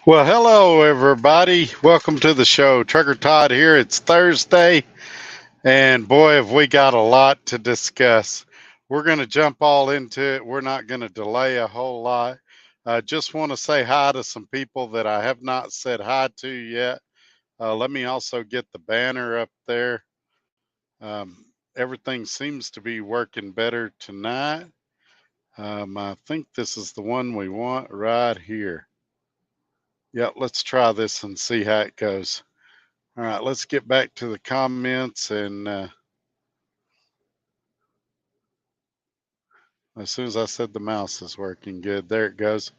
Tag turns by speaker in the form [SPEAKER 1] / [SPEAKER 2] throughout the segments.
[SPEAKER 1] Well, hello, everybody. Welcome to the show. Trucker Todd here. It's Thursday, and boy, have we got a lot to discuss. We're going to jump all into it. We're not going to delay a whole lot. I just want to say hi to some people that I have not said hi to yet. Let me also get the banner up there. Everything seems to be working better tonight. I think this is the one we want right here. Yeah, let's try this and see how it goes. All right, let's get back to the comments. And as soon as I said the mouse is working good, there it goes.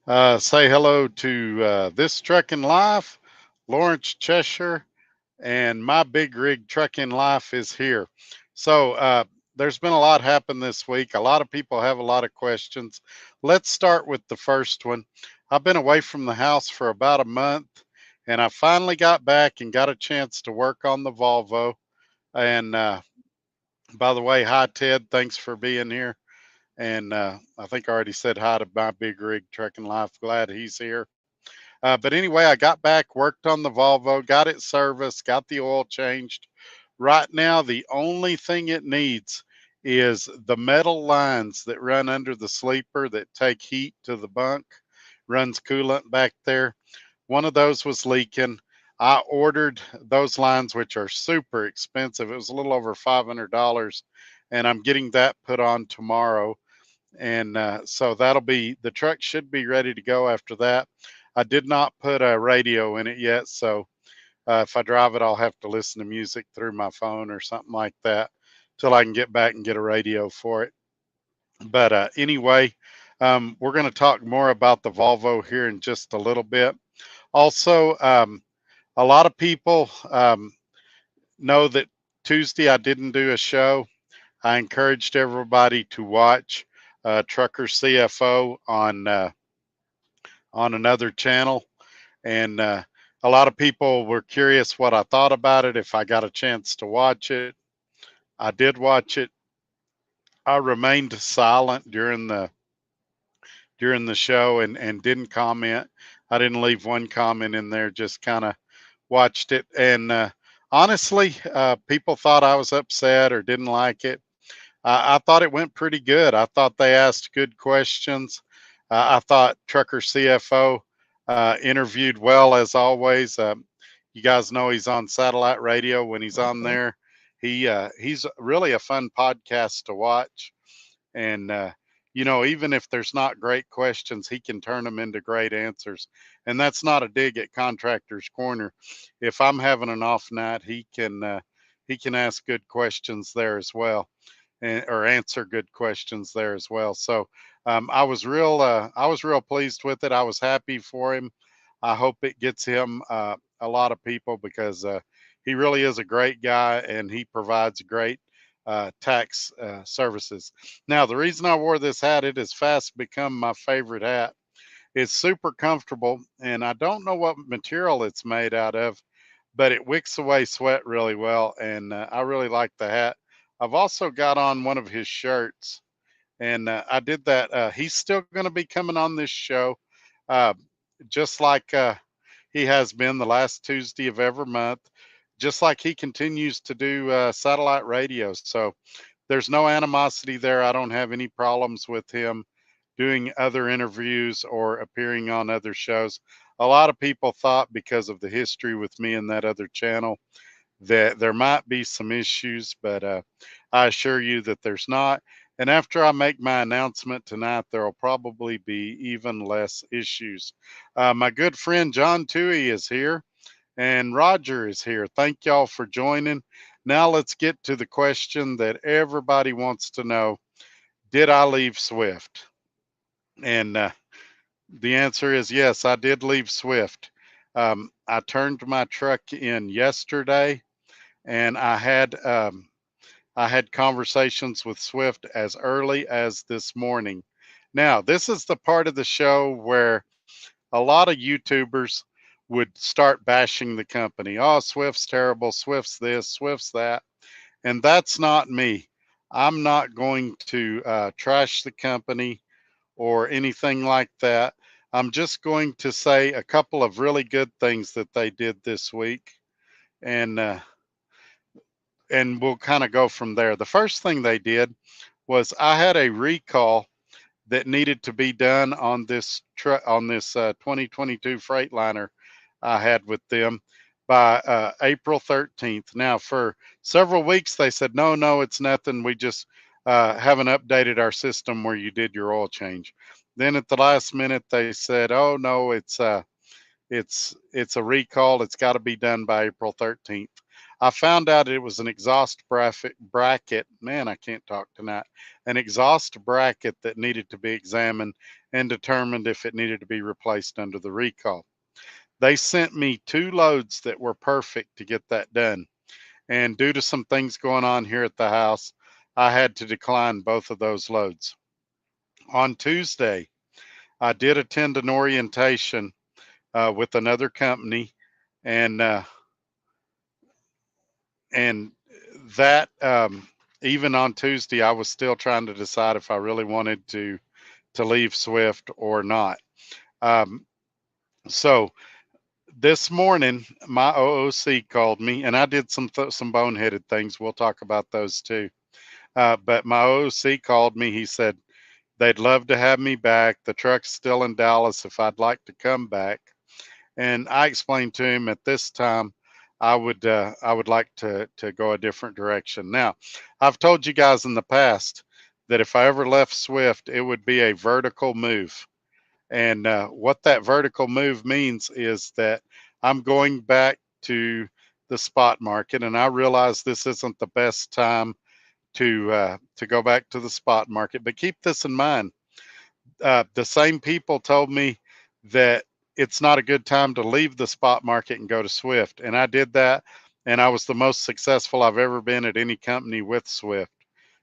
[SPEAKER 1] Say hello to This Trucking Life, Lawrence Cheshire, and My Big Rig Trucking Life is here. So there's been a lot happen this week. A lot of people have a lot of questions. Let's start with the first one. I've been away from the house for about a month, and I finally got back and got a chance to work on the Volvo. And by the way, hi Ted, thanks for being here. And I think I already said hi to My Big Rig Trucking Life. Glad he's here. But anyway, I got back, worked on the Volvo, got it serviced, got the oil changed. Right now, the only thing it needs is the metal lines that run under the sleeper that take heat to the bunk, runs coolant back there. One of those was leaking. I ordered those lines, which are super expensive. It was a little over $500, and I'm getting that put on tomorrow. And so that'll be, the truck should be ready to go after that. I did not put a radio in it yet, so if I drive it, I'll have to listen to music through my phone or something like that till I can get back and get a radio for it. But anyway, we're going to talk more about the Volvo here in just a little bit. Also, a lot of people know that Tuesday I didn't do a show. I encouraged everybody to watch Trucker CFO on another channel, and a lot of people were curious what I thought about it. If I got a chance to watch it, I did watch it. I remained silent during the show and didn't comment. I didn't leave one comment in there. Just kind of watched it, and honestly, people thought I was upset or didn't like it. I thought it went pretty good. I thought they asked good questions. I thought Trucker CFO interviewed well as always. You guys know he's on satellite radio. When he's on there, he's really a fun podcast to watch. And even if there's not great questions, he can turn them into great answers. And that's not a dig at Contractors Corner. If I'm having an off night, he can ask good questions there as well, or answer good questions there as well. So I was real pleased with it. I was happy for him. I hope it gets him a lot of people because he really is a great guy and he provides great tax services. Now, the reason I wore this hat, it has fast become my favorite hat. It's super comfortable, and I don't know what material it's made out of, but it wicks away sweat really well, and I really like the hat. I've also got on one of his shirts, and I did that. He's still going to be coming on this show, uh, just like he has been the last Tuesday of every month, just like he continues to do satellite radio. So there's no animosity there. I don't have any problems with him doing other interviews or appearing on other shows. A lot of people thought because of the history with me and that other channel that there might be some issues, but I assure you that there's not. And after I make my announcement tonight, there will probably be even less issues. My good friend John Toohey is here and Roger is here. Thank y'all for joining. Now let's get to the question that everybody wants to know. Did I leave Swift? And the answer is yes, I did leave Swift. I turned my truck in yesterday, and I had conversations with Swift as early as this morning. Now, this is the part of the show where a lot of YouTubers would start bashing the company. Oh, Swift's terrible. Swift's this, Swift's that. And that's not me. I'm not going to trash the company or anything like that. I'm just going to say a couple of really good things that they did this week, and we'll kind of go from there. The first thing they did was I had a recall that needed to be done on this 2022 Freightliner I had with them by April 13th. Now, for several weeks, they said, no, no, it's nothing. We just haven't updated our system where you did your oil change. Then at the last minute, they said, oh no, it's a recall. It's got to be done by April 13th. I found out it was an exhaust bracket. Man, I can't talk tonight. An exhaust bracket that needed to be examined and determined if it needed to be replaced under the recall. They sent me 2 loads that were perfect to get that done. And due to some things going on here at the house, I had to decline both of those loads. On Tuesday, I did attend an orientation with another company, and and that even on Tuesday, I was still trying to decide if I really wanted to leave Swift or not. Um, so this morning, my OOC called me, and I did some boneheaded things. We'll talk about those too. But my OOC called me. He said they'd love to have me back. The truck's still in Dallas if I'd like to come back. And I explained to him at this time I would like to go a different direction. Now, I've told you guys in the past that if I ever left Swift, it would be a vertical move. And what that vertical move means is that I'm going back to the spot market, and I realize this isn't the best time to go back to the spot market. But keep this in mind: the same people told me that it's not a good time to leave the spot market and go to Swift. And I did that, and I was the most successful I've ever been at any company with Swift.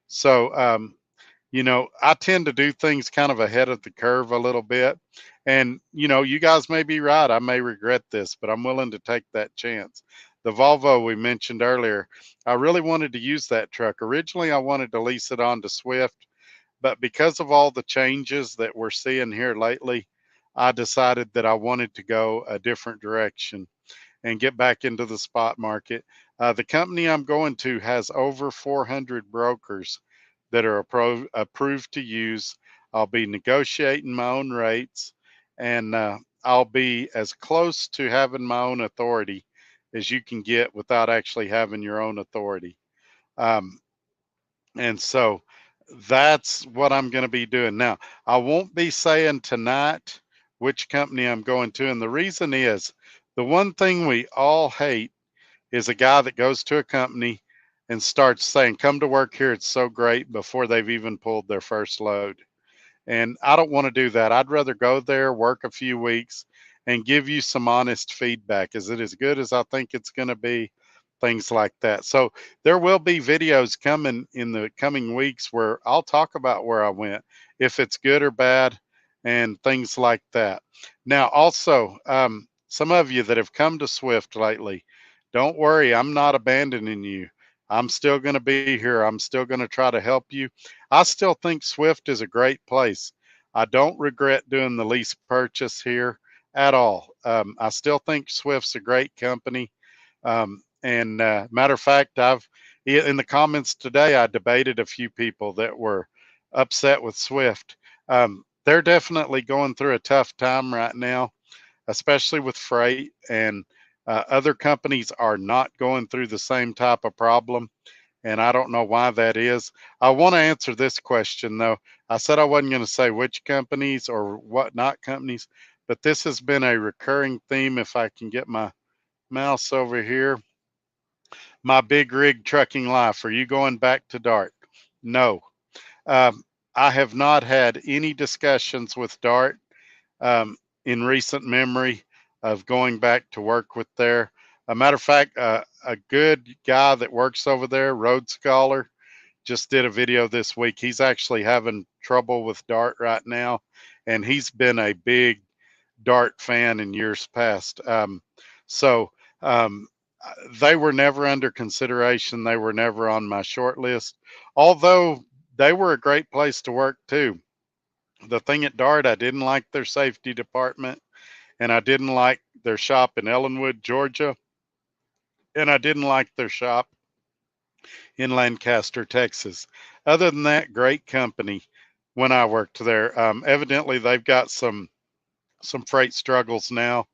[SPEAKER 1] So, I tend to do things kind of ahead of the curve a little bit. And, you guys may be right. I may regret this, but I'm willing to take that chance. The Volvo we mentioned earlier, I really wanted to use that truck. Originally, I wanted to lease it on to Swift, but because of all the changes that we're seeing here lately, I decided that I wanted to go a different direction and get back into the spot market. The company I'm going to has over 400 brokers that are approved to use. I'll be negotiating my own rates, and I'll be as close to having my own authority as you can get without actually having your own authority. Um, and so that's what I'm going to be doing. Now, I won't be saying tonight which company I'm going to. And the reason is the one thing we all hate is a guy that goes to a company and starts saying, come to work here, it's so great, before they've even pulled their first load. And I don't want to do that. I'd rather go there, work a few weeks, and give you some honest feedback. Is it as good as I think it's going to be? Things like that. So there will be videos coming in the coming weeks where I'll talk about where I went, if it's good or bad, and things like that. Now, also, some of you that have come to Swift lately, don't worry, I'm not abandoning you. I'm still going to be here. I'm still going to try to help you. I still think Swift is a great place. I don't regret doing the lease purchase here at all. I still think Swift's a great company. And matter of fact, in the comments today, I debated a few people that were upset with Swift. They're definitely going through a tough time right now, especially with freight, and other companies are not going through the same type of problem. And I don't know why that is. I want to answer this question though. I said I wasn't going to say which companies or what not companies, but this has been a recurring theme. If I can get my mouse over here, my big rig trucking life. Are you going back to Dart? No. I have not had any discussions with Dart in recent memory of going back to work with there. A matter of fact, a good guy that works over there, Road Scholar, just did a video this week. He's actually having trouble with Dart right now, and he's been a big Dart fan in years past. So um, they were never under consideration. They were never on my short list, although they were a great place to work too. The thing at Dart, I didn't like their safety department, and I didn't like their shop in Ellenwood, Georgia, and I didn't like their shop in Lancaster, Texas. Other than that, great company when I worked there. Evidently, they've got some freight struggles now,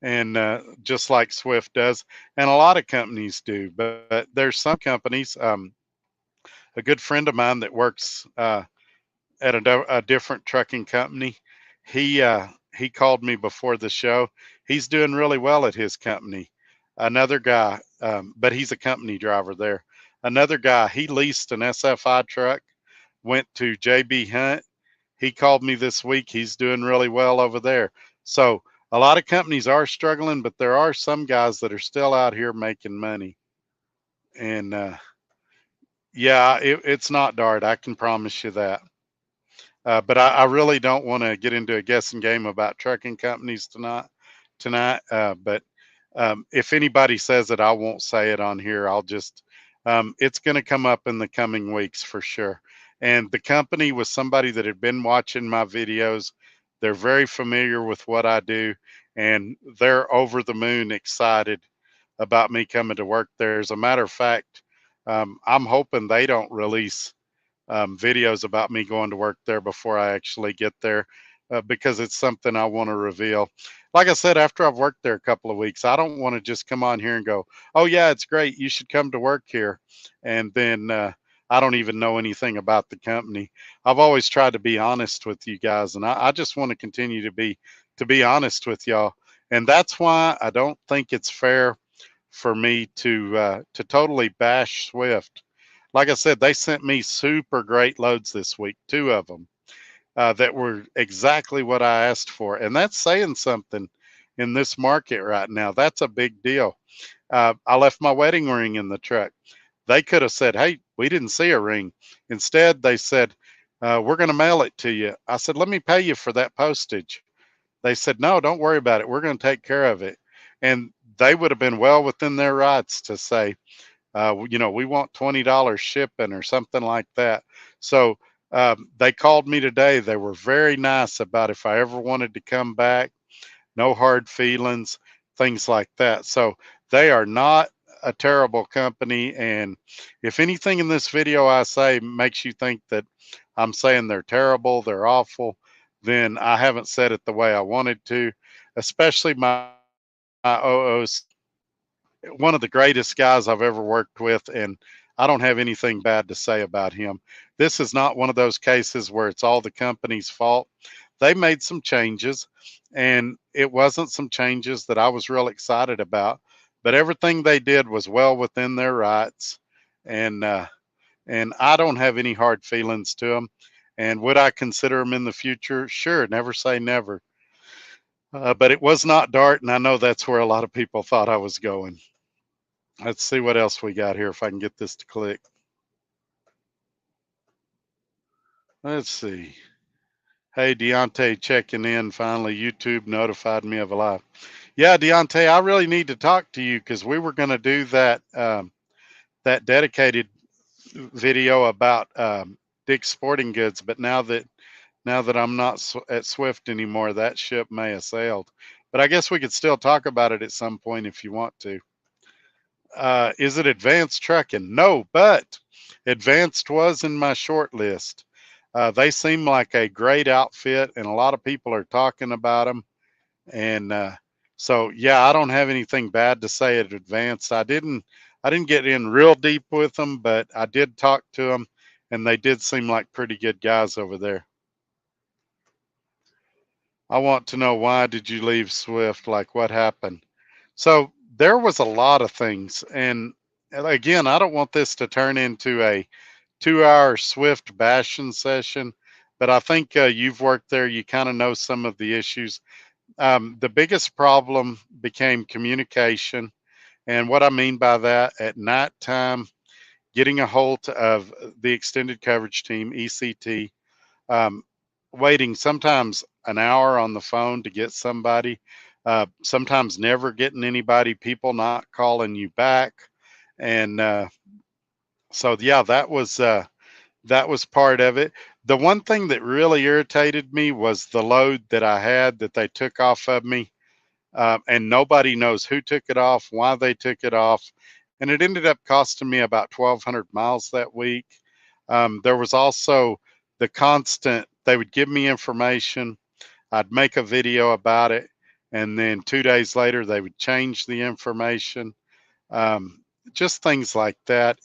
[SPEAKER 1] and just like Swift does, and a lot of companies do. But there's some companies. A good friend of mine that works at a different trucking company. He called me before the show. He's doing really well at his company. Another guy, but he's a company driver there. Another guy, he leased an SFI truck, went to JB Hunt. He called me this week. He's doing really well over there. So a lot of companies are struggling, but there are some guys that are still out here making money. And yeah, it's not Dart. I can promise you that. But I really don't want to get into a guessing game about trucking companies tonight. But if anybody says it, I won't say it on here. I'll just it's going to come up in the coming weeks for sure. And the company was somebody that had been watching my videos. They're very familiar with what I do, and they're over the moon excited about me coming to work there. As a matter of fact, I'm hoping they don't release videos about me going to work there before I actually get there, because it's something I want to reveal. Like I said, after I've worked there a couple of weeks, I don't want to just come on here and go, oh, yeah, it's great. You should come to work here. And then I don't even know anything about the company. I've always tried to be honest with you guys, and I just want to continue to be honest with y'all. And that's why I don't think it's fair for me to totally bash Swift. Like I said, they sent me super great loads this week, two of them that were exactly what I asked for. And that's saying something in this market right now. That's a big deal. I left my wedding ring in the truck. They could have said, hey, we didn't see a ring. Instead, they said, we're going to mail it to you. I said, let me pay you for that postage. They said, no, don't worry about it. We're going to take care of it. And they would have been well within their rights to say, we want $20 shipping or something like that. So they called me today. They were very nice about if I ever wanted to come back, no hard feelings, things like that. So they are not a terrible company. And if anything in this video I say makes you think that I'm saying they're terrible, they're awful, then I haven't said it the way I wanted to, especially my OOC, one of the greatest guys I've ever worked with, and I don't have anything bad to say about him. This is not one of those cases where it's all the company's fault. They made some changes, and it wasn't some changes that I was real excited about, but everything they did was well within their rights, and I don't have any hard feelings to them. And would I consider them in the future? Sure, never say never. But it was not Dart, and I know that's where a lot of people thought I was going. Let's see what else we got here if I can get this to click. Let's see. Hey, Deontay checking in. Finally, YouTube notified me of a live. Yeah, Deontay, I really need to talk to you because we were going to do that dedicated video about Dick's Sporting Goods, but now that I'm not at Swift anymore, that ship may have sailed. But I guess we could still talk about it at some point if you want to. Is it Advanced Trucking? No, but Advanced was in my short list. They seem like a great outfit, and a lot of people are talking about them. And so, yeah, I don't have anything bad to say at Advanced. I didn't get in real deep with them, but I did talk to them, and they did seem like pretty good guys over there. I want to know, why did you leave Swift? Like, what happened? So there was a lot of things. And again, I don't want this to turn into a 2-hour Swift bashing session, but I think you've worked there. You kind of know some of the issues. The biggest problem became communication. And what I mean by that, at nighttime, getting a hold of the extended coverage team, ECT, um, waiting sometimes an hour on the phone to get somebody, sometimes never getting anybody, people not calling you back. And so, yeah, that was part of it. The one thing that really irritated me was the load that I had that they took off of me, and nobody knows who took it off, why they took it off, and it ended up costing me about 1,200 miles that week. There was also the constant, they would give me information, I'd make a video about it, and then 2 days later they would change the information. Um, just things like that.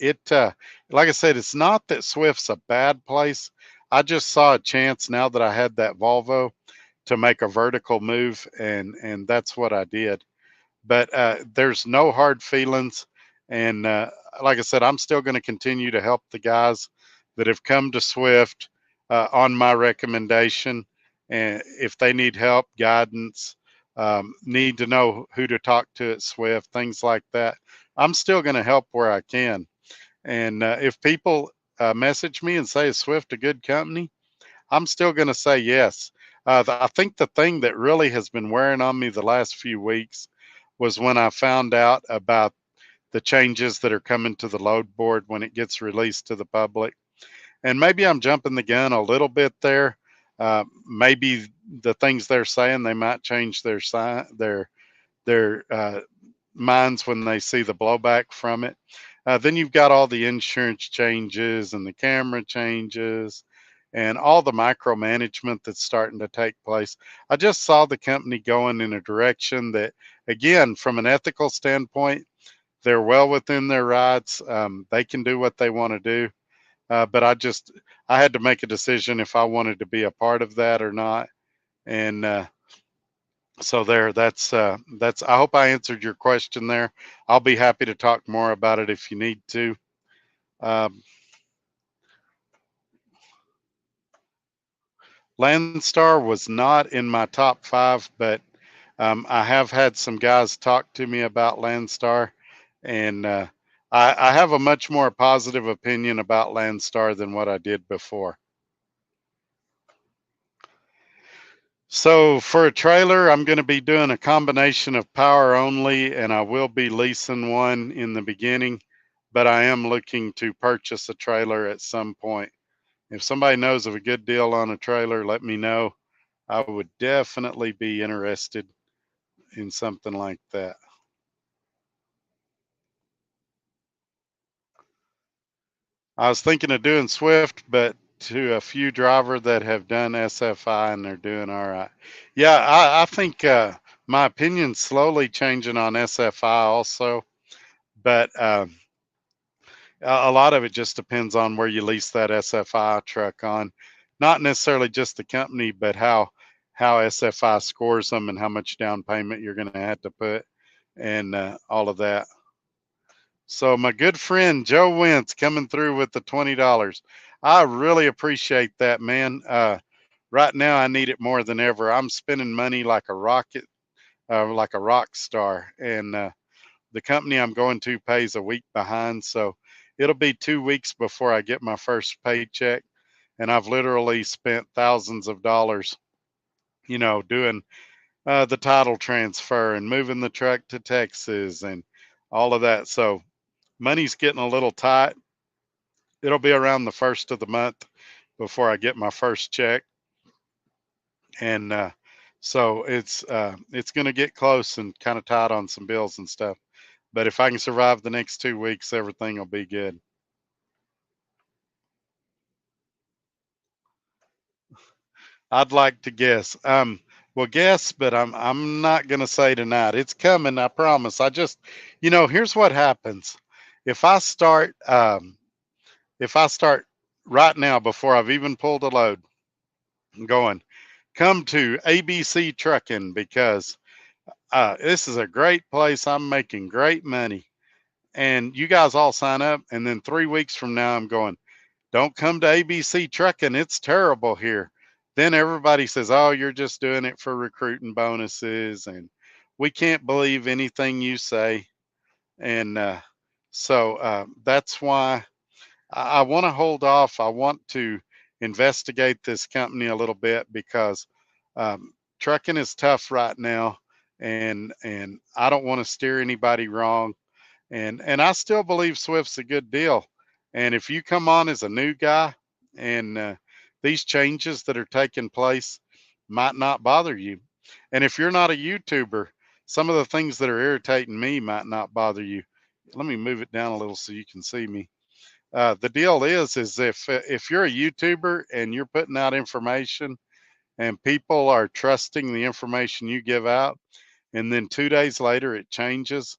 [SPEAKER 1] Like I said, it's not that Swift's a bad place. I just saw a chance now that I had that Volvo to make a vertical move, and that's what I did. But there's no hard feelings, and like I said, I'm still going to continue to help the guys that have come to Swift on my recommendation, and if they need help, guidance, need to know who to talk to at Swift, things like that, I'm still going to help where I can. And if people message me and say, is Swift a good company? I'm still going to say yes. I think the thing that really has been wearing on me the last few weeks was when I found out about the changes that are coming to the load board when it gets released to the public. And maybe I'm jumping the gun a little bit there. Maybe the things they're saying, they might change their minds when they see the blowback from it. Then you've got all the insurance changes and the camera changes and all the micromanagement that's starting to take place. I just saw the company going in a direction that, again, from an ethical standpoint, they're well within their rights. They can do what they want to do. But I had to make a decision if I wanted to be a part of that or not. And so that's I hope I answered your question there. I'll be happy to talk more about it if you need to. Um, Landstar was not in my top five, but I have had some guys talk to me about Landstar, and I have a much more positive opinion about Landstar than what I did before. So for a trailer, I'm going to be doing a combination of power only, and I will be leasing one in the beginning, but I am looking to purchase a trailer at some point. If somebody knows of a good deal on a trailer, let me know. I would definitely be interested in something like that. I was thinking of doing Swift, but to a few driver that have done SFI and they're doing all right. Yeah, I think my opinion's slowly changing on SFI also, but a lot of it just depends on where you lease that SFI truck on. Not necessarily just the company, but how SFI scores them and how much down payment you're going to have to put and all of that. So my good friend Joe Wentz coming through with the $20. I really appreciate that, man. Right now I need it more than ever. I'm spending money like a rocket, like a rock star, and the company I'm going to pays a week behind, so it'll be 2 weeks before I get my first paycheck, and I've literally spent thousands of dollars, doing the title transfer and moving the truck to Texas and all of that. So money's getting a little tight. It'll be around the first of the month before I get my first check, and so it's going to get close and kind of tight on some bills and stuff. But if I can survive the next 2 weeks, everything will be good. I'd like to guess. Well, guess, but I'm not going to say tonight. It's coming, I promise. Here's what happens. If I start, if I start right now before I've even pulled a load, going, come to ABC Trucking because this is a great place. I'm making great money, and you guys all sign up, and then 3 weeks from now, I'm going, don't come to ABC Trucking. It's terrible here. Then everybody says, oh, you're just doing it for recruiting bonuses. And we can't believe anything you say. And so that's why I want to hold off. I want to investigate this company a little bit because trucking is tough right now. And I don't want to steer anybody wrong, and I still believe Swift's a good deal. And if you come on as a new guy, and these changes that are taking place might not bother you. And if you're not a YouTuber, some of the things that are irritating me might not bother you. Let me move it down a little so you can see me. The deal is if you're a YouTuber and you're putting out information and people are trusting the information you give out, and then 2 days later it changes,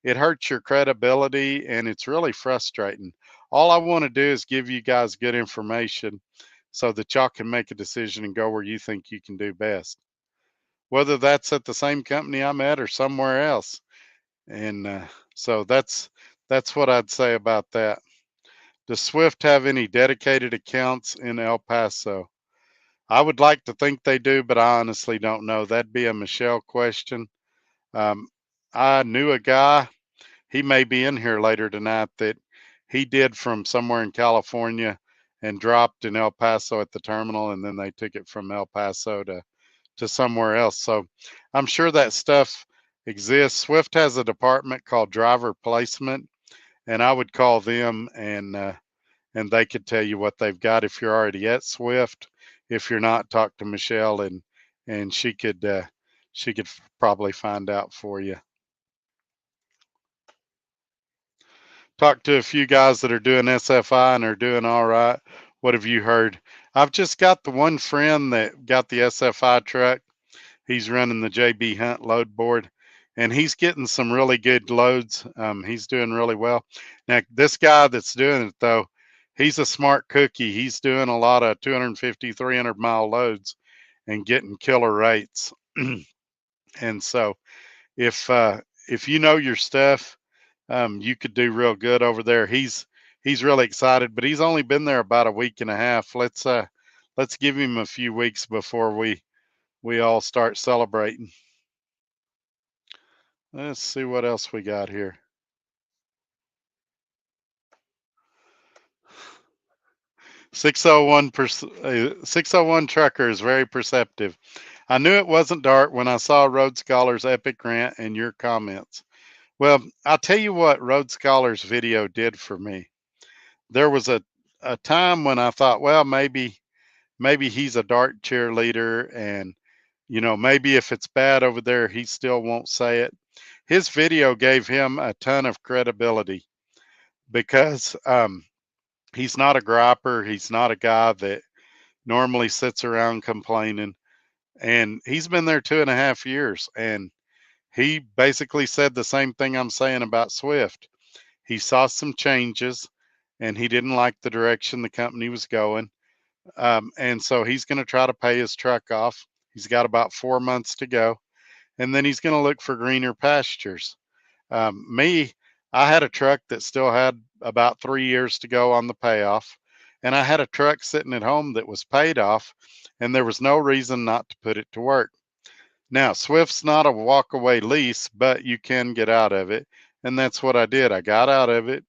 [SPEAKER 1] it hurts your credibility and it's really frustrating. All I want to do is give you guys good information so that y'all can make a decision and go where you think you can do best, whether that's at the same company I'm at or somewhere else. And so that's what I'd say about that. Does Swift have any dedicated accounts in El Paso? I would like to think they do, but I honestly don't know. That'd be a Michelle question. Um, I knew a guy, he may be in here later tonight, that he did from somewhere in California and dropped in El Paso at the terminal, and then they took it from El Paso to somewhere else. So I'm sure that stuff exists. Swift has a department called driver placement, and I would call them and they could tell you what they've got if you're already at Swift. If you're not, talk to Michelle and she could probably find out for you. Talked to a few guys that are doing SFI and are doing all right. What have you heard? I've just got the one friend that got the SFI truck. He's running the JB Hunt load board, and he's getting some really good loads. He's doing really well. Now, this guy that's doing it, though, he's a smart cookie. He's doing a lot of 250, 300-mile loads and getting killer rates. And so if you know your stuff, you could do real good over there. He's really excited, but he's only been there about a week and a half. Let's give him a few weeks before we all start celebrating. Let's see what else we got here. 601 trucker is very perceptive. I knew it wasn't dark when I saw Road Scholar's epic rant and your comments. Well, I'll tell you what Road Scholar's video did for me. There was a time when I thought, well, maybe he's a dart cheerleader, and maybe if it's bad over there, he still won't say it. His video gave him a ton of credibility because he's not a griper. He's not a guy that normally sits around complaining. And he's been there 2.5 years. And he basically said the same thing I'm saying about Swift. He saw some changes and he didn't like the direction the company was going. And so he's going to try to pay his truck off. He's got about 4 months to go. And then he's going to look for greener pastures. Me, I had a truck that still had about 3 years to go on the payoff, and I had a truck sitting at home that was paid off, and there was no reason not to put it to work. Now, Swift's not a walk-away lease, but you can get out of it, and that's what I did. I got out of it.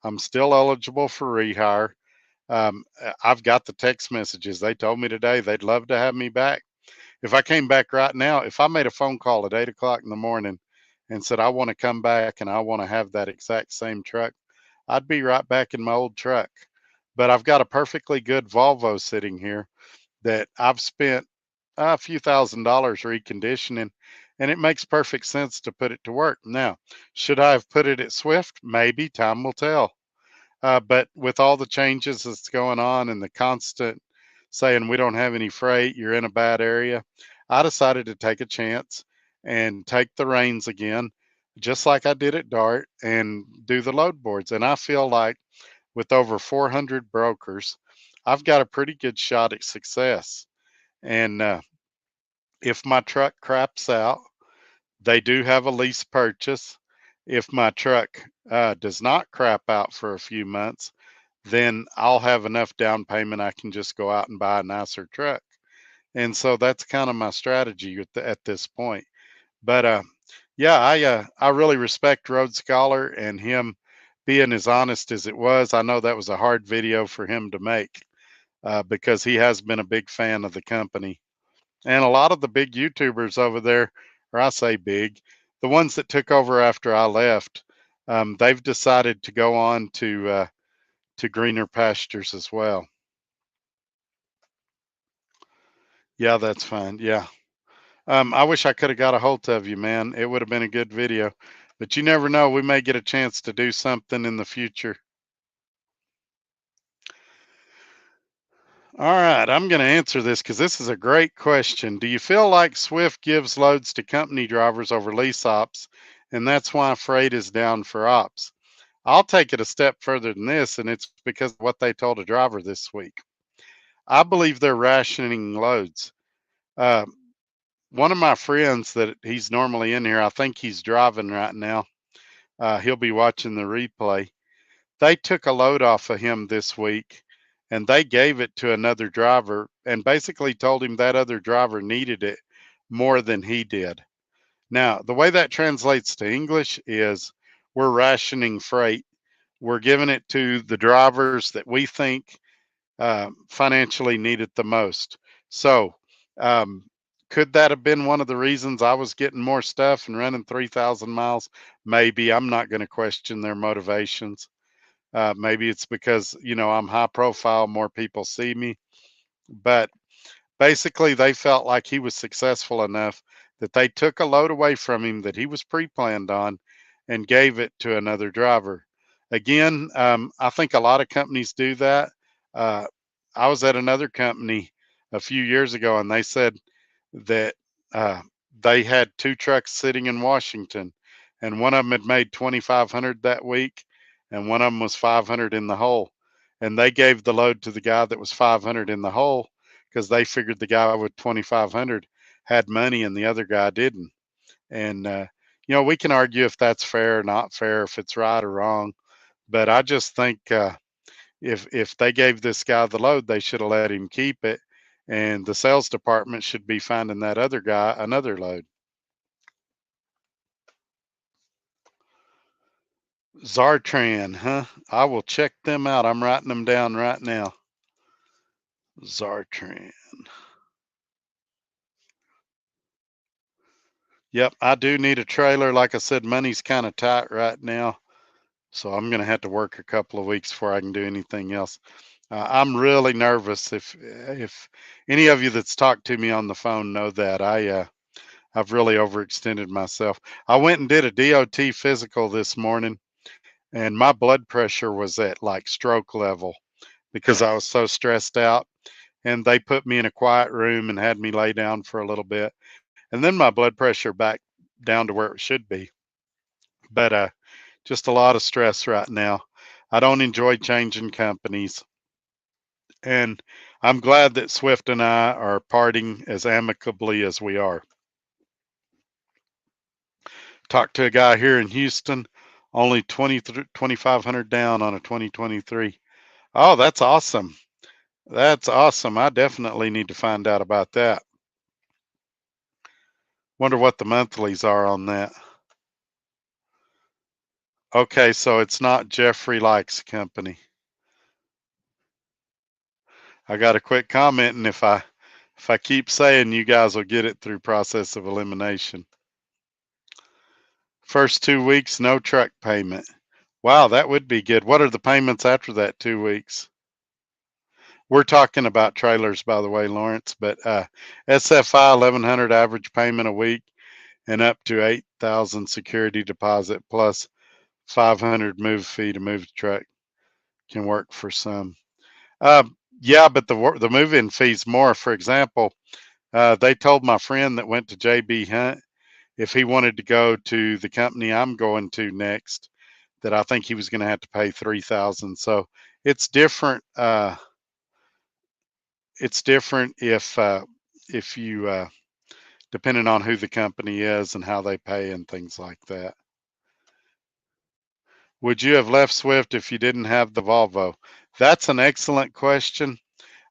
[SPEAKER 1] I'm still eligible for rehire. I've got the text messages. They told me today they'd love to have me back. If I came back right now, if I made a phone call at 8 o'clock in the morning and said, I want to come back and I want to have that exact same truck, I'd be right back in my old truck. But I've got a perfectly good Volvo sitting here that I've spent a few $1,000s reconditioning, and it makes perfect sense to put it to work. Now, should I have put it at Swift? Maybe. Time will tell. But with all the changes that's going on and the constant saying we don't have any freight, you're in a bad area, I decided to take a chance and take the reins again, just like I did at Dart, and do the load boards. And I feel like with over 400 brokers, I've got a pretty good shot at success. And if my truck craps out, they do have a lease purchase. If my truck does not crap out for a few months, then I'll have enough down payment I can just go out and buy a nicer truck. And so that's kind of my strategy at this point. But yeah, I really respect Road Scholar and him being as honest as it was. I know that was a hard video for him to make because he has been a big fan of the company. And a lot of the big YouTubers over there, or I say big, the ones that took over after I left, they've decided to go on to greener pastures as well. Yeah, that's fine. Yeah. I wish I could have got a hold of you, man. It would have been a good video. But you never know. We may get a chance to do something in the future. All right, I'm going to answer this because this is a great question. Do you feel like Swift gives loads to company drivers over lease ops, and that's why freight is down for ops? I'll take it a step further than this, and it's because of what they told a driver this week. I believe they're rationing loads. Uh, One of my friends that he's normally in here, I think he's driving right now. He'll be watching the replay. They took a load off of him this week and they gave it to another driver and basically told him that other driver needed it more than he did. Now, the way that translates to English is we're rationing freight. We're giving it to the drivers that we think financially need it the most. So, um, could that have been one of the reasons I was getting more stuff and running 3,000 miles? Maybe. I'm not going to question their motivations. Maybe it's because, I'm high profile, more people see me. But basically, they felt like he was successful enough that they took a load away from him that he was pre planned on and gave it to another driver. Again, I think a lot of companies do that. Uh, I was at another company a few years ago and they said that uh, they had two trucks sitting in Washington, and one of them had made 2,500 that week, and one of them was 500 in the hole. And they gave the load to the guy that was 500 in the hole because they figured the guy with 2,500 had money and the other guy didn't. And we can argue if that's fair or not fair, if it's right or wrong. But I just think if they gave this guy the load, they should have let him keep it, and the sales department should be finding that other guy another load. Zartran, huh? I will check them out. I'm writing them down right now. Zartran. Yep, I do need a trailer. Like I said, money's kind of tight right now, so I'm going to have to work a couple of weeks before I can do anything else. I'm really nervous. If any of you that's talked to me on the phone know that I've really overextended myself. I went and did a DOT physical this morning, and my blood pressure was at like stroke level because I was so stressed out. And they put me in a quiet room and had me lay down for a little bit, and then my blood pressure back down to where it should be. But just a lot of stress right now. I don't enjoy changing companies, and I'm glad that Swift and I are parting as amicably as we are. Talked to a guy here in Houston, only 2,500 down on a 2023. Oh, that's awesome. That's awesome. I definitely need to find out about that. Wonder what the monthlies are on that. Okay, so it's not Jeffrey Likes Company. I got a quick comment, and if I keep saying, you guys will get it through process of elimination. First 2 weeks, no truck payment. Wow, that would be good. What are the payments after that 2 weeks? We're talking about trailers, by the way, Lawrence, but SFI 1,100 average payment a week and up to 8,000 security deposit plus 500 move fee to move the truck can work for some. Uh, yeah, but the move-in fees more. For example, they told my friend that went to JB Hunt if he wanted to go to the company I'm going to next, that I think he was going to have to pay 3,000. So it's different. It's different if you depending on who the company is and how they pay and things like that. Would you have left Swift if you didn't have the Volvo? That's an excellent question.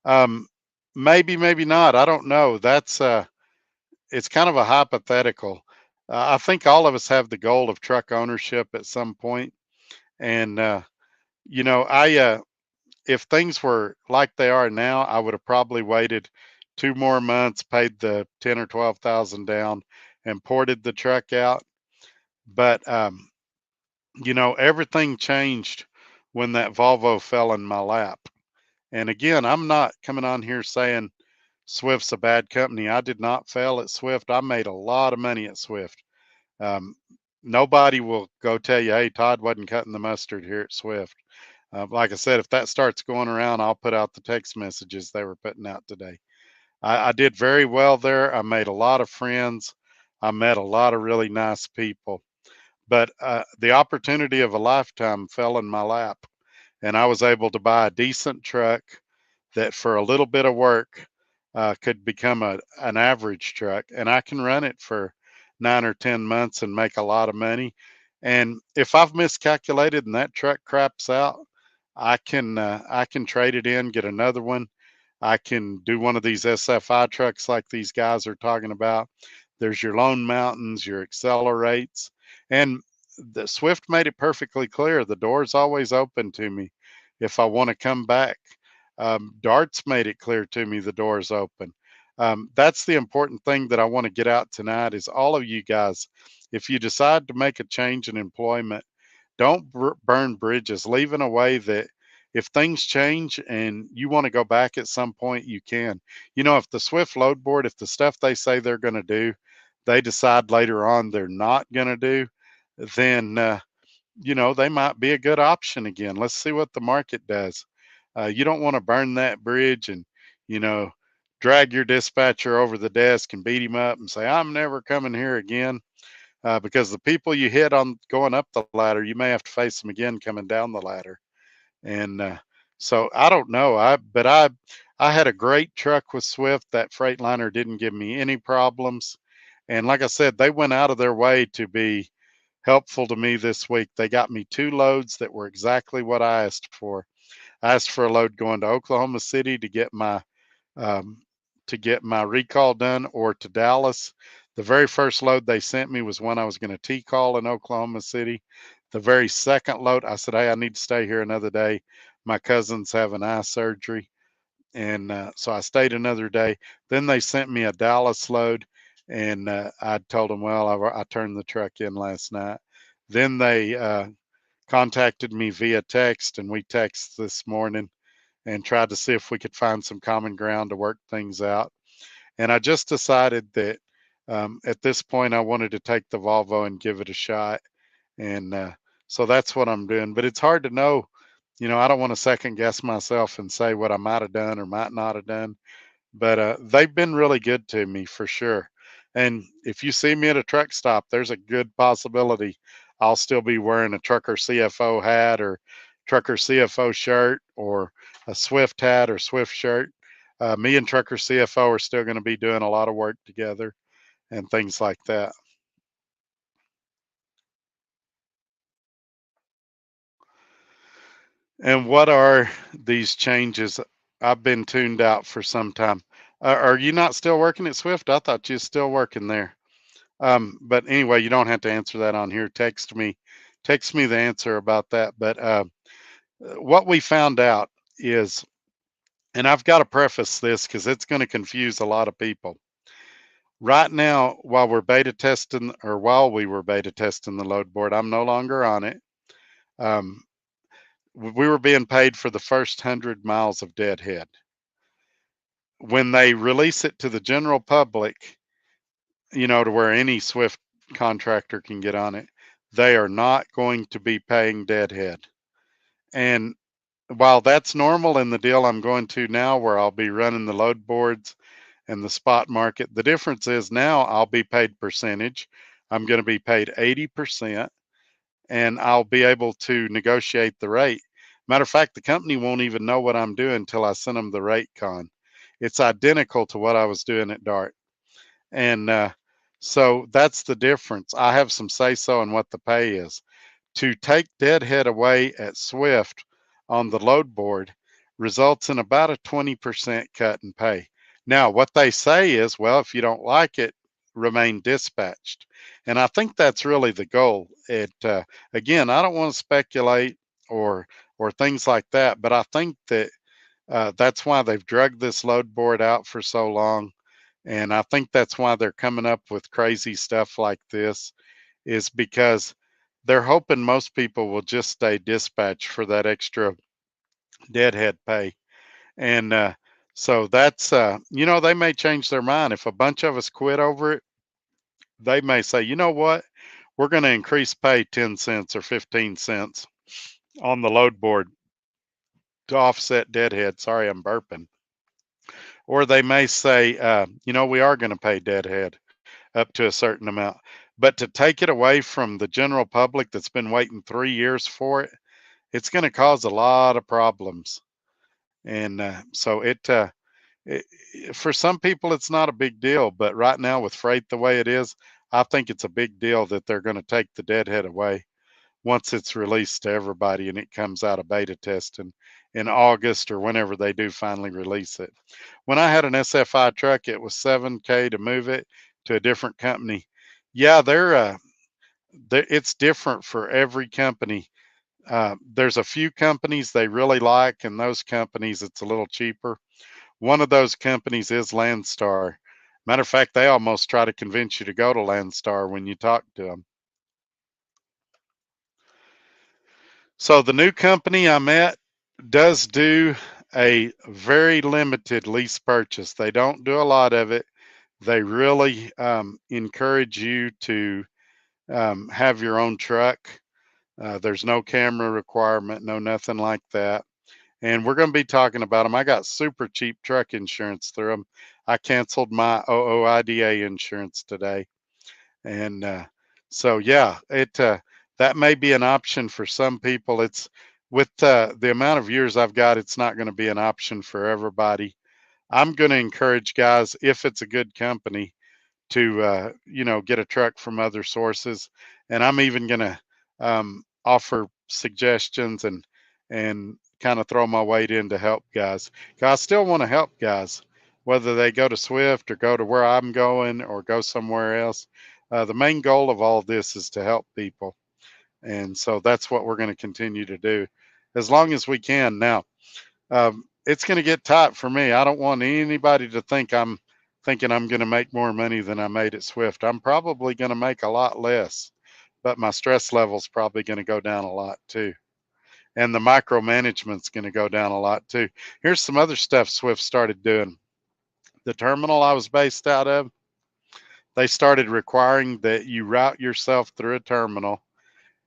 [SPEAKER 1] Um, Maybe, maybe not. I don't know. That's it's kind of a hypothetical. I think all of us have the goal of truck ownership at some point, and I if things were like they are now, I would have probably waited 2 more months, paid the 10 or 12,000 down, and ported the truck out. But everything changed when that Volvo fell in my lap. And again, I'm not coming on here saying Swift's a bad company. I did not fail at Swift. I made a lot of money at Swift. Um, Nobody will go tell you, hey, Todd wasn't cutting the mustard here at Swift. Like I said, if that starts going around, I'll put out the text messages they were putting out today. I did very well there. I made a lot of friends. I met a lot of really nice people. But the opportunity of a lifetime fell in my lap, and I was able to buy a decent truck that, for a little bit of work, could become an average truck, and I can run it for 9 or 10 months and make a lot of money. And if I've miscalculated and that truck craps out, I can trade it in, get another one. I can do one of these SFI trucks like these guys are talking about. There's your Lone Mountains, your accelerates, and the Swift made it perfectly clear the door's always open to me if I want to come back. Dart's made it clear to me the door's open. That's the important thing that I want to get out tonight is all of you guys, if you decide to make a change in employment, don't burn bridges. Leave in a way that if things change and you want to go back at some point, you can. You know, if the Swift load board, if the stuff they say they're going to do, they decide later on they're not going to do, then you know, they might be a good option again. Let's see what the market does. You don't want to burn that bridge and, you know, drag your dispatcher over the desk and beat him up and say, I'm never coming here again. Because the people you hit on going up the ladder, you may have to face them again coming down the ladder. And so I don't know. I had a great truck with Swift. That Freightliner didn't give me any problems. And like I said, they went out of their way to be helpful to me this week. They got me 2 loads that were exactly what I asked for. I asked for a load going to Oklahoma City um, to get my recall done, or to Dallas. The very first load they sent me was one I was going to T-call in Oklahoma City. The very second load, I said, hey, I need to stay here another day. My cousin's having eye surgery. And so I stayed another day. Then they sent me a Dallas load, and I told them, well, I turned the truck in last night. Then they contacted me via text, and we texted this morning and tried to see if we could find some common ground to work things out. And I just decided that at this point, I wanted to take the Volvo and give it a shot. And so that's what I'm doing. But it's hard to know. You know, I don't want to second guess myself and say what I might have done or might not have done. But they've been really good to me for sure. And if you see me at a truck stop, there's a good possibility I'll still be wearing a Trucker CFO hat or Trucker CFO shirt or a Swift hat or Swift shirt. Me and Trucker CFO are still going to be doing a lot of work together and things like that. And what are these changes? I've been tuned out for some time. Are you not still working at Swift? I thought you were still working there. But anyway, you don't have to answer that on here. Text me the answer about that. But what we found out is, and I've got to preface this because it's going to confuse a lot of people. Right now, while we were beta testing the load board, I'm no longer on it. Um, we were being paid for the first 100 miles of deadhead. When they release it to the general public, you know, to where any Swift contractor can get on it, they are not going to be paying deadhead. And while that's normal in the deal I'm going to now, where I'll be running the load boards and the spot market, the difference is now I'll be paid percentage. I'm going to be paid 80%, and I'll be able to negotiate the rate. Matter of fact, the company won't even know what I'm doing until I send them the rate con. It's identical to what I was doing at Dart. And so that's the difference. I have some say so in what the pay is. To take deadhead away at Swift on the load board results in about a 20% cut in pay. Now, what they say is, well, if you don't like it, remain dispatched. And I think that's really the goal. Again, I don't want to speculate or things like that, but I think that that's why they've drugged this load board out for so long. And I think that's why they're coming up with crazy stuff like this, is because they're hoping most people will just stay dispatched for that extra deadhead pay. And So that's, they may change their mind. If a bunch of us quit over it, they may say, you know what, we're going to increase pay 10 cents or 15 cents on the load board to offset deadhead. Sorry, I'm burping. Or they may say, we are going to pay deadhead up to a certain amount. But to take it away from the general public that's been waiting 3 years for it, it's going to cause a lot of problems. And so it, for some people, it's not a big deal. But right now, with freight the way it is, I think it's a big deal that they're going to take the deadhead away once it's released to everybody and it comes out of beta testing in August or whenever they do finally release it. When I had an SFI truck, it was 7K to move it to a different company. Yeah, it's different for every company. There's a few companies they really like, and those companies it's a little cheaper. One of those companies is Landstar. Matter of fact, they almost try to convince you to go to Landstar when you talk to them. So the new company I'm at does do a very limited lease purchase. They don't do a lot of it. They really encourage you to have your own truck. There's no camera requirement, no nothing like that. And we're going to be talking about them. I got super cheap truck insurance through them. I canceled my OOIDA insurance today. And so, yeah, it that may be an option for some people. It's with the amount of years I've got, it's not going to be an option for everybody. I'm going to encourage guys, if it's a good company, to get a truck from other sources, and I'm even going to offer suggestions and kind of throw my weight in to help guys. 'Cause I still want to help guys, whether they go to Swift or go to where I'm going or go somewhere else. The main goal of all this is to help people, and so that's what we're going to continue to do as long as we can. Now, it's going to get tight for me. I don't want anybody to think I'm thinking I'm going to make more money than I made at Swift. I'm probably going to make a lot less, but my stress level's probably going to go down a lot too. And the micromanagement's going to go down a lot too. Here's some other stuff Swift started doing. The terminal I was based out of, they started requiring that you route yourself through a terminal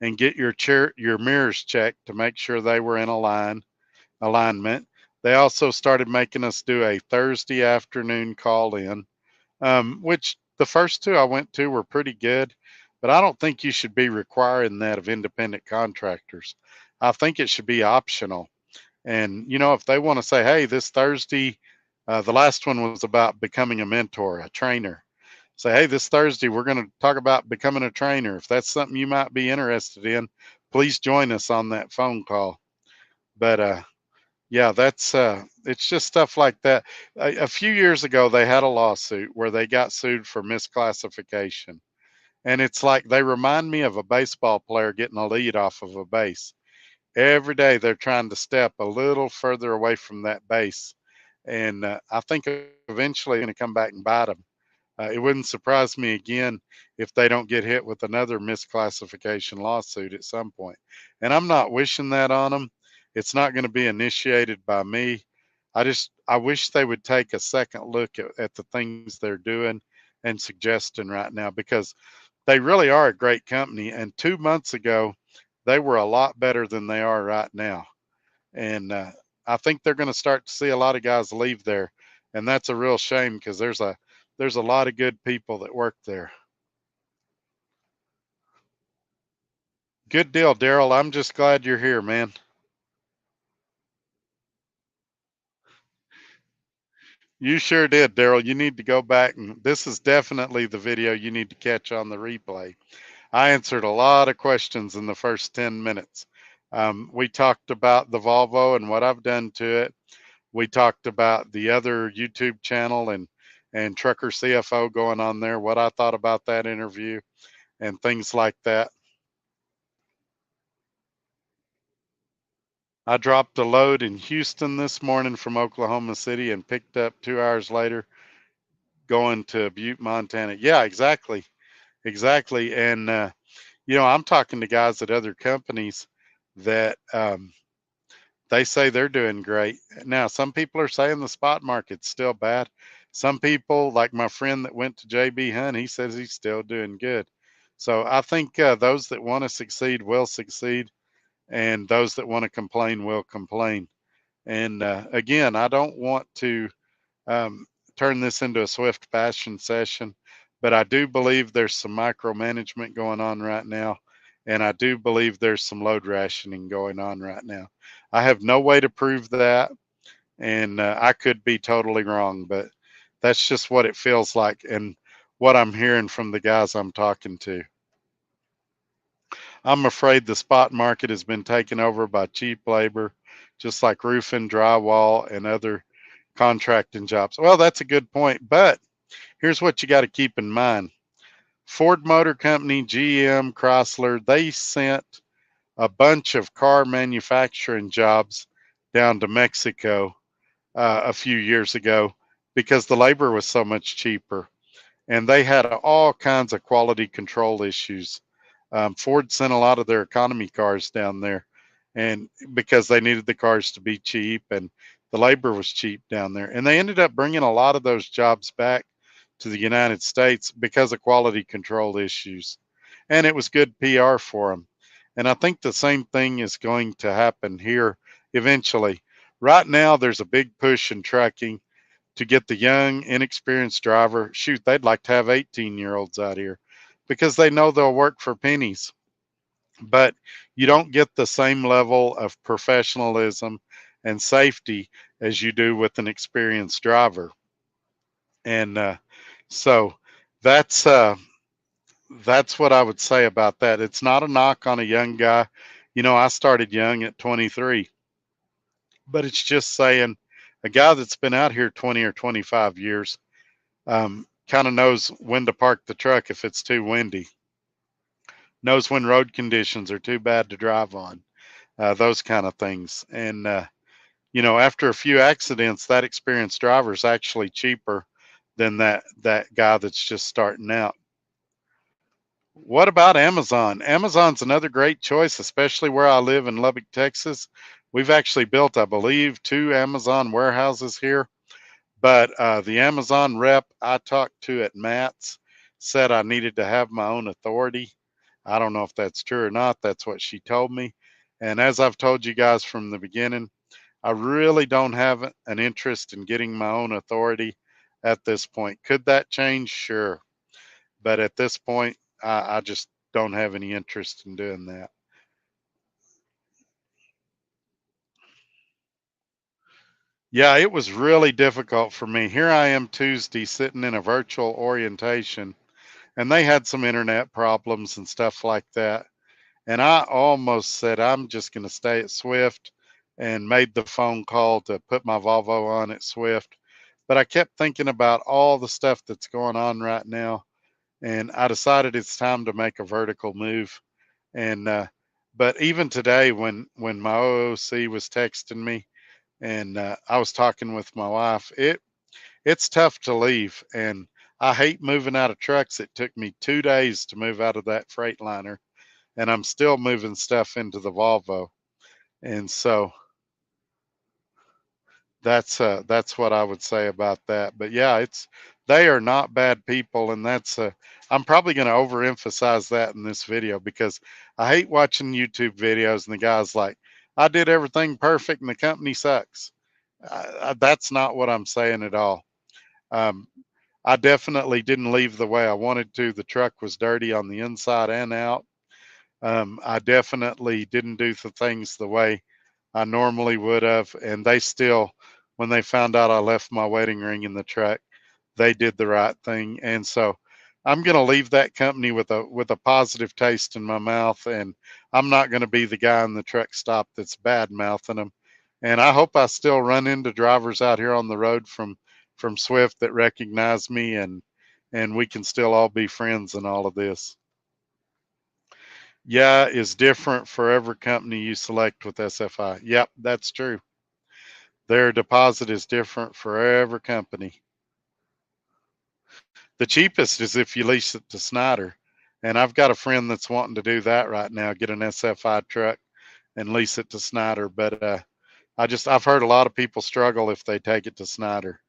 [SPEAKER 1] and get your mirrors checked to make sure they were in alignment. They also started making us do a Thursday afternoon call in, which the first two I went to were pretty good, but I don't think you should be requiring that of independent contractors. I think it should be optional. And, if they want to say, hey, this Thursday, the last one was about becoming a mentor, a trainer. Say, hey, this Thursday, we're going to talk about becoming a trainer. If that's something you might be interested in, please join us on that phone call. But yeah, that's it's just stuff like that. A few years ago, they had a lawsuit where they got sued for misclassification, and it's like they remind me of a baseball player getting a lead off of a base. Every day they're trying to step a little further away from that base, and I think eventually it's going to come back and bite them. It wouldn't surprise me again if they don't get hit with another misclassification lawsuit at some point. And I'm not wishing that on them. It's not going to be initiated by me. I wish they would take a second look at the things they're doing and suggesting right now, because they really are a great company. And 2 months ago, they were a lot better than they are right now. And I think they're going to start to see a lot of guys leave there, and that's a real shame because there's a lot of good people that work there. Good deal, Daryl. I'm just glad you're here, man. You sure did, Daryl. You need to go back, and this is definitely the video you need to catch on the replay. I answered a lot of questions in the first 10 minutes. We talked about the Volvo and what I've done to it. We talked about the other YouTube channel and Trucker CFO going on there, what I thought about that interview and things like that. I dropped a load in Houston this morning from Oklahoma City and picked up 2 hours later going to Butte, Montana. Yeah, exactly. Exactly. And, I'm talking to guys at other companies that they say they're doing great. Now, some people are saying the spot market's still bad. Some people, like my friend that went to JB Hunt, he says he's still doing good. So I think those that want to succeed will succeed, and those that want to complain will complain. And again, I don't want to um, turn this into a swift passion session, but I do believe there's some micromanagement going on right now. And I do believe there's some load rationing going on right now. I have no way to prove that, and I could be totally wrong, but that's just what it feels like and what I'm hearing from the guys I'm talking to. I'm afraid the spot market has been taken over by cheap labor, just like roofing, drywall, and other contracting jobs. Well, that's a good point, but here's what you got to keep in mind. Ford Motor Company, GM, Chrysler, they sent a bunch of car manufacturing jobs down to Mexico a few years ago because the labor was so much cheaper. And they had all kinds of quality control issues. Ford sent a lot of their economy cars down there, and because they needed the cars to be cheap and the labor was cheap down there, and they ended up bringing a lot of those jobs back to the United States because of quality control issues, and it was good PR for them. And I think the same thing is going to happen here eventually. Right now, there's a big push in trucking to get the young, inexperienced driver. Shoot, they'd like to have 18-year-olds out here because they know they'll work for pennies. But you don't get the same level of professionalism and safety as you do with an experienced driver. And so that's uh, that's what I would say about that. It's not a knock on a young guy. You know, I started young at 23, but it's just saying a guy that's been out here 20 or 25 years kind of knows when to park the truck if it's too windy, knows when road conditions are too bad to drive on, those kind of things. And, you know, after a few accidents, that experienced driver is actually cheaper than that guy that's just starting out. What about Amazon? Amazon's another great choice, especially where I live in Lubbock, Texas. We've actually built, I believe, 2 Amazon warehouses here. But the Amazon rep I talked to at Matt's said I needed to have my own authority. I don't know if that's true or not. That's what she told me. And as I've told you guys from the beginning, I really don't have an interest in getting my own authority at this point. Could that change? Sure. But at this point, I just don't have any interest in doing that. Yeah, it was really difficult for me. Here I am Tuesday sitting in a virtual orientation, and they had some internet problems and stuff like that. And I almost said, I'm just going to stay at Swift and made the phone call to put my Volvo on at Swift. But I kept thinking about all the stuff that's going on right now. And I decided it's time to make a vertical move. And, but even today, when my OOC was texting me and I was talking with my wife, it's tough to leave. And I hate moving out of trucks. It took me 2 days to move out of that Freightliner, and I'm still moving stuff into the Volvo. And so that's what I would say about that. But yeah, it's they are not bad people, and I'm probably going to overemphasize that in this video because I hate watching YouTube videos and the guy's like, I did everything perfect and the company sucks. That's not what I'm saying at all. Um, I definitely didn't leave the way I wanted to. The truck was dirty on the inside and out. I definitely didn't do the things the way I normally would have. And they still, when they found out I left my wedding ring in the truck, they did the right thing. And so I'm going to leave that company with a positive taste in my mouth. And I'm not going to be the guy in the truck stop that's bad mouthing them. And I hope I still run into drivers out here on the road from Swift that recognize me, and we can still all be friends in all of this. Yeah, is different for every company you select with SFI. Yep, that's true. Their deposit is different for every company. The cheapest is if you lease it to Snyder. And I've got a friend that's wanting to do that right now, get an SFI truck and lease it to Snyder. But I've heard a lot of people struggle if they take it to Snyder,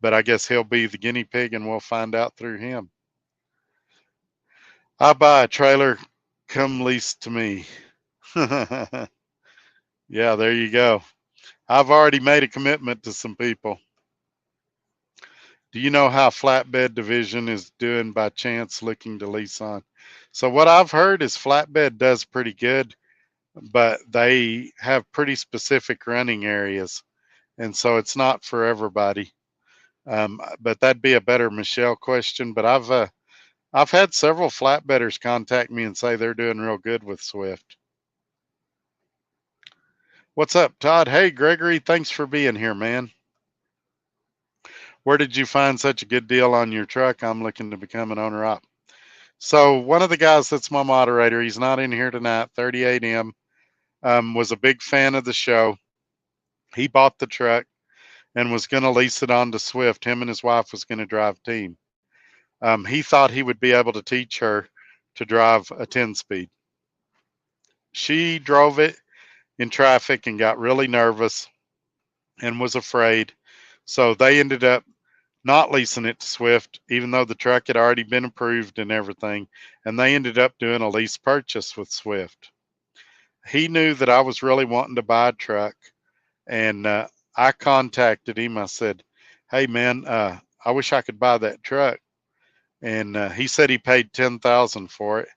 [SPEAKER 1] but I guess he'll be the guinea pig and we'll find out through him. I buy a trailer, come lease to me. Yeah, there you go. I've already made a commitment to some people. Do you know how flatbed division is doing by chance looking to lease on? So what I've heard is flatbed does pretty good, but they have pretty specific running areas. And so it's not for everybody. But that'd be a better Michelle question. But I've had several flatbedders contact me and say they're doing real good with Swift. What's up, Todd? Hey, Gregory, thanks for being here, man. Where did you find such a good deal on your truck? I'm looking to become an owner op. So one of the guys that's my moderator, he's not in here tonight, 38M, was a big fan of the show. He bought the truck and was going to lease it on to Swift. Him and his wife was going to drive team. He thought he would be able to teach her to drive a 10-speed. She drove it in traffic and got really nervous and was afraid. So they ended up not leasing it to Swift, even though the truck had already been approved and everything. And they ended up doing a lease purchase with Swift. He knew that I was really wanting to buy a truck, and I contacted him. I said, "Hey, man, I wish I could buy that truck." And he said he paid 10,000 for it.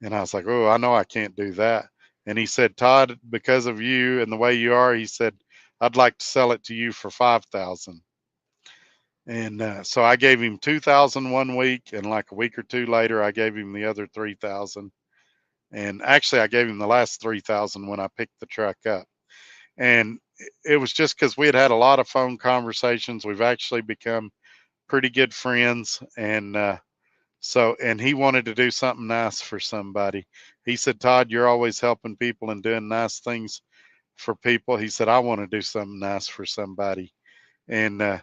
[SPEAKER 1] And I was like, "Oh, I know I can't do that." And he said, "Todd, because of you and the way you are," he said, "I'd like to sell it to you for 5,000." And so I gave him 2,000 one week, and like a week or two later, I gave him the other 3,000. And actually, I gave him the last 3,000 when I picked the truck up. And it was just because we had had a lot of phone conversations. We've actually become pretty good friends, and and he wanted to do something nice for somebody. He said, "Todd, you're always helping people and doing nice things for people." He said, "I want to do something nice for somebody." And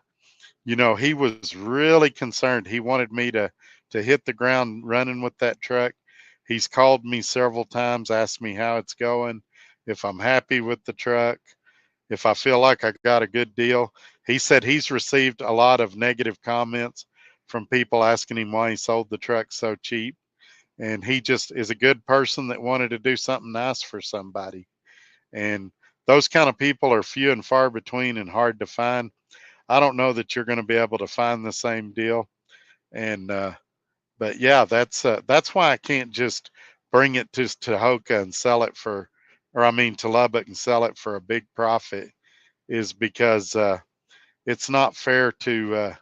[SPEAKER 1] he was really concerned. He wanted me to hit the ground running with that truck. He's called me several times, asked me how it's going, if I'm happy with the truck, if I feel like I got a good deal. He said he's received a lot of negative comments from people asking him why he sold the truck so cheap. And he just is a good person that wanted to do something nice for somebody. And those kind of people are few and far between and hard to find. I don't know that you're going to be able to find the same deal. And but yeah, that's why I can't just bring it to Tahoka and sell it for, or I mean to Lubbock and sell it for a big profit, is because it's not fair to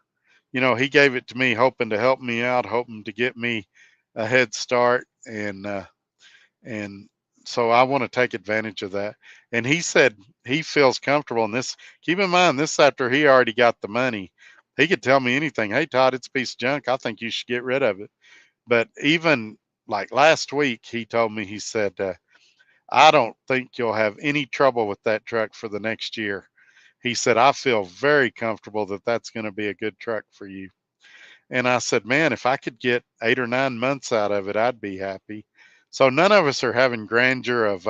[SPEAKER 1] he gave it to me hoping to help me out, hoping to get me a head start, and so I want to take advantage of that. And he said he feels comfortable in this. Keep in mind, this after he already got the money. He could tell me anything. "Hey, Todd, it's a piece of junk. I think you should get rid of it." But even like last week, he told me, he said, "I don't think you'll have any trouble with that truck for the next year." He said, "I feel very comfortable that that's going to be a good truck for you." And I said, "Man, if I could get 8 or 9 months out of it, I'd be happy." So none of us are having grandeur of,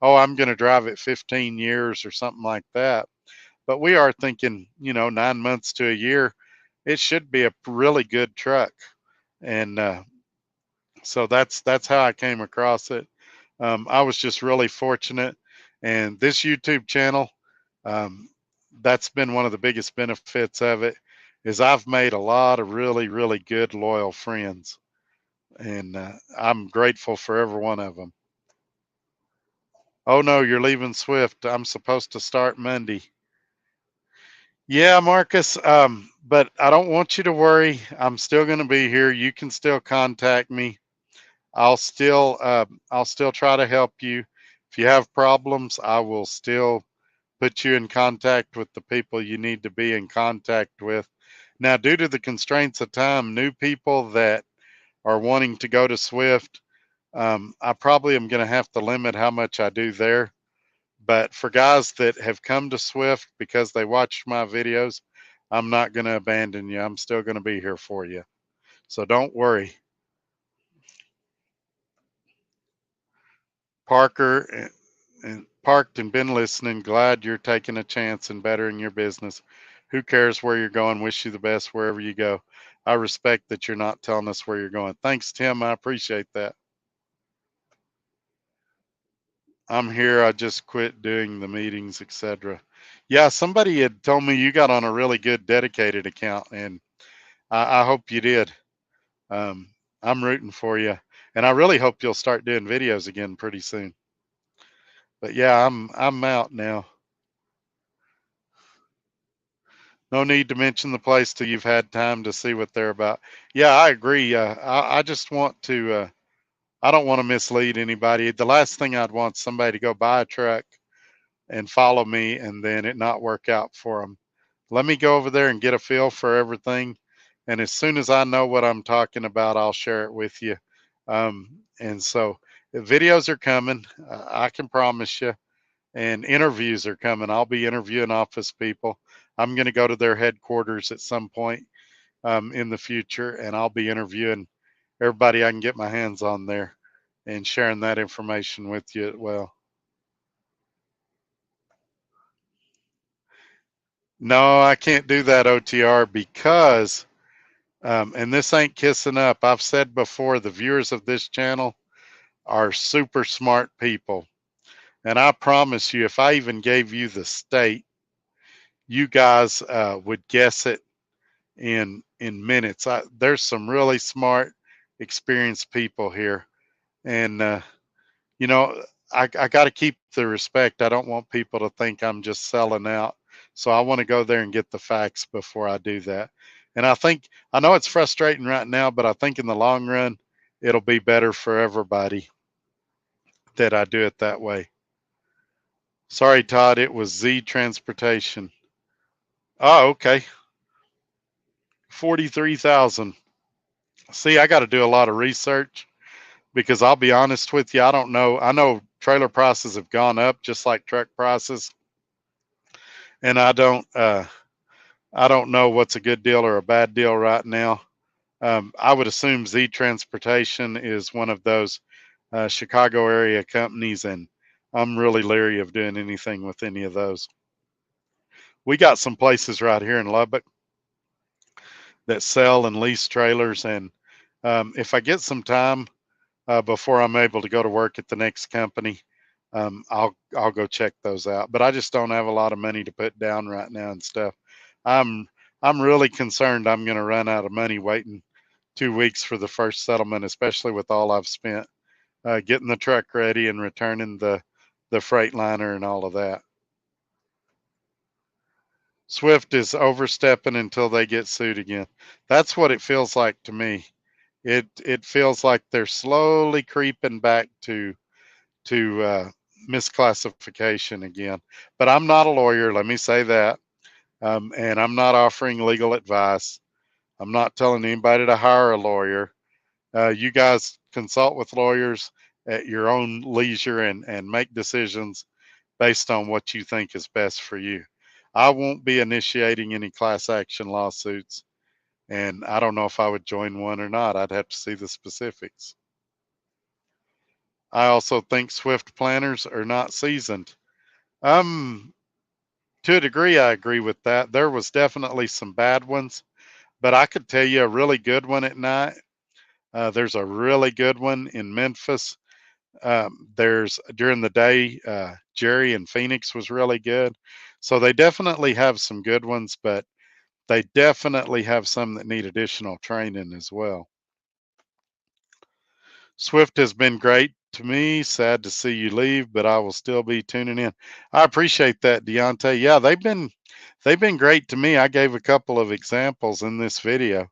[SPEAKER 1] oh, I'm going to drive it 15 years or something like that. But we are thinking, 9 months to a year, it should be a really good truck. And so that's how I came across it. I was just really fortunate. And this YouTube channel, um, that's been one of the biggest benefits of it, is I've made a lot of really, really good, loyal friends. And I'm grateful for every one of them. "Oh no, you're leaving Swift. I'm supposed to start Monday." Yeah, Marcus, but I don't want you to worry. I'm still going to be here. You can still contact me. I'll still try to help you. If you have problems, I will still put you in contact with the people you need to be in contact with. Now, due to the constraints of time, new people that are wanting to go to Swift, I probably am going to have to limit how much I do there. But for guys that have come to Swift because they watched my videos, I'm not going to abandon you. I'm still going to be here for you. So don't worry. Parker and parked and been listening. Glad you're taking a chance and bettering your business. Who cares where you're going? Wish you the best wherever you go. I respect that you're not telling us where you're going. Thanks, Tim. I appreciate that. I'm here. I just quit doing the meetings, etc. Yeah, somebody had told me you got on a really good dedicated account, and I hope you did. Um, I'm rooting for you, and I really hope you'll start doing videos again pretty soon. But yeah, I'm out now. No need to mention the place till you've had time to see what they're about. Yeah, I agree. I just want to. I don't want to mislead anybody. The last thing I'd want somebody to go buy a truck and follow me and then it not work out for them. Let me go over there and get a feel for everything. And as soon as I know what I'm talking about, I'll share it with you. And so the videos are coming. I can promise you. And interviews are coming. I'll be interviewing office people. I'm going to go to their headquarters at some point in the future, and I'll be interviewing everybody I can get my hands on there and sharing that information with you as well. No, I can't do that OTR because, and this ain't kissing up. I've said before, the viewers of this channel are super smart people. And I promise you, if I even gave you the state, you guys would guess it in minutes. There's some really smart, experienced people here, and you know, I got to keep the respect. I don't want people to think I'm just selling out. So I want to go there and get the facts before I do that. And I know it's frustrating right now, but I think in the long run, it'll be better for everybody that I do it that way. Sorry, Todd, it was Z Transportation. Oh, okay. 43,000. See, I got to do a lot of research because I'll be honest with you, I don't know. I know trailer prices have gone up just like truck prices, and I don't know what's a good deal or a bad deal right now. I would assume Z Transportation is one of those Chicago area companies, and I'm really leery of doing anything with any of those. We got some places right here in Lubbock that sell and lease trailers, and if I get some time before I'm able to go to work at the next company, I'll go check those out. But I just don't have a lot of money to put down right now and stuff. I'm I'm really concerned I'm going to run out of money waiting 2 weeks for the first settlement, especially with all I've spent getting the truck ready and returning the freight liner and all of that. Swift is overstepping until they get sued again. That's what it feels like to me. It feels like they're slowly creeping back to misclassification again. But I'm not a lawyer. Let me say that, and I'm not offering legal advice. I'm not telling anybody to hire a lawyer. You guys consult with lawyers at your own leisure and make decisions based on what you think is best for you. I won't be initiating any class action lawsuits, and I don't know if I would join one or not. I'd have to see the specifics. I also think Swift planners are not seasoned. Um, to a degree, I agree with that. There was definitely some bad ones, but I could tell you a really good one at night. There's a really good one in Memphis. There's during the day, Jerry in Phoenix was really good. So they definitely have some good ones, but they definitely have some that need additional training as well. Swift has been great to me. Sad to see you leave, but I will still be tuning in. I appreciate that, Deontay. Yeah, they've been great to me. I gave a couple of examples in this video.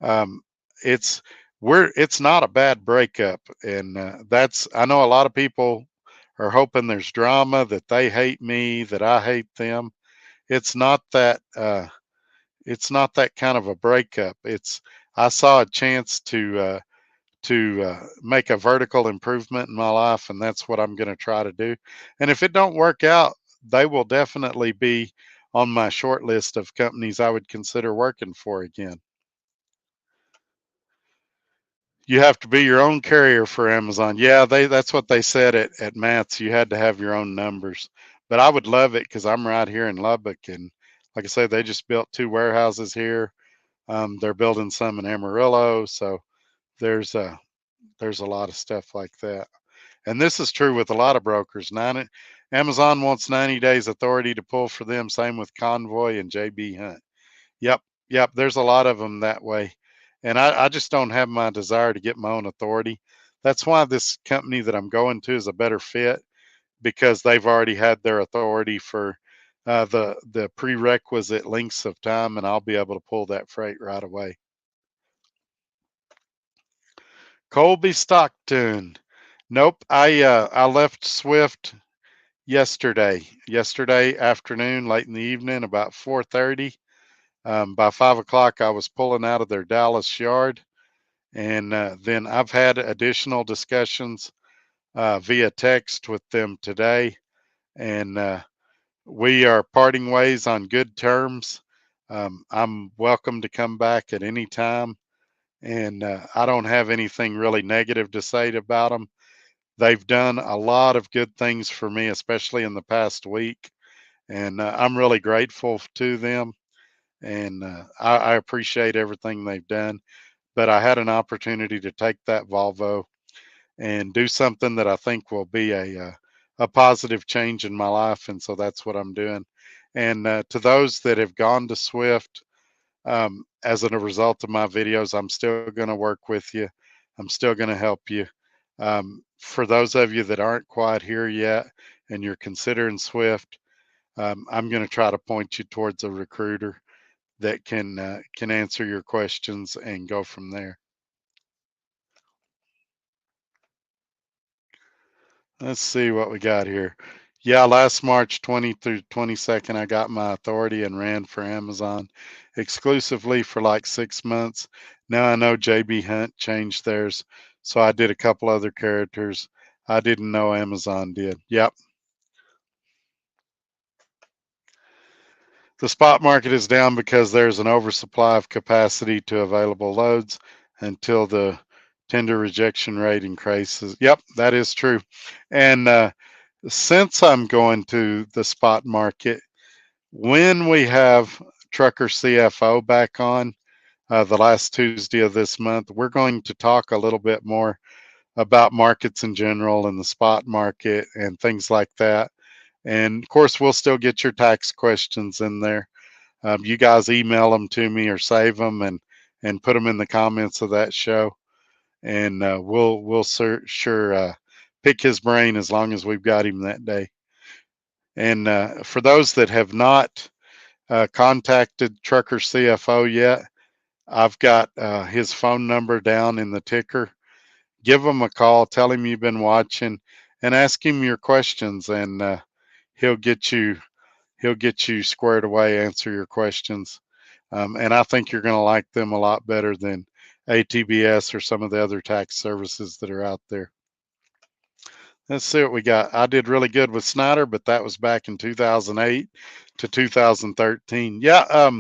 [SPEAKER 1] Um, it's it's not a bad breakup, and that's I know a lot of people are hoping there's drama, that they hate me, that I hate them. It's not that. It's not that kind of a breakup. It's I saw a chance to make a vertical improvement in my life, and that's what I'm going to try to do. And if it don't work out, they will definitely be on my short list of companies I would consider working for again. You have to be your own carrier for Amazon. Yeah, that's what they said at Matt's. You had to have your own numbers. But I would love it because I'm right here in Lubbock, and like I said, they just built 2 warehouses here. They're building some in Amarillo, so there's a there's a lot of stuff like that. And this is true with a lot of brokers. Amazon wants 90 days authority to pull for them. Same with Convoy and JB Hunt. Yep, yep. There's a lot of them that way. And I just don't have my desire to get my own authority. That's why this company that I'm going to is a better fit because they've already had their authority for the prerequisite lengths of time, and I'll be able to pull that freight right away. Colby Stockton. Nope, I left Swift yesterday afternoon, late in the evening, about 4:30. By 5 o'clock, I was pulling out of their Dallas yard, and then I've had additional discussions via text with them today, and we are parting ways on good terms. I'm welcome to come back at any time, and I don't have anything really negative to say about them. They've done a lot of good things for me, especially in the past week, and I'm really grateful to them. And I appreciate everything they've done. But I had an opportunity to take that Volvo and do something that I think will be a positive change in my life, and so that's what I'm doing. And to those that have gone to Swift as a result of my videos, I'm still going to work with you. I'm still going to help you. For those of you that aren't quite here yet and you're considering Swift, I'm going to try to point you towards a recruiter that can answer your questions and go from there. Let's see what we got here. Yeah, last March 20 through 22nd, I got my authority and ran for Amazon exclusively for like 6 months. Now I know JB Hunt changed theirs, so I did a couple other characters. I didn't know Amazon did. Yep. The spot market is down because there's an oversupply of capacity to available loads until the tender rejection rate increases. Yep, that is true. And since I'm going to the spot market, when we have Trucker CFO back on the last Tuesday of this month, we're going to talk a little bit more about markets in general and the spot market and things like that. And of course, we'll still get your tax questions in there. You guys email them to me or save them and put them in the comments of that show, and we'll sure pick his brain as long as we've got him that day. And for those that have not contacted Trucker CFO yet, I've got his phone number down in the ticker. Give him a call, tell him you've been watching, and ask him your questions, and he'll get you he'll get you squared away, answer your questions. And I think you're going to like them a lot better than ATBS or some of the other tax services that are out there. Let's see what we got. I did really good with Snyder, but that was back in 2008 to 2013. Yeah,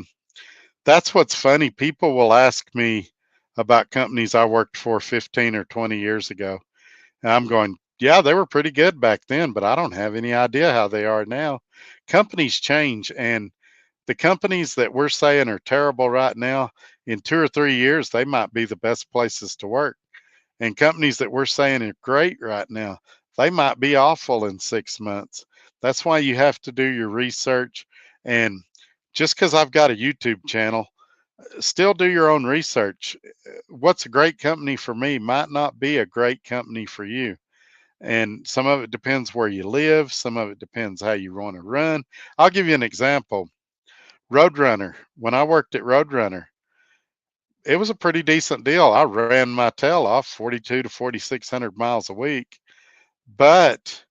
[SPEAKER 1] that's what's funny. People will ask me about companies I worked for 15 or 20 years ago. And I'm going, yeah, they were pretty good back then, but I don't have any idea how they are now. Companies change, and the companies that we're saying are terrible right now, in 2 or 3 years, they might be the best places to work. And companies that we're saying are great right now, they might be awful in 6 months. That's why you have to do your research. And just because I've got a YouTube channel, still do your own research. What's a great company for me might not be a great company for you. And some of it depends where you live, some of it depends how you want to run. I'll give you an example. Roadrunner. When I worked at Roadrunner, it was a pretty decent deal. I ran my tail off 42 to 4,600 miles a week, but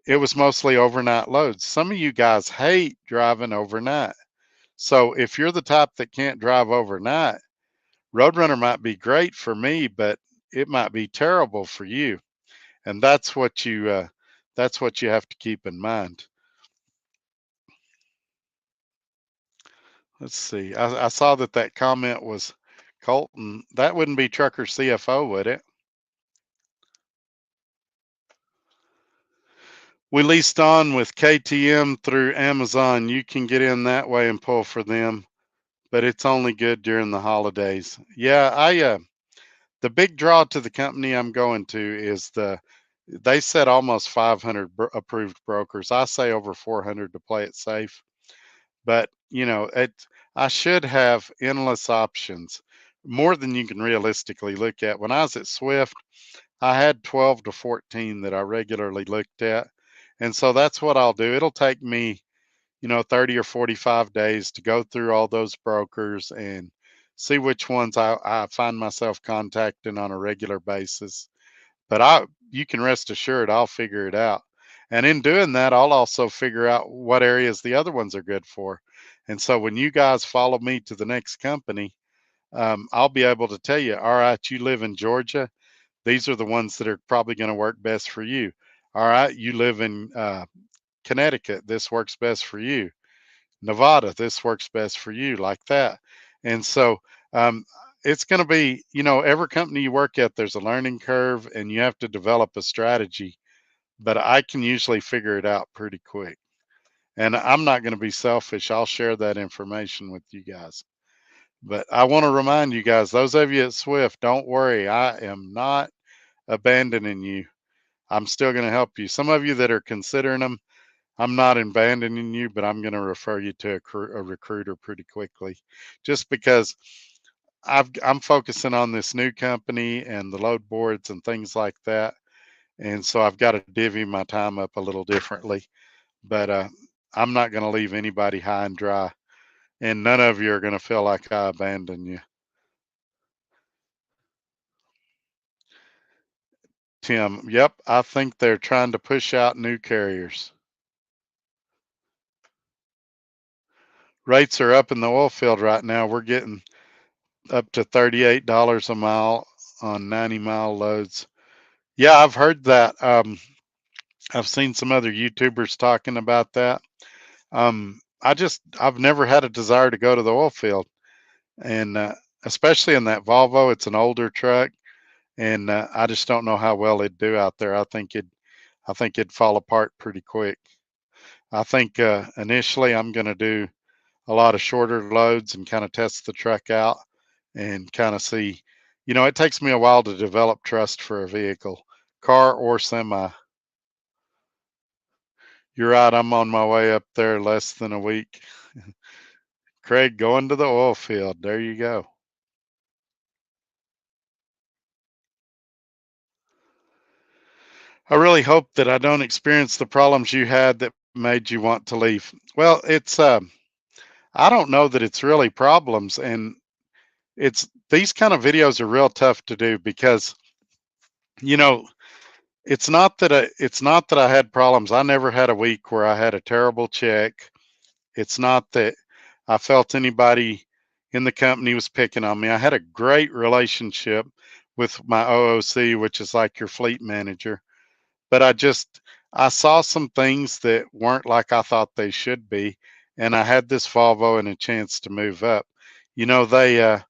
[SPEAKER 1] it was mostly overnight loads. Some of you guys hate driving overnight. So if you're the type that can't drive overnight, Roadrunner might be great for me, but it might be terrible for you. And that's what you have to keep in mind. Let's see. I saw that comment was Colton, that wouldn't be Trucker CFO, would it? We leased on with KTM through Amazon. You can get in that way and pull for them, but it's only good during the holidays. Yeah, the big draw to the company I'm going to is they said almost 500 approved brokers. I say over 400 to play it safe. But, I should have endless options, more than you can realistically look at. When I was at Swift, I had 12 to 14 that I regularly looked at. And so that's what I'll do. It'll take me, 30 or 45 days to go through all those brokers and see which ones I find myself contacting on a regular basis. But you can rest assured I'll figure it out. And in doing that, I'll also figure out what areas the other ones are good for. And so when you guys follow me to the next company, I'll be able to tell you, all right, you live in Georgia. These are the ones that are probably going to work best for you. All right, you live in Connecticut. This works best for you. Nevada, this works best for you, like that. And so um, it's going to be, every company you work at, there's a learning curve and you have to develop a strategy. But I can usually figure it out pretty quick. And I'm not going to be selfish. I'll share that information with you guys. But I want to remind you guys, those of you at Swift, don't worry. I am not abandoning you. I'm still going to help you. Some of you that are considering them, I'm not abandoning you, but I'm going to refer you to a recruiter pretty quickly, just because I'm focusing on this new company and the load boards and things like that, and so I've got to divvy my time up a little differently. But I'm not going to leave anybody high and dry, and none of you are going to feel like I abandoned you. Tim, yep, I think they're trying to push out new carriers. Rates are up in the oil field right now. We're getting up to $38 a mile on 90-mile loads. Yeah, I've heard that. I've seen some other YouTubers talking about that. I've never had a desire to go to the oil field, and especially in that Volvo, it's an older truck, and I just don't know how well it'd do out there. I think it'd fall apart pretty quick. I think initially I'm going to do a lot of shorter loads and kind of test the truck out and kind of see. It takes me a while to develop trust for a vehicle, car or semi. You're right. I'm on my way up there less than a week. Craig, going to the oil field. There you go. I really hope that I don't experience the problems you had that made you want to leave. Well, I don't know that it's really problems, and it's these kind of videos are real tough to do because you know it's not that I had problems. I never had a week where I had a terrible check. It's not that I felt anybody in the company was picking on me. I had a great relationship with my OOC, which is like your fleet manager. But I saw some things that weren't like I thought they should be, and I had this Volvo and a chance to move up. They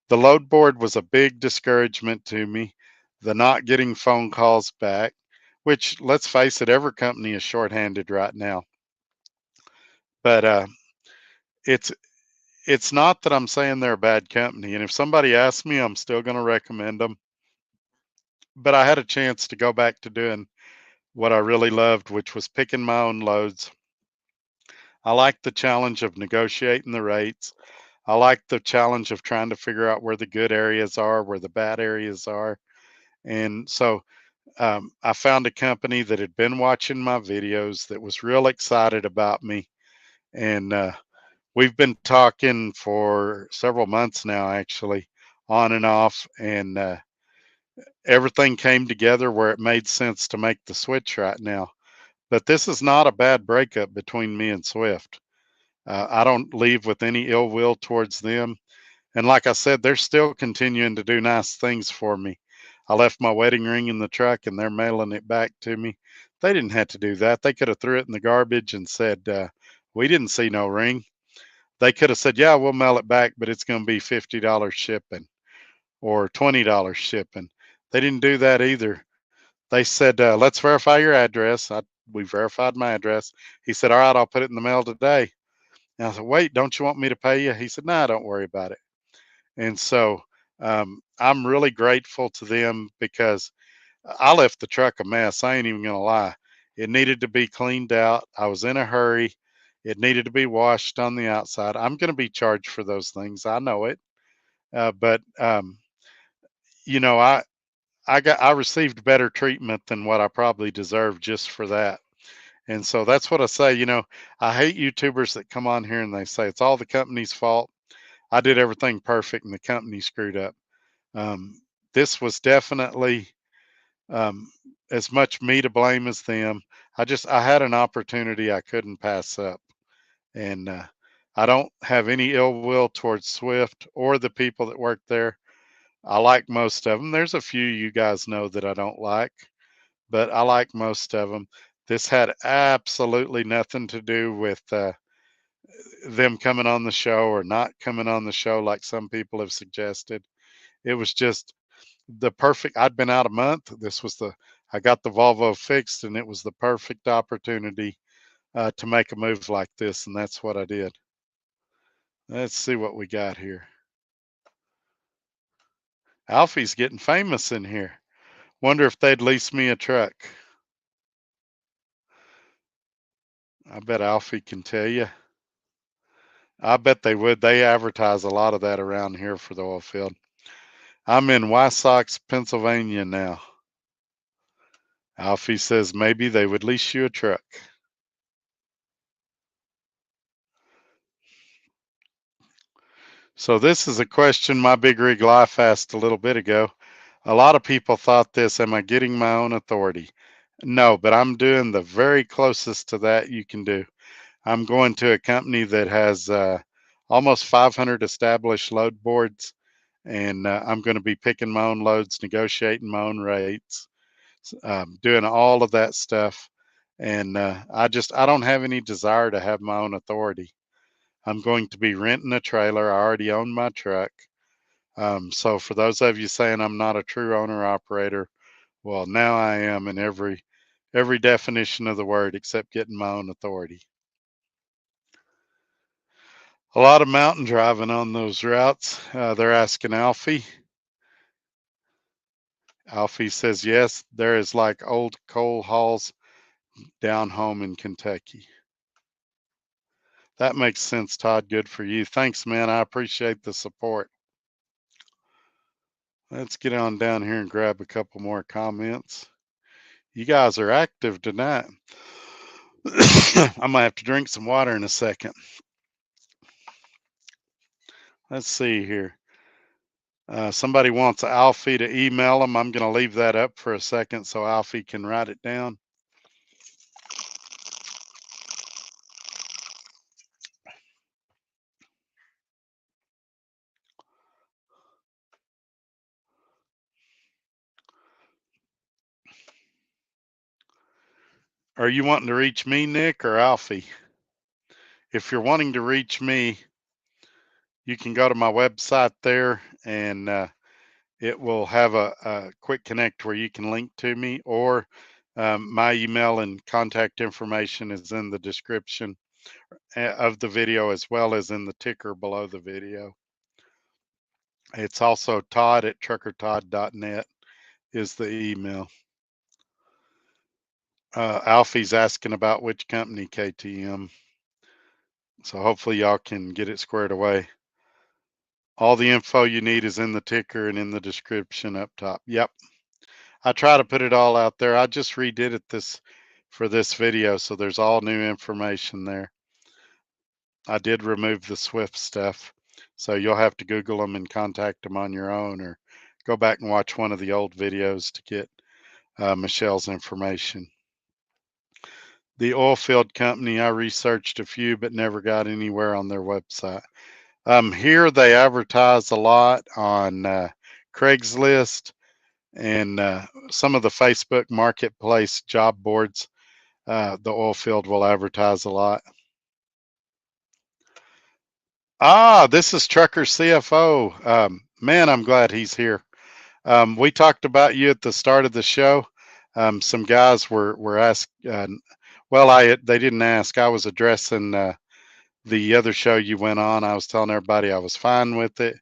[SPEAKER 1] the load board was a big discouragement to me. The not getting phone calls back, which let's face it, every company is shorthanded right now. But it's it's not that I'm saying they're a bad company, and if somebody asks me, I'm still going to recommend them. But I had a chance to go back to doing what I really loved, which was picking my own loads. I like the challenge of negotiating the rates. I like the challenge of trying to figure out where the good areas are, where the bad areas are. And so I found a company that had been watching my videos that was real excited about me. And we've been talking for several months now, actually, on and off. And everything came together where it made sense to make the switch right now. But this is not a bad breakup between me and Swift. I don't leave with any ill will towards them. And like I said, they're still continuing to do nice things for me. I left my wedding ring in the truck and they're mailing it back to me. They didn't have to do that. They could have threw it in the garbage and said, we didn't see no ring. They could have said, yeah, we'll mail it back, but it's going to be $50 shipping. or $20 shipping. They didn't do that either. They said, let's verify your address. We verified my address. He said, all right, I'll put it in the mail today. And I said, wait, don't you want me to pay you? He said, no, don't worry about it. And so I'm really grateful to them because I left the truck a mess. I ain't even going to lie. It needed to be cleaned out. I was in a hurry. It needed to be washed on the outside. I'm going to be charged for those things. I know it. But you know, I received better treatment than what I probably deserved just for that. And so that's what I say. You know, I hate YouTubers that come on here and they say it's all the company's fault. I did everything perfect and the company screwed up. Um, this was definitely um, as much me to blame as them. I had an opportunity I couldn't pass up, and I don't have any ill will towards Swift or the people that work there. I like most of them. There's a few you guys know that I don't like, but I like most of them. This had absolutely nothing to do with them coming on the show or not coming on the show, like some people have suggested. It was just the perfect. I'd been out a month. I got the Volvo fixed, and it was the perfect opportunity to make a move like this, and that's what I did. Let's see what we got here. Alfie's getting famous in here. Wonder if they'd lease me a truck. I bet Alfie can tell you. I bet they would. They advertise a lot of that around here for the oil field. I'm in Wysox, Pennsylvania now. Alfie says maybe they would lease you a truck. So this is a question my Big Rig Life asked a little bit ago. A lot of people thought this, am I getting my own authority? No, but I'm doing the very closest to that you can do. I'm going to a company that has almost 500 established load boards, and I'm going to be picking my own loads, negotiating my own rates, doing all of that stuff. And I don't have any desire to have my own authority. I'm going to be renting a trailer. I already own my truck. So for those of you saying I'm not a true owner operator, well, now I am in every definition of the word except getting my own authority. A lot of mountain driving on those routes. They're asking Alfie. Alfie says yes. There is like old coal hauls down home in Kentucky. That makes sense, Todd. Good for you. Thanks, man. I appreciate the support. Let's get on down here and grab a couple more comments. You guys are active tonight. I might have to drink some water in a second. Let's see here. Somebody wants Alfie to email them. I'm going to leave that up for a second so Alfie can write it down. Are you wanting to reach me, Nick, or Alfie? If you're wanting to reach me, you can go to my website there, and it will have a quick connect where you can link to me, or my email and contact information is in the description of the video as well as in the ticker below the video. It's also Todd at truckertodd.net is the email. Alfie's asking about which company, KTM. So hopefully y'all can get it squared away. All the info you need is in the ticker and in the description up top. Yep. I try to put it all out there. I just redid it for this video, so there's all new information there. I did remove the Swift stuff, so you'll have to Google them and contact them on your own, or go back and watch one of the old videos to get Michelle's information. The oil field company, I researched a few, but never got anywhere on their website. Here they advertise a lot on Craigslist and some of the Facebook marketplace job boards. The oil field will advertise a lot. This is Trucker CFO. Man, I'm glad he's here. We talked about you at the start of the show. Some guys were asked. Well, they didn't ask. I was addressing the other show you went on. I was telling everybody I was fine with it,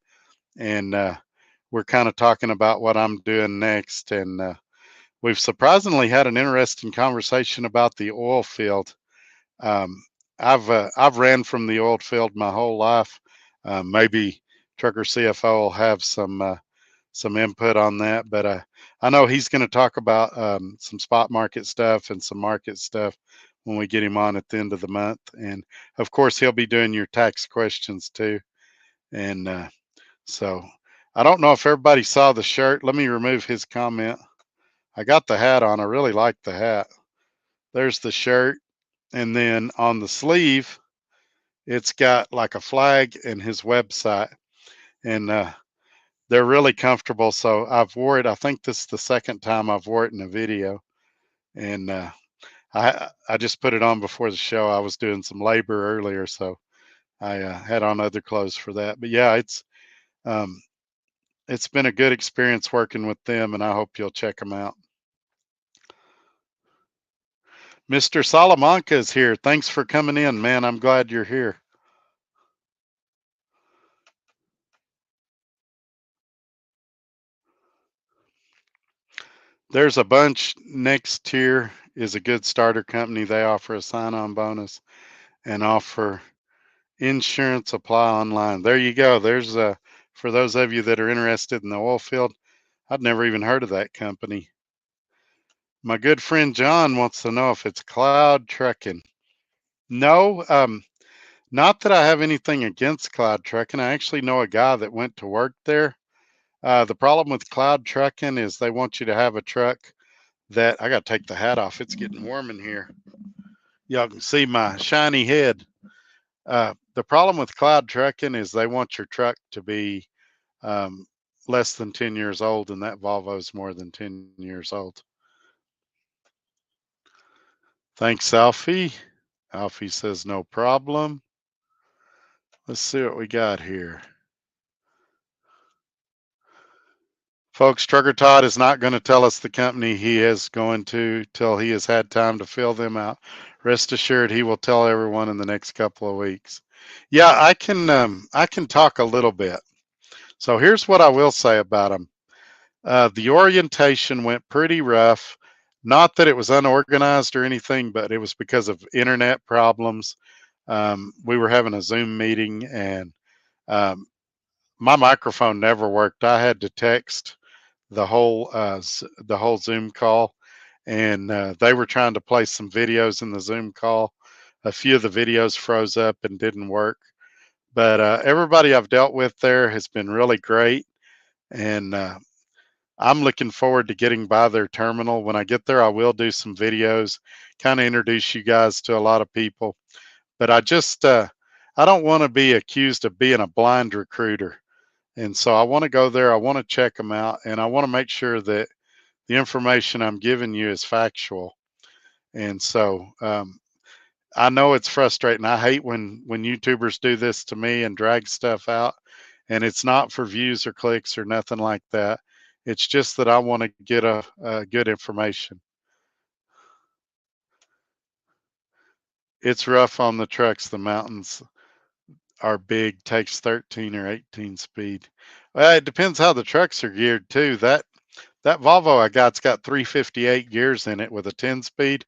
[SPEAKER 1] and we're kind of talking about what I'm doing next. And we've surprisingly had an interesting conversation about the oil field. Um, I've ran from the oil field my whole life. Maybe Trucker CFO will have some input on that, but I know he's going to talk about some spot market stuff and some market stuff when we get him on at the end of the month. And of course, he'll be doing your tax questions too. And so I don't know if everybody saw the shirt. Let me remove his comment. I got the hat on. I really like the hat. There's the shirt. And then on the sleeve, it's got like a flag and his website. And they're really comfortable. So I've wore it. I think this is the second time I've wore it in a video. And I just put it on before the show. I was doing some labor earlier, so I had on other clothes for that. But yeah, um, it's been a good experience working with them, and I hope you'll check them out. Mr. Salamanca is here. Thanks for coming in, man. I'm glad you're here. There's a bunch. Next tier is a good starter company. They offer a sign-on bonus and offer insurance apply online. There you go. There's for those of you that are interested in the oil field. I'd never even heard of that company. My good friend John wants to know if it's cloud trucking. No, not that I have anything against cloud trucking. I actually know a guy that went to work there. The problem with cloud trucking is they want you to have a truck that I got to take the hat off. It's getting warm in here. Y'all can see my shiny head. The problem with cloud trucking is they want your truck to be um, less than 10 years old, and that Volvo is more than 10 years old. Thanks, Alfie. Alfie says no problem. Let's see what we got here. Folks, Trucker Todd is not going to tell us the company he is going to till he has had time to fill them out. Rest assured, he will tell everyone in the next couple of weeks. Yeah, I can talk a little bit. So here's what I will say about them. The orientation went pretty rough. Not that it was unorganized or anything, but it was because of internet problems. We were having a Zoom meeting, and um, my microphone never worked. I had to text the whole Zoom call, and they were trying to play some videos in the Zoom call. A few of the videos froze up and didn't work, but everybody I've dealt with there has been really great, and I'm looking forward to getting by their terminal. When I get there, I will do some videos, kind of introduce you guys to a lot of people. But I don't want to be accused of being a blind recruiter. And so I want to go there. I want to check them out, and I want to make sure that the information I'm giving you is factual. And so I know it's frustrating. I hate when YouTubers do this to me and drag stuff out, and it's not for views or clicks or nothing like that. It's just that I want to get a good information. It's rough on the trucks. The mountains are big, takes 13 or 18 speed. Well, it depends how the trucks are geared too. That Volvo I got's got 358 gears in it with a 10 speed.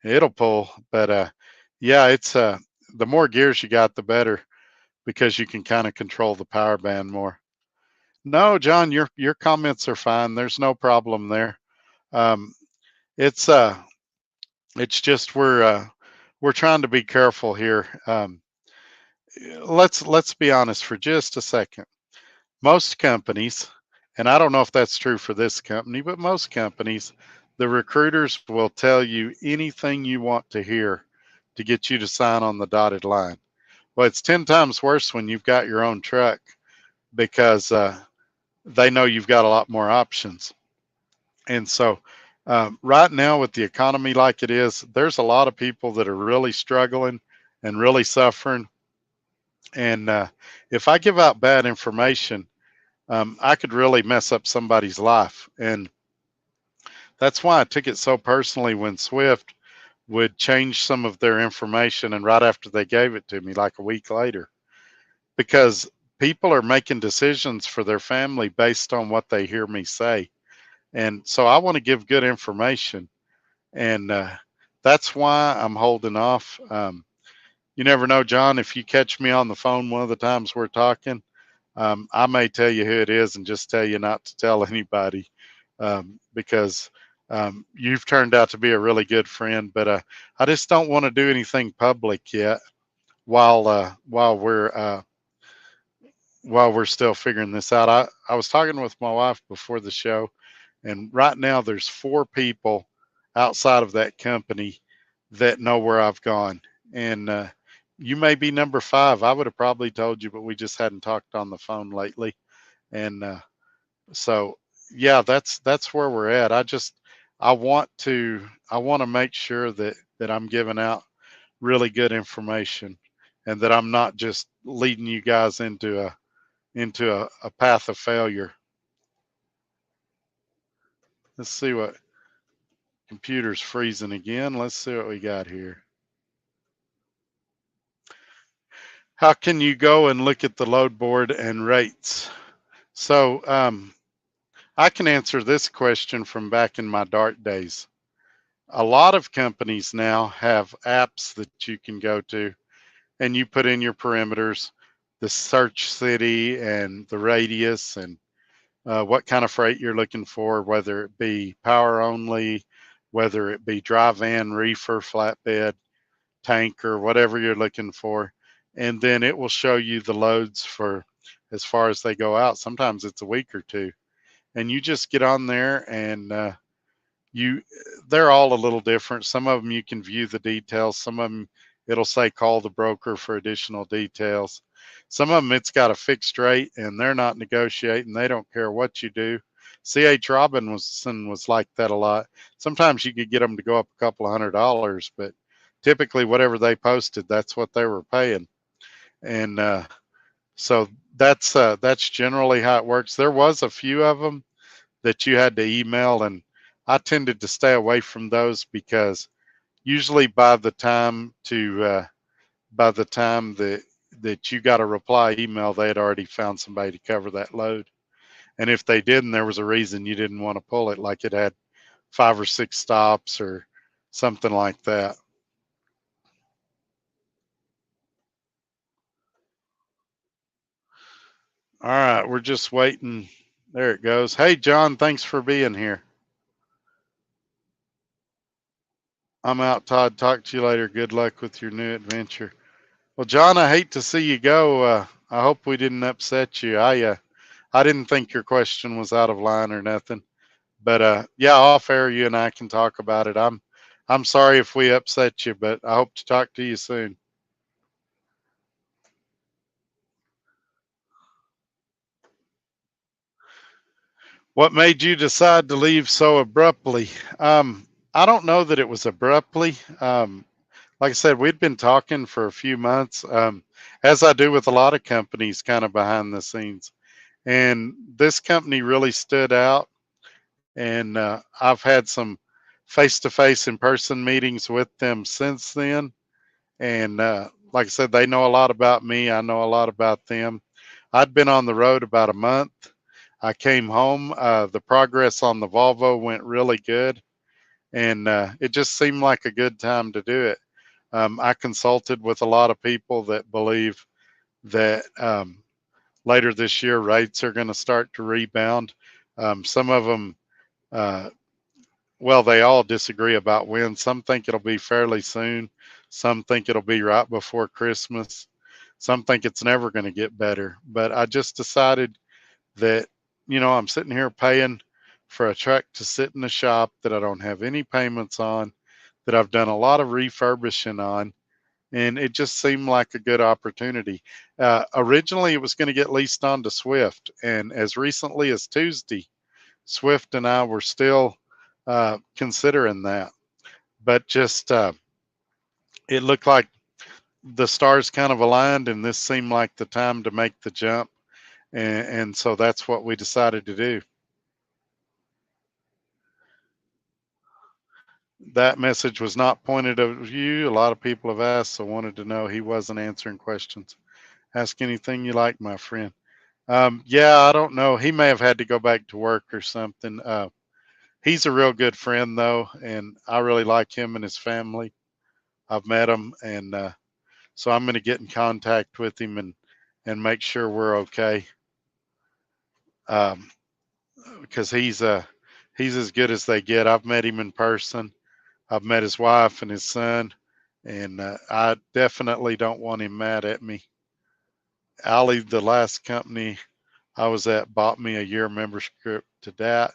[SPEAKER 1] It'll pull, but yeah, it's the more gears you got, the better because you can kind of control the power band more. No, John, your comments are fine. There's no problem there. Um, it's it's just we're trying to be careful here. Let's be honest for just a second. Most companies, and I don't know if that's true for this company, but most companies, the recruiters will tell you anything you want to hear to get you to sign on the dotted line. Well, it's 10 times worse when you've got your own truck because they know you've got a lot more options. And so, right now, with the economy like it is, there's a lot of people that are really struggling and really suffering. And if I give out bad information, I could really mess up somebody's life. And that's why I took it so personally when Swift would change some of their information and right after they gave it to me, like a week later, because people are making decisions for their family based on what they hear me say. And so I want to give good information. And that's why I'm holding off. You never know, John, if you catch me on the phone one of the times we're talking, I may tell you who it is and just tell you not to tell anybody, because you've turned out to be a really good friend. But I just don't want to do anything public yet while we're still figuring this out. I was talking with my wife before the show, and right now there's 4 people outside of that company that know where I've gone. And you may be number 5. I would have probably told you, but we just hadn't talked on the phone lately. And so, yeah, that's where we're at. I want to make sure that I'm giving out really good information, and that I'm not just leading you guys into a path of failure. Let's see what computer's freezing again. Let's see what we got here. How can you go and look at the load board and rates? So I can answer this question from back in my DART days. A lot of companies now have apps that you can go to, and you put in your perimeters, the search city and the radius, and what kind of freight you're looking for, whether it be power only, whether it be dry van, reefer, flatbed, tanker, whatever you're looking for. And then it will show you the loads for as far as they go out. Sometimes it's a week or two. And you just get on there and you they're all a little different. Some of them you can view the details. Some of them it'll say call the broker for additional details. Some of them it's got a fixed rate and they're not negotiating. They don't care what you do. CH Robinson was like that a lot. Sometimes you could get them to go up a couple of $100, but typically whatever they posted, that's what they were paying. And so that's generally how it works. There was a few of them that you had to email, and I tended to stay away from those because usually by the time that you got a reply email, they had already found somebody to cover that load. And if they didn't, there was a reason you didn't want to pull it, like it had 5 or 6 stops or something like that. All right, we're just waiting. There it goes. Hey, John, thanks for being here. I'm out, Todd. Talk to you later. Good luck with your new adventure. Well, John, I hate to see you go. I hope we didn't upset you. I didn't think your question was out of line or nothing. But yeah, off air, you and I can talk about it. I'm sorry if we upset you, but I hope to talk to you soon. What made you decide to leave so abruptly? I don't know that it was abruptly. Like I said, we'd been talking for a few months, as I do with a lot of companies, kind of behind the scenes. And this company really stood out. And I've had some face-to-face in-person meetings with them since then. And like I said, they know a lot about me. I know a lot about them. I'd been on the road about a month. I came home. The progress on the Volvo went really good, and it just seemed like a good time to do it. I consulted with a lot of people that believe that later this year rates are going to start to rebound. Some of them, uh, well, they all disagree about when. Some think it'll be fairly soon. Some think it'll be right before Christmas. Some think it's never going to get better. But I just decided that, I'm sitting here paying for a truck to sit in the shop that I don't have any payments on, that I've done a lot of refurbishing on, and it just seemed like a good opportunity. Originally, it was going to get leased onto Swift, and as recently as Tuesday, Swift and I were still considering that, but just it looked like the stars kind of aligned, and this seemed like the time to make the jump. and so that's what we decided to do. That message was not pointed at you. A lot of people have asked, so wanted to know he wasn't answering questions. Ask anything you like, my friend. Yeah, I don't know. He may have had to go back to work or something. He's a real good friend though, and I really like him and his family. I've met him, and so I'm going to get in contact with him and make sure we're okay. Um, because he's as good as they get. I've met him in person. I've met his wife and his son, and I definitely don't want him mad at me. Ali, the last company I was at, bought me a year membership to that,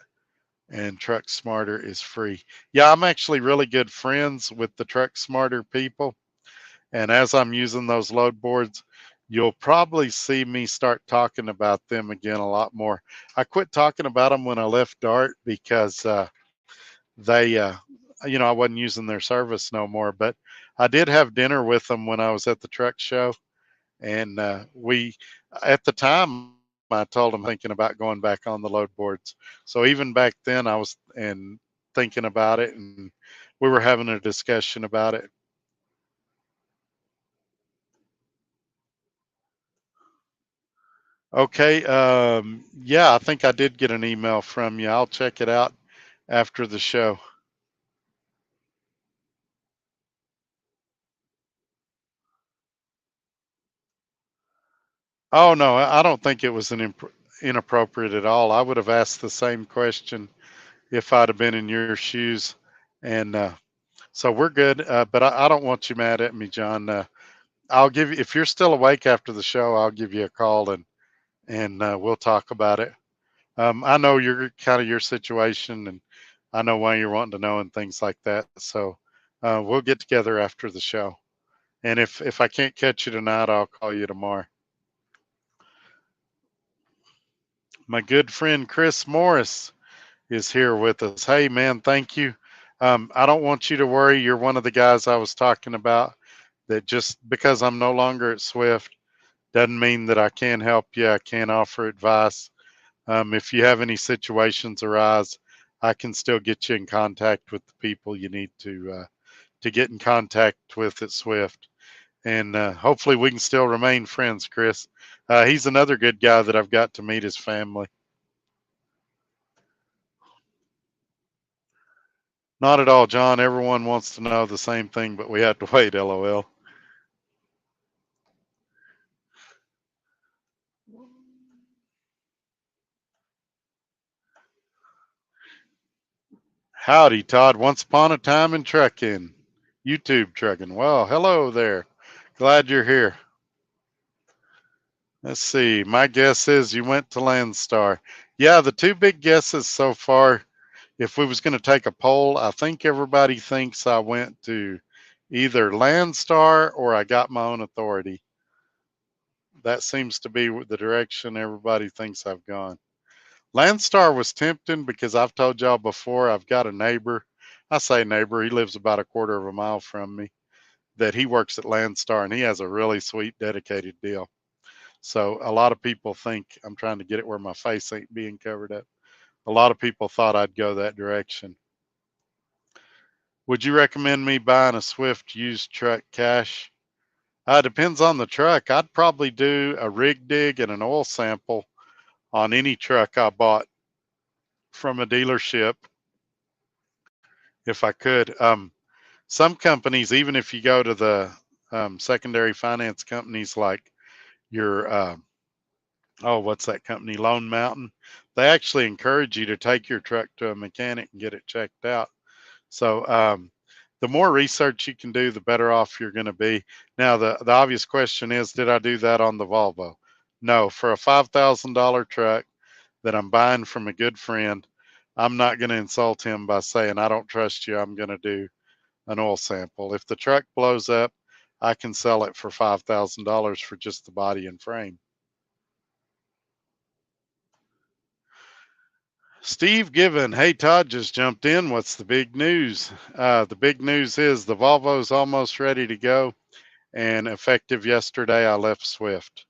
[SPEAKER 1] and Truck Smarter is free. Yeah, I'm actually really good friends with the Truck Smarter people, and as I'm using those load boards, you'll probably see me start talking about them again a lot more. I quit talking about them when I left Dart because they, I wasn't using their service no more. But I did have dinner with them when I was at the truck show, and at the time, I told them thinking about going back on the load boards. So even back then, I was and thinking about it, and we were having a discussion about it. Okay, yeah, I think I did get an email from you. I'll check it out after the show. Oh no, I don't think it was inappropriate at all. I would have asked the same question if I'd have been in your shoes, and so we're good. But I don't want you mad at me, John. I'll give you if you're still awake after the show. I'll give you a call and we'll talk about it. I know your kind of your situation, and I know why you're wanting to know and things like that. So we'll get together after the show. And if I can't catch you tonight, I'll call you tomorrow. My good friend Chris Morris is here with us. Hey man, thank you. I don't want you to worry. You're one of the guys I was talking about that just because I'm no longer at Swift doesn't mean that I can't help you. I can't offer advice. If you have any situations arise, I can still get you in contact with the people you need to get in contact with at Swift. And hopefully we can still remain friends, Chris. He's another good guy that I've got to meet his family. Not at all, John. Everyone wants to know the same thing, but we have to wait, lol. Howdy, Todd. Once upon a time in trucking, YouTube trucking. Well, hello there. Glad you're here. Let's see. My guess is you went to Landstar. Yeah, the two big guesses so far. If we was going to take a poll, I think everybody thinks I went to either Landstar or I got my own authority. That seems to be the direction everybody thinks I've gone. Landstar was tempting because I've told y'all before, I've got a neighbor. I say neighbor, he lives about a quarter of a mile from me, that he works at Landstar and he has a really sweet dedicated deal. So a lot of people think I'm trying to get it where my face ain't being covered up. A lot of people thought I'd go that direction. Would you recommend me buying a Swift used truck cash? Depends on the truck. I'd probably do a rig dig and an oil sample on any truck I bought from a dealership if I could. Some companies, even if you go to the secondary finance companies like your, what's that company, Lone Mountain, they actually encourage you to take your truck to a mechanic and get it checked out. So the more research you can do, the better off you're going to be. Now, the obvious question is, did I do that on the Volvo? No, for a $5,000 truck that I'm buying from a good friend, I'm not going to insult him by saying, I don't trust you. I'm going to do an oil sample. If the truck blows up, I can sell it for $5,000 for just the body and frame. Steve Given, hey Todd just jumped in. What's the big news? The big news is the Volvo's almost ready to go, and effective yesterday, I left Swift.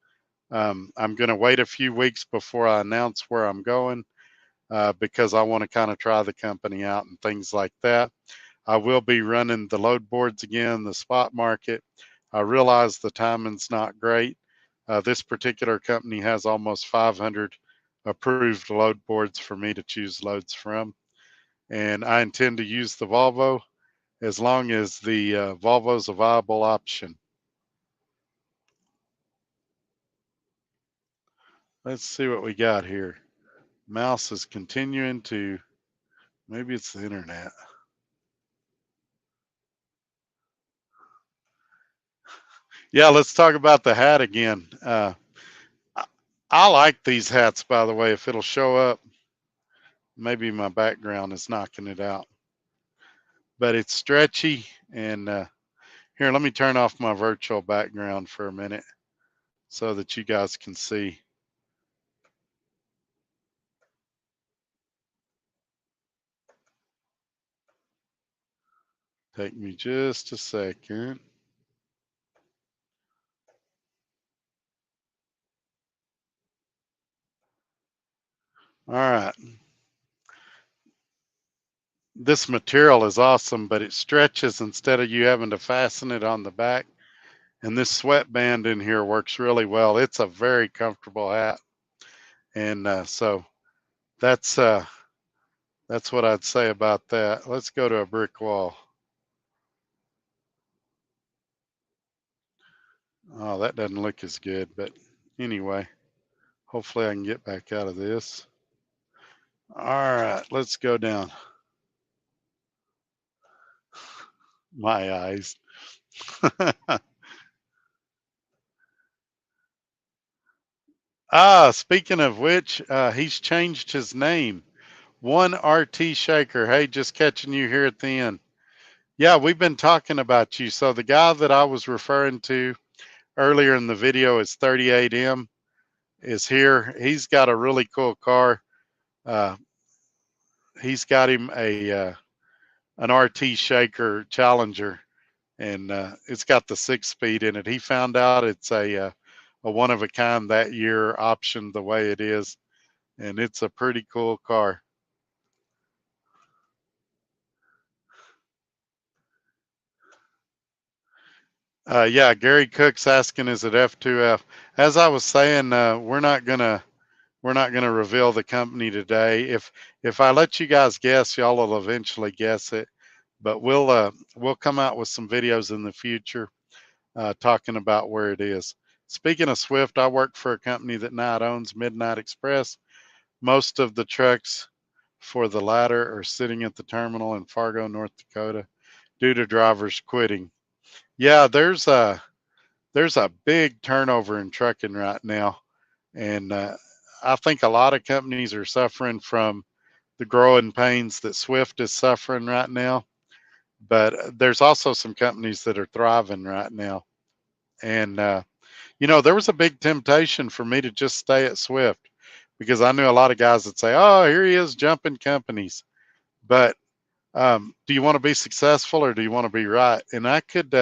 [SPEAKER 1] I'm going to wait a few weeks before I announce where I'm going because I want to kind of try the company out and things like that. I will be running the load boards again, the spot market. I realize the timing's not great. This particular company has almost 500 approved load boards for me to choose loads from. And I intend to use the Volvo as long as the Volvo's a viable option. Let's see what we got here. Mouse is continuing to, maybe it's the internet. Yeah, let's talk about the hat again. I like these hats, by the way, if it'll show up. Maybe my background is knocking it out, but it's stretchy. And here, let me turn off my virtual background for a minute so that you guys can see. Take me just a second. All right. This material is awesome, but it stretches instead of you having to fasten it on the back. And this sweatband in here works really well. It's a very comfortable hat. And so that's uh, that's what I'd say about that. Let's go to a brick wall. Oh, that doesn't look as good, but anyway, hopefully I can get back out of this. All right, let's go down. My eyes. Speaking of which, he's changed his name. One RT Shaker. Hey, just catching you here at the end. Yeah, we've been talking about you. So the guy that I was referring to earlier in the video is 38M is here. He's got a really cool car. Uh, he's got him a an RT Shaker Challenger, and it's got the 6-speed in it. He found out it's a one of a kind that year, optioned the way it is, and it's a pretty cool car. Yeah, Gary Cook's asking, is it F2F? As I was saying, we're not gonna reveal the company today. If I let you guys guess, y'all will eventually guess it. But we'll come out with some videos in the future talking about where it is. Speaking of Swift, I work for a company that now owns Midnight Express. Most of the trucks for the latter are sitting at the terminal in Fargo, North Dakota, due to drivers quitting. Yeah, there's a big turnover in trucking right now, and I think a lot of companies are suffering from the growing pains that Swift is suffering right now. But there's also some companies that are thriving right now, and there was a big temptation for me to just stay at Swift because I knew a lot of guys that say, "Oh, here he is jumping companies," but do you want to be successful or do you want to be right? And I could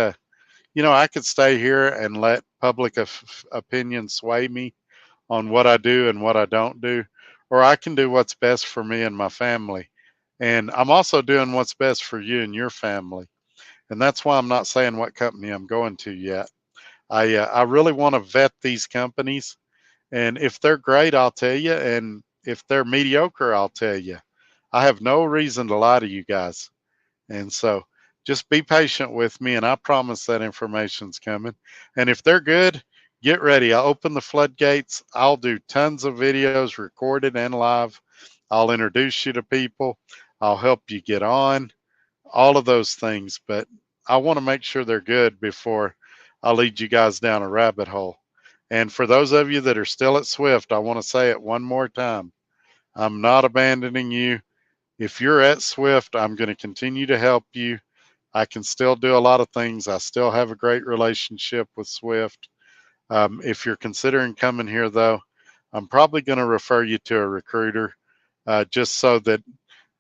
[SPEAKER 1] stay here and let public opinion sway me on what I do and what I don't do, or I can do what's best for me and my family. And I'm also doing what's best for you and your family. And that's why I'm not saying what company I'm going to yet. I really want to vet these companies, and if they're great, I'll tell you, and if they're mediocre, I'll tell you. I have no reason to lie to you guys. And so just be patient with me, and I promise that information's coming. And if they're good, get ready. I'll open the floodgates. I'll do tons of videos recorded and live. I'll introduce you to people. I'll help you get on, all of those things. But I want to make sure they're good before I lead you guys down a rabbit hole. And for those of you that are still at Swift, I want to say it one more time. I'm not abandoning you. If you're at Swift, I'm going to continue to help you. I can still do a lot of things. I still have a great relationship with Swift. If you're considering coming here, though, I'm probably going to refer you to a recruiter just so that,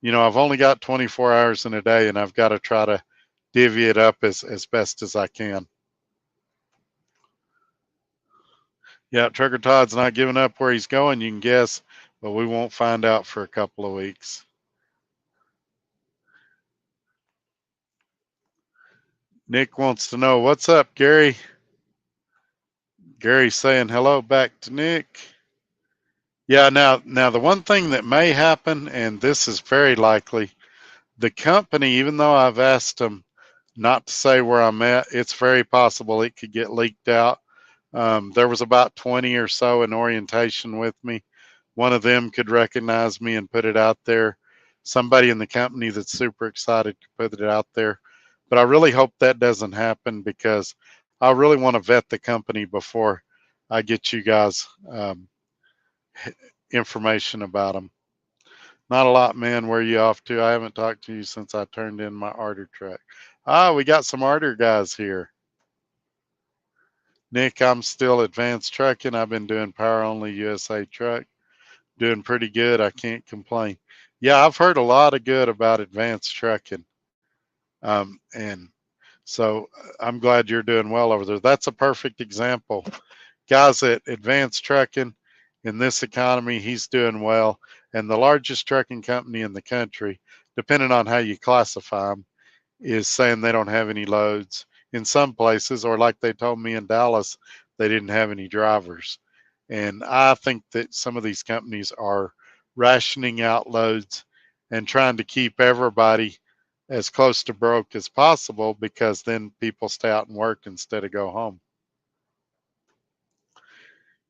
[SPEAKER 1] I've only got 24 hours in a day and I've got to try to divvy it up as best as I can. Yeah, Trucker Todd's not giving up where he's going, you can guess, but we won't find out for a couple of weeks. Nick wants to know what's up, Gary. Gary's saying hello back to Nick. Yeah, now the one thing that may happen, and this is very likely, the company, even though I've asked them not to say where I'm at, it's very possible it could get leaked out. There was about 20 or so in orientation with me. One of them could recognize me and put it out there. Somebody in the company that's super excited could put it out there. But I really hope that doesn't happen because I really want to vet the company before I get you guys information about them. Not a lot, man. Where you off to? I haven't talked to you since I turned in my Arter truck. Ah, we got some Arter guys here. Nick, I'm still advanced trucking. I've been doing power only USA truck. Doing pretty good. I can't complain. Yeah, I've heard a lot of good about advanced trucking. And so I'm glad you're doing well over there. That's a perfect example. Guys at advanced trucking in this economy, he's doing well. And the largest trucking company in the country, depending on how you classify them, is saying they don't have any loads in some places, or like they told me in Dallas, they didn't have any drivers. And I think that some of these companies are rationing out loads and trying to keep everybody as close to broke as possible because then people stay out and work instead of go home.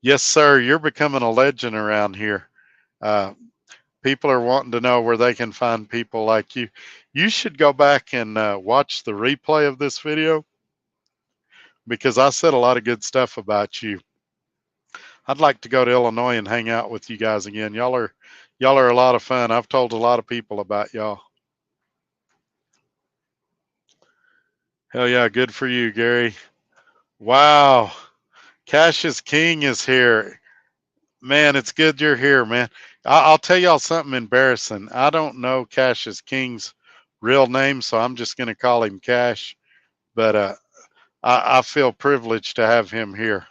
[SPEAKER 1] Yes, sir, you're becoming a legend around here. Uh, People are wanting to know where they can find people like you. You should go back and watch the replay of this video because I said a lot of good stuff about you. I'd like to go to Illinois and hang out with you guys again. Y'all are a lot of fun. I've told a lot of people about y'all. Hell yeah, good for you, Gary. Wow. Cassius King is here. Man, it's good you're here, man. I'll tell y'all something embarrassing. I don't know Cassius King's real name, so I'm just going to call him Cash. But I feel privileged to have him here.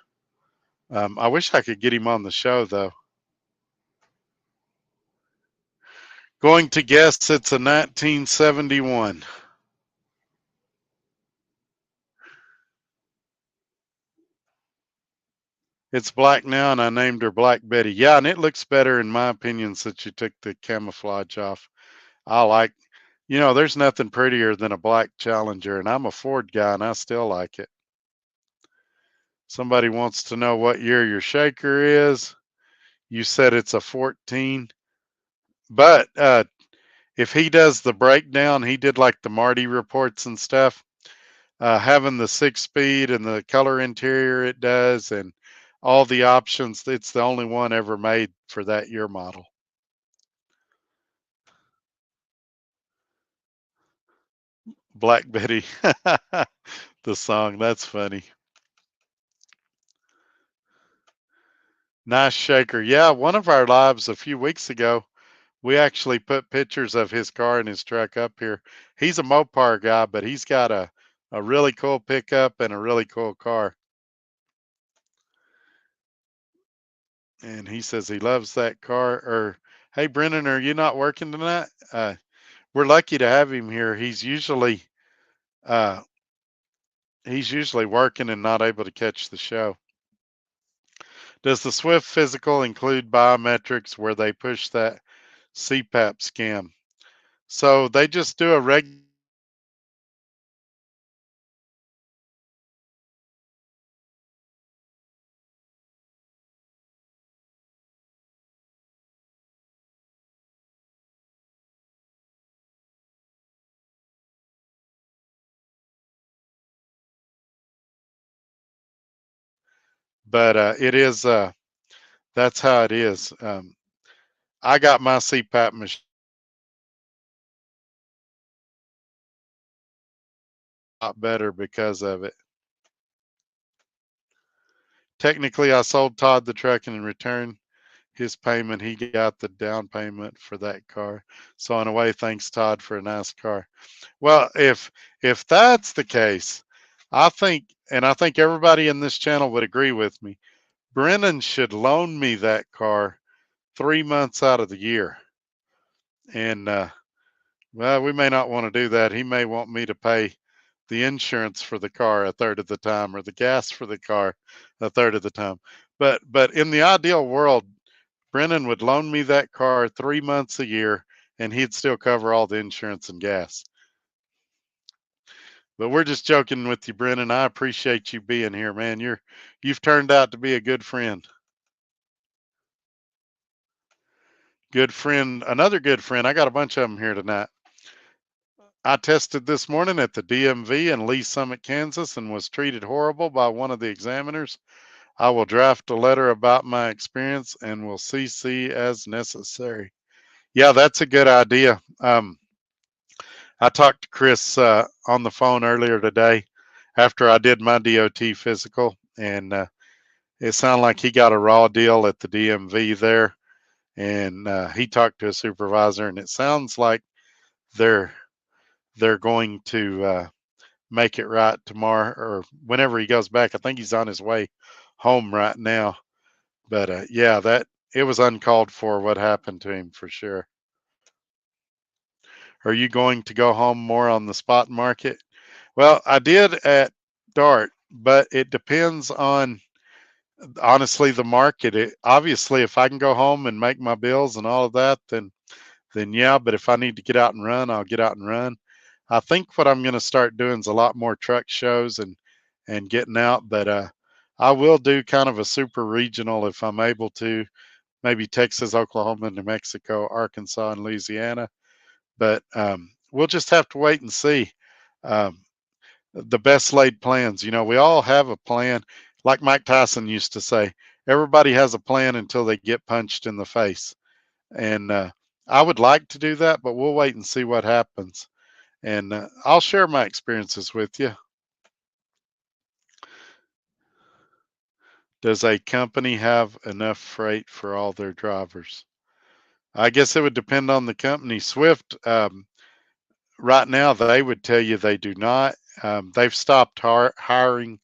[SPEAKER 1] I wish I could get him on the show, though. Going to guess it's a 1971. It's black now, and I named her Black Betty. Yeah, and it looks better, in my opinion, since you took the camouflage off. I like, there's nothing prettier than a black Challenger, and I'm a Ford guy, and I still like it. Somebody wants to know what year your shaker is. You said it's a 14. But if he does the breakdown, he did like the Marty reports and stuff. Having the 6-speed and the color interior it does, and all the options, it's the only one ever made for that year model. Black Betty, the song. That's funny. Nice shaker. Yeah, one of our lives a few weeks ago, we actually put pictures of his car and his truck up here. He's a Mopar guy, but he's got a really cool pickup and a really cool car. And he says he loves that car. Or, hey, Brennan, are you not working tonight? We're lucky to have him here. Uh, he's usually working and not able to catch the show. Does the Swift physical include biometrics where they push that CPAP scam? So they just do a regular. But it is, that's how it is. I got my CPAP machine a lot better because of it. Technically, I sold Todd the truck and in return his payment, he got the down payment for that car. So in a way, thanks Todd for a nice car. Well, if that's the case, I think, and I think everybody in this channel would agree with me, Brennan should loan me that car 3 months out of the year. And, well, we may not want to do that. He may want me to pay the insurance for the car a third of the time or the gas for the car a third of the time. But in the ideal world, Brennan would loan me that car 3 months a year and he'd still cover all the insurance and gas. But we're just joking with you, Brennan. I appreciate you being here, man. You've turned out to be a good friend. Good friend, another good friend. I got a bunch of them here tonight. I tested this morning at the DMV in Lee Summit, Kansas, and was treated horrible by one of the examiners. I will draft a letter about my experience and will CC as necessary. Yeah, that's a good idea. I talked to Chris on the phone earlier today after I did my DOT physical, and it sounded like he got a raw deal at the DMV there, and he talked to a supervisor, and it sounds like they're going to make it right tomorrow or whenever he goes back. I think he's on his way home right now, but yeah, that it was uncalled for what happened to him for sure. Are you going to go home more on the spot market? Well, I did at Dart, but it depends on honestly the market. Obviously, if I can go home and make my bills and all of that, then yeah. But if I need to get out and run, I'll get out and run. I think what I'm going to start doing is a lot more truck shows and getting out. But I will do kind of a super regional if I'm able to, maybe Texas, Oklahoma, New Mexico, Arkansas, and Louisiana. But we'll just have to wait and see. Um, the best laid plans. We all have a plan. Like Mike Tyson used to say, everybody has a plan until they get punched in the face. And I would like to do that, but we'll wait and see what happens. And I'll share my experiences with you. Does a company have enough freight for all their drivers? I guess it would depend on the company. Swift, right now, they would tell you they do not. They've stopped hiring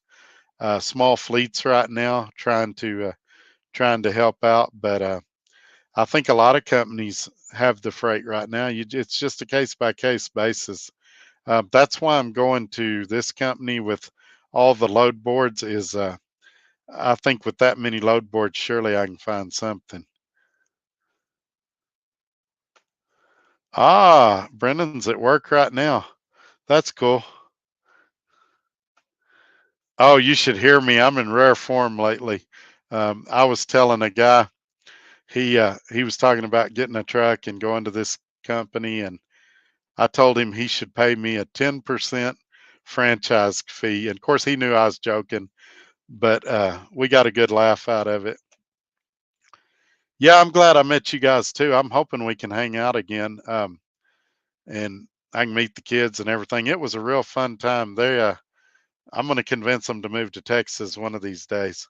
[SPEAKER 1] small fleets right now, trying to help out. But I think a lot of companies have the freight right now. It's just a case by case basis. That's why I'm going to this company with all the load boards. I think with that many load boards, surely I can find something. Ah, Brendan's at work right now. That's cool. Oh, you should hear me. I'm in rare form lately. I was telling a guy he was talking about getting a truck and going to this company, and I told him he should pay me a 10% franchise fee. And of course, he knew I was joking, but we got a good laugh out of it. Yeah, I'm glad I met you guys too. I'm hoping we can hang out again, and I can meet the kids and everything. It was a real fun time. I'm going to convince them to move to Texas one of these days.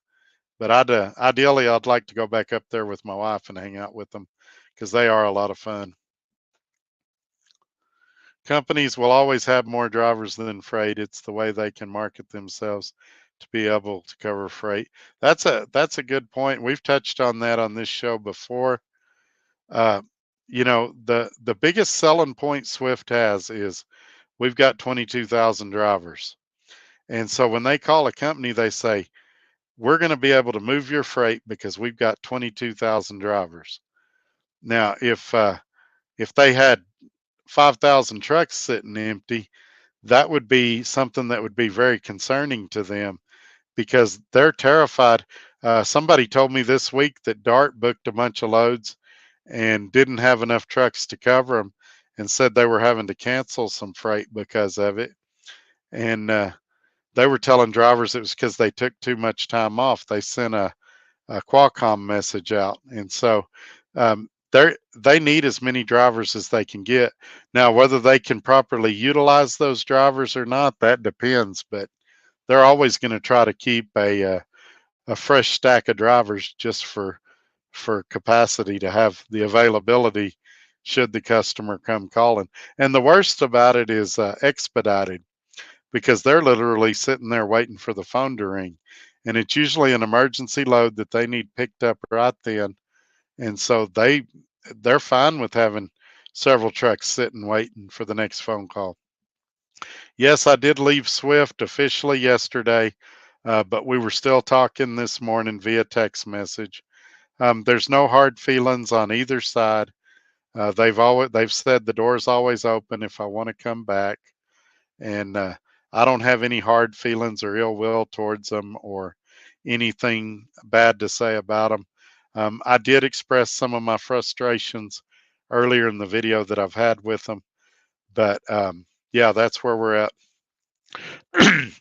[SPEAKER 1] But ideally, I'd like to go back up there with my wife and hang out with them because they are a lot of fun. Companies will always have more drivers than freight. It's the way they can market themselves to be able to cover freight. That's a good point. We've touched on that on this show before. Uh, the biggest selling point Swift has is we've got 22,000 drivers. And so when they call a company, they say, we're going to be able to move your freight because we've got 22,000 drivers. Now, if they had 5,000 trucks sitting empty, that would be something that would be very concerning to them because they're terrified. Somebody told me this week that Dart booked a bunch of loads and didn't have enough trucks to cover them and said they were having to cancel some freight because of it. And they were telling drivers it was because they took too much time off. They sent a Qualcomm message out. And so they need as many drivers as they can get. Now, whether they can properly utilize those drivers or not, that depends. But they're always going to try to keep a fresh stack of drivers just for capacity to have the availability should the customer come calling. And the worst about it is expedited because they're literally sitting there waiting for the phone to ring. and it's usually an emergency load that they need picked up right then. And so they're fine with having several trucks sitting waiting for the next phone call. Yes, I did leave Swift officially yesterday, but we were still talking this morning via text message. There's no hard feelings on either side. They've said the door's always open if I want to come back, and I don't have any hard feelings or ill will towards them or anything bad to say about them. I did express some of my frustrations earlier in the video that I've had with them, but yeah, that's where we're at.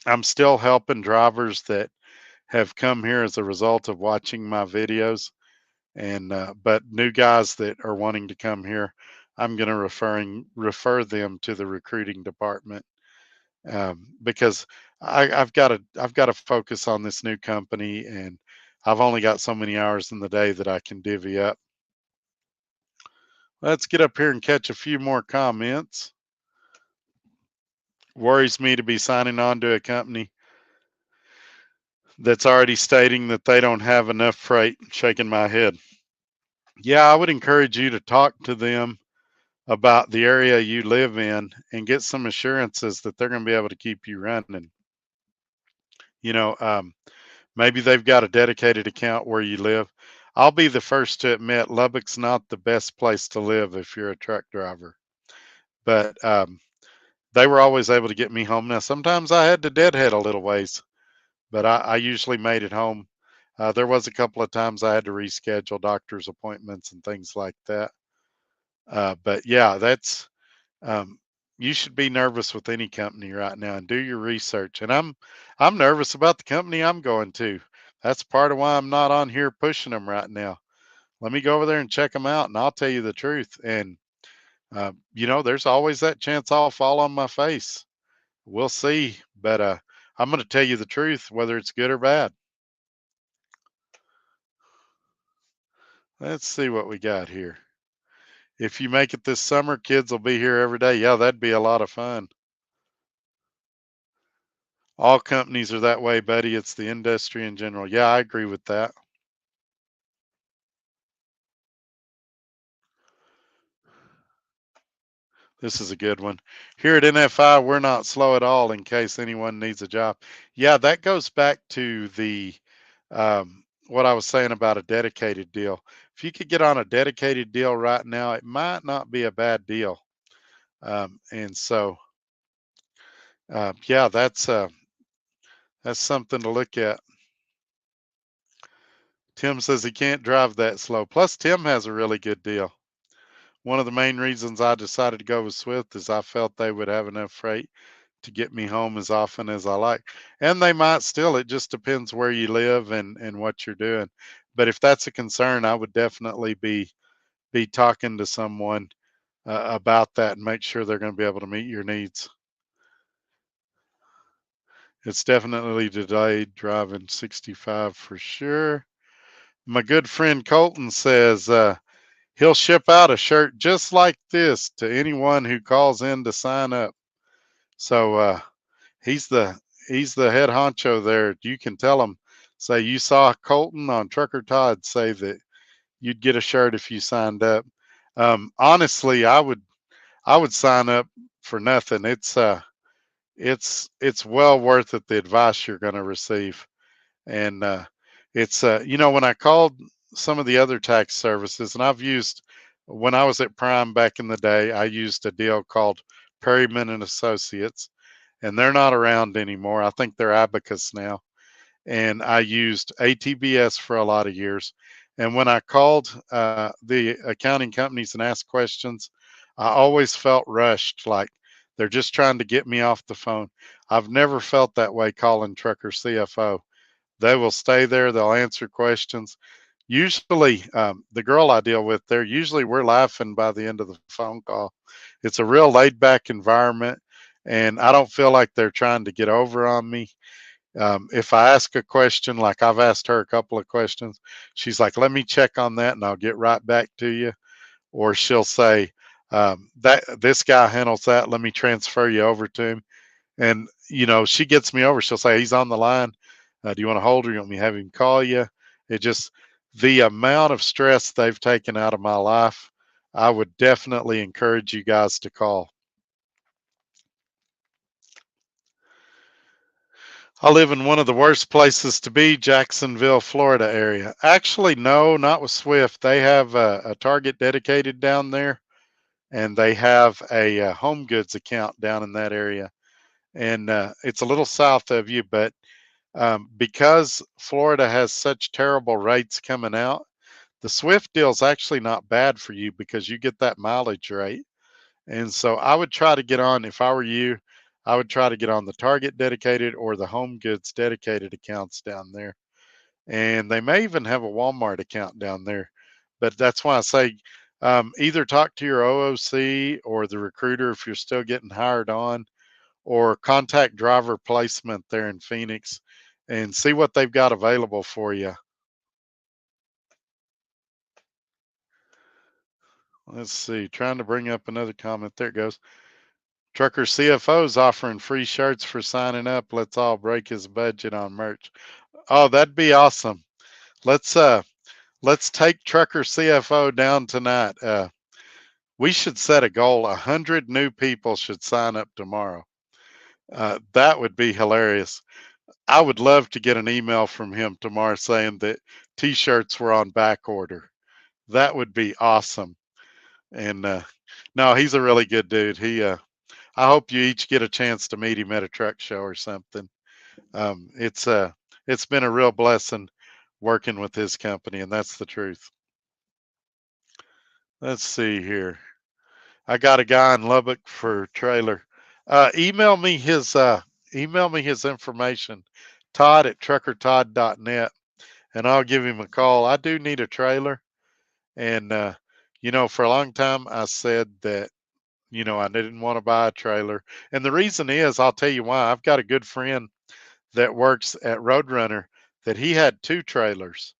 [SPEAKER 1] I'm still helping drivers that have come here as a result of watching my videos, and but new guys that are wanting to come here, I'm going to refer them to the recruiting department, because I've got to focus on this new company, and I've only got so many hours in the day that I can divvy up. Let's get up here and catch a few more comments. Worries me to be signing on to a company that's already stating that they don't have enough freight. Shaking my head. Yeah, I would encourage you to talk to them about the area you live in and get some assurances that they're going to be able to keep you running. You know, maybe they've got a dedicated account where you live. I'll be the first to admit Lubbock's not the best place to live if you're a truck driver, but they were always able to get me home. Now, sometimes I had to deadhead a little ways, but I usually made it home. There was a couple of times I had to reschedule doctor's appointments and things like that. But yeah, that's um, you should be nervous with any company right now and do your research. And I'm nervous about the company I'm going to. That's part of why I'm not on here pushing them right now. Let me go over there and check them out, and I'll tell you the truth. And you know, there's always that chance I'll fall on my face. We'll see, but I'm going to tell you the truth, whether it's good or bad. Let's see what we got here. If you make it this summer, kids will be here every day. Yeah, that'd be a lot of fun. All companies are that way, buddy. It's the industry in general. Yeah, I agree with that. This is a good one. Here at NFI, we're not slow at all in case anyone needs a job. Yeah, that goes back to the what I was saying about a dedicated deal. If you could get on a dedicated deal right now, it might not be a bad deal. And so, yeah, that's something to look at. Tim says he can't drive that slow. Plus, Tim has a really good deal. One of the main reasons I decided to go with Swift is I felt they would have enough freight to get me home as often as I like. And they might still, it just depends where you live and what you're doing. But if that's a concern, I would definitely be talking to someone about that and make sure they're going to be able to meet your needs. It's definitely delayed driving 65 for sure. My good friend Colton says he'll ship out a shirt just like this to anyone who calls in to sign up. So he's the he's the head honcho there. You can tell him, say you saw Colton on Trucker Todd say that you'd get a shirt if you signed up. Honestly, I would sign up for nothing. It's well worth it, the advice you're going to receive. And it's you know, when I called some of the other tax services, and I've used, when I was at Prime back in the day, I used a deal called Perryman and Associates, and they're not around anymore. I think they're Abacus now. And I used ATBS for a lot of years. And when I called the accounting companies and asked questions, I always felt rushed, like they're just trying to get me off the phone. I've never felt that way calling Trucker CFO. They will stay there. They'll answer questions. Usually, the girl I deal with there, usually we're laughing by the end of the phone call. It's a real laid back environment, and I don't feel like they're trying to get over on me. If I ask a question, like I've asked her a couple of questions, she's like, let me check on that and I'll get right back to you. Or she'll say, that this guy handles that. Let me transfer you over to him. And, you know, she gets me over. She'll say, he's on the line. Do you want to hold, or you want me to have him call you? It just, the amount of stress they've taken out of my life, I would definitely encourage you guys to call. I live in one of the worst places to be, Jacksonville, Florida area. Actually, no, not with Swift. They have a Target dedicated down there, and they have a home goods account down in that area. And it's a little south of you, but because Florida has such terrible rates coming out, the Swift deal is actually not bad for you because you get that mileage rate. And so I would try to get on, if I were you, I would try to get on the Target dedicated or the home goods dedicated accounts down there. And they may even have a Walmart account down there. But that's why I say either talk to your OOC or the recruiter if you're still getting hired on, or contact driver placement there in Phoenix and see what they've got available for you. Let's see, trying to bring up another comment. There it goes. Trucker CFO's offering free shirts for signing up. Let's all break his budget on merch. Oh, that'd be awesome. Let's uh let's take Trucker CFO down tonight. We should set a goal. 100 new people should sign up tomorrow. That would be hilarious. I would love to get an email from him tomorrow saying that t-shirts were on back order. That would be awesome. And no, he's a really good dude. I hope you each get a chance to meet him at a truck show or something. It's been a real blessing working with his company, and that's the truth. Let's see here. I got a guy in Lubbock for trailer. Email me his information, Todd at truckertodd.net, and I'll give him a call. I do need a trailer, and for a long time I said that I didn't want to buy a trailer, and the reason is, I'll tell you why. I've got a good friend that works at Roadrunner that he had two trailers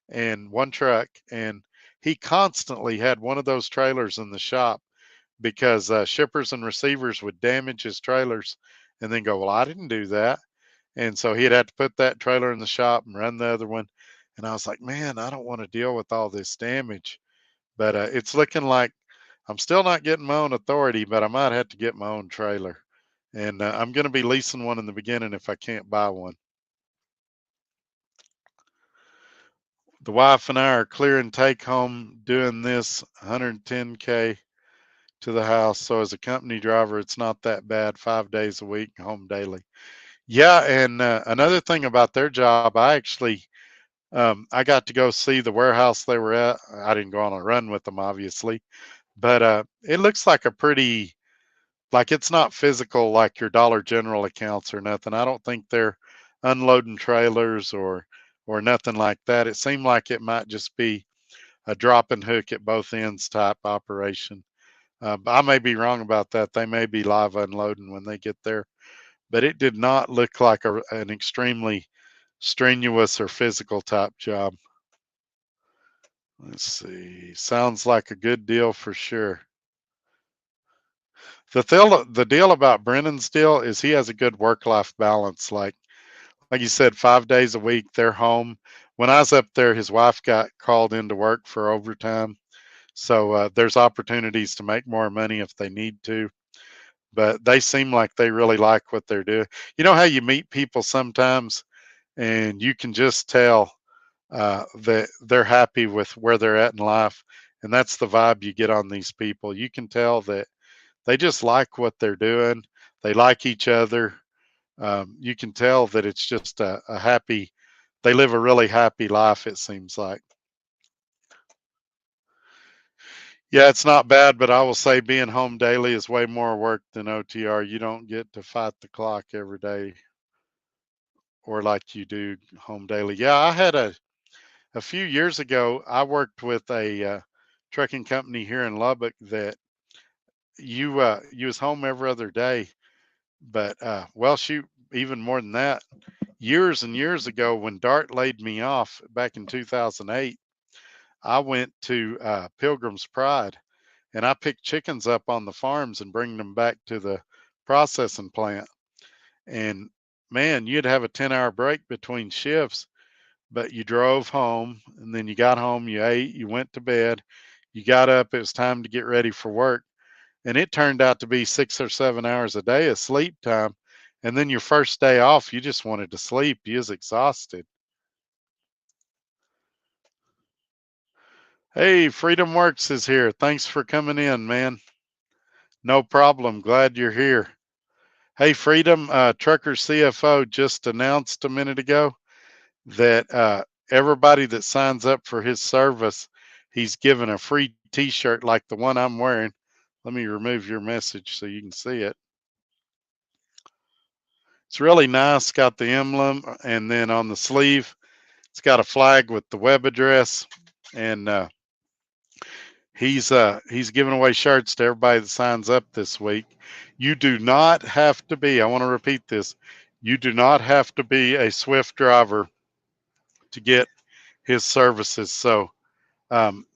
[SPEAKER 1] and one truck, and he constantly had one of those trailers in the shop because shippers and receivers would damage his trailers and then go, well, I didn't do that. And so he'd have to put that trailer in the shop and run the other one. And I was like, man, I don't want to deal with all this damage. But it's looking like I'm still not getting my own authority, but I might have to get my own trailer. And I'm going to be leasing one in the beginning if I can't buy one. The wife and I are clearing take home doing this 110K to the house. So as a company driver, it's not that bad. 5 days a week, home daily. Yeah, and another thing about their job, I got to go see the warehouse they were at. I didn't go on a run with them, obviously, but it looks like like it's not physical like your Dollar General accounts or nothing. I don't think they're unloading trailers or nothing like that. It seemed like it might just be a drop and hook at both ends type operation. I may be wrong about that. They may be live unloading when they get there, but it did not look like an extremely strenuous or physical type job. Let's see. Sounds like a good deal for sure. The deal about Brennan's deal is he has a good work-life balance. Like you said, 5 days a week, they're home. When I was up there, his wife got called into work for overtime. So there's opportunities to make more money if they need to. But they seem like they really like what they're doing. You know how you meet people sometimes and you can just tell that they're happy with where they're at in life. And that's the vibe you get on these people. You can tell that they just like what they're doing. They like each other. You can tell that it's just a happy, they live a really happy life, it seems like. Yeah, it's not bad, but I will say being home daily is way more work than OTR. You don't get to fight the clock every day or like you do home daily. Yeah, I had a few years ago, I worked with a trucking company here in Lubbock that you was home every other day. But well, shoot, even more than that, years and years ago, when Dart laid me off back in 2008, I went to Pilgrim's Pride and I picked chickens up on the farms and bring them back to the processing plant. And man, you'd have a 10-hour break between shifts, but you drove home and then you got home, you ate, you went to bed, you got up, it was time to get ready for work. And it turned out to be 6 or 7 hours a day of sleep time. And then your first day off, you just wanted to sleep. You was exhausted. Hey, Freedom Works is here. Thanks for coming in, man. No problem. Glad you're here. Hey, Freedom, Trucker CFO just announced a minute ago that everybody that signs up for his service, he's given a free t-shirt like the one I'm wearing. Let me remove your message so you can see it. It's really nice. Got the emblem, and then on the sleeve, it's got a flag with the web address. And he's giving away shirts to everybody that signs up this week. You do not have to be. I want to repeat this. You do not have to be a Swift driver to get his services. So um,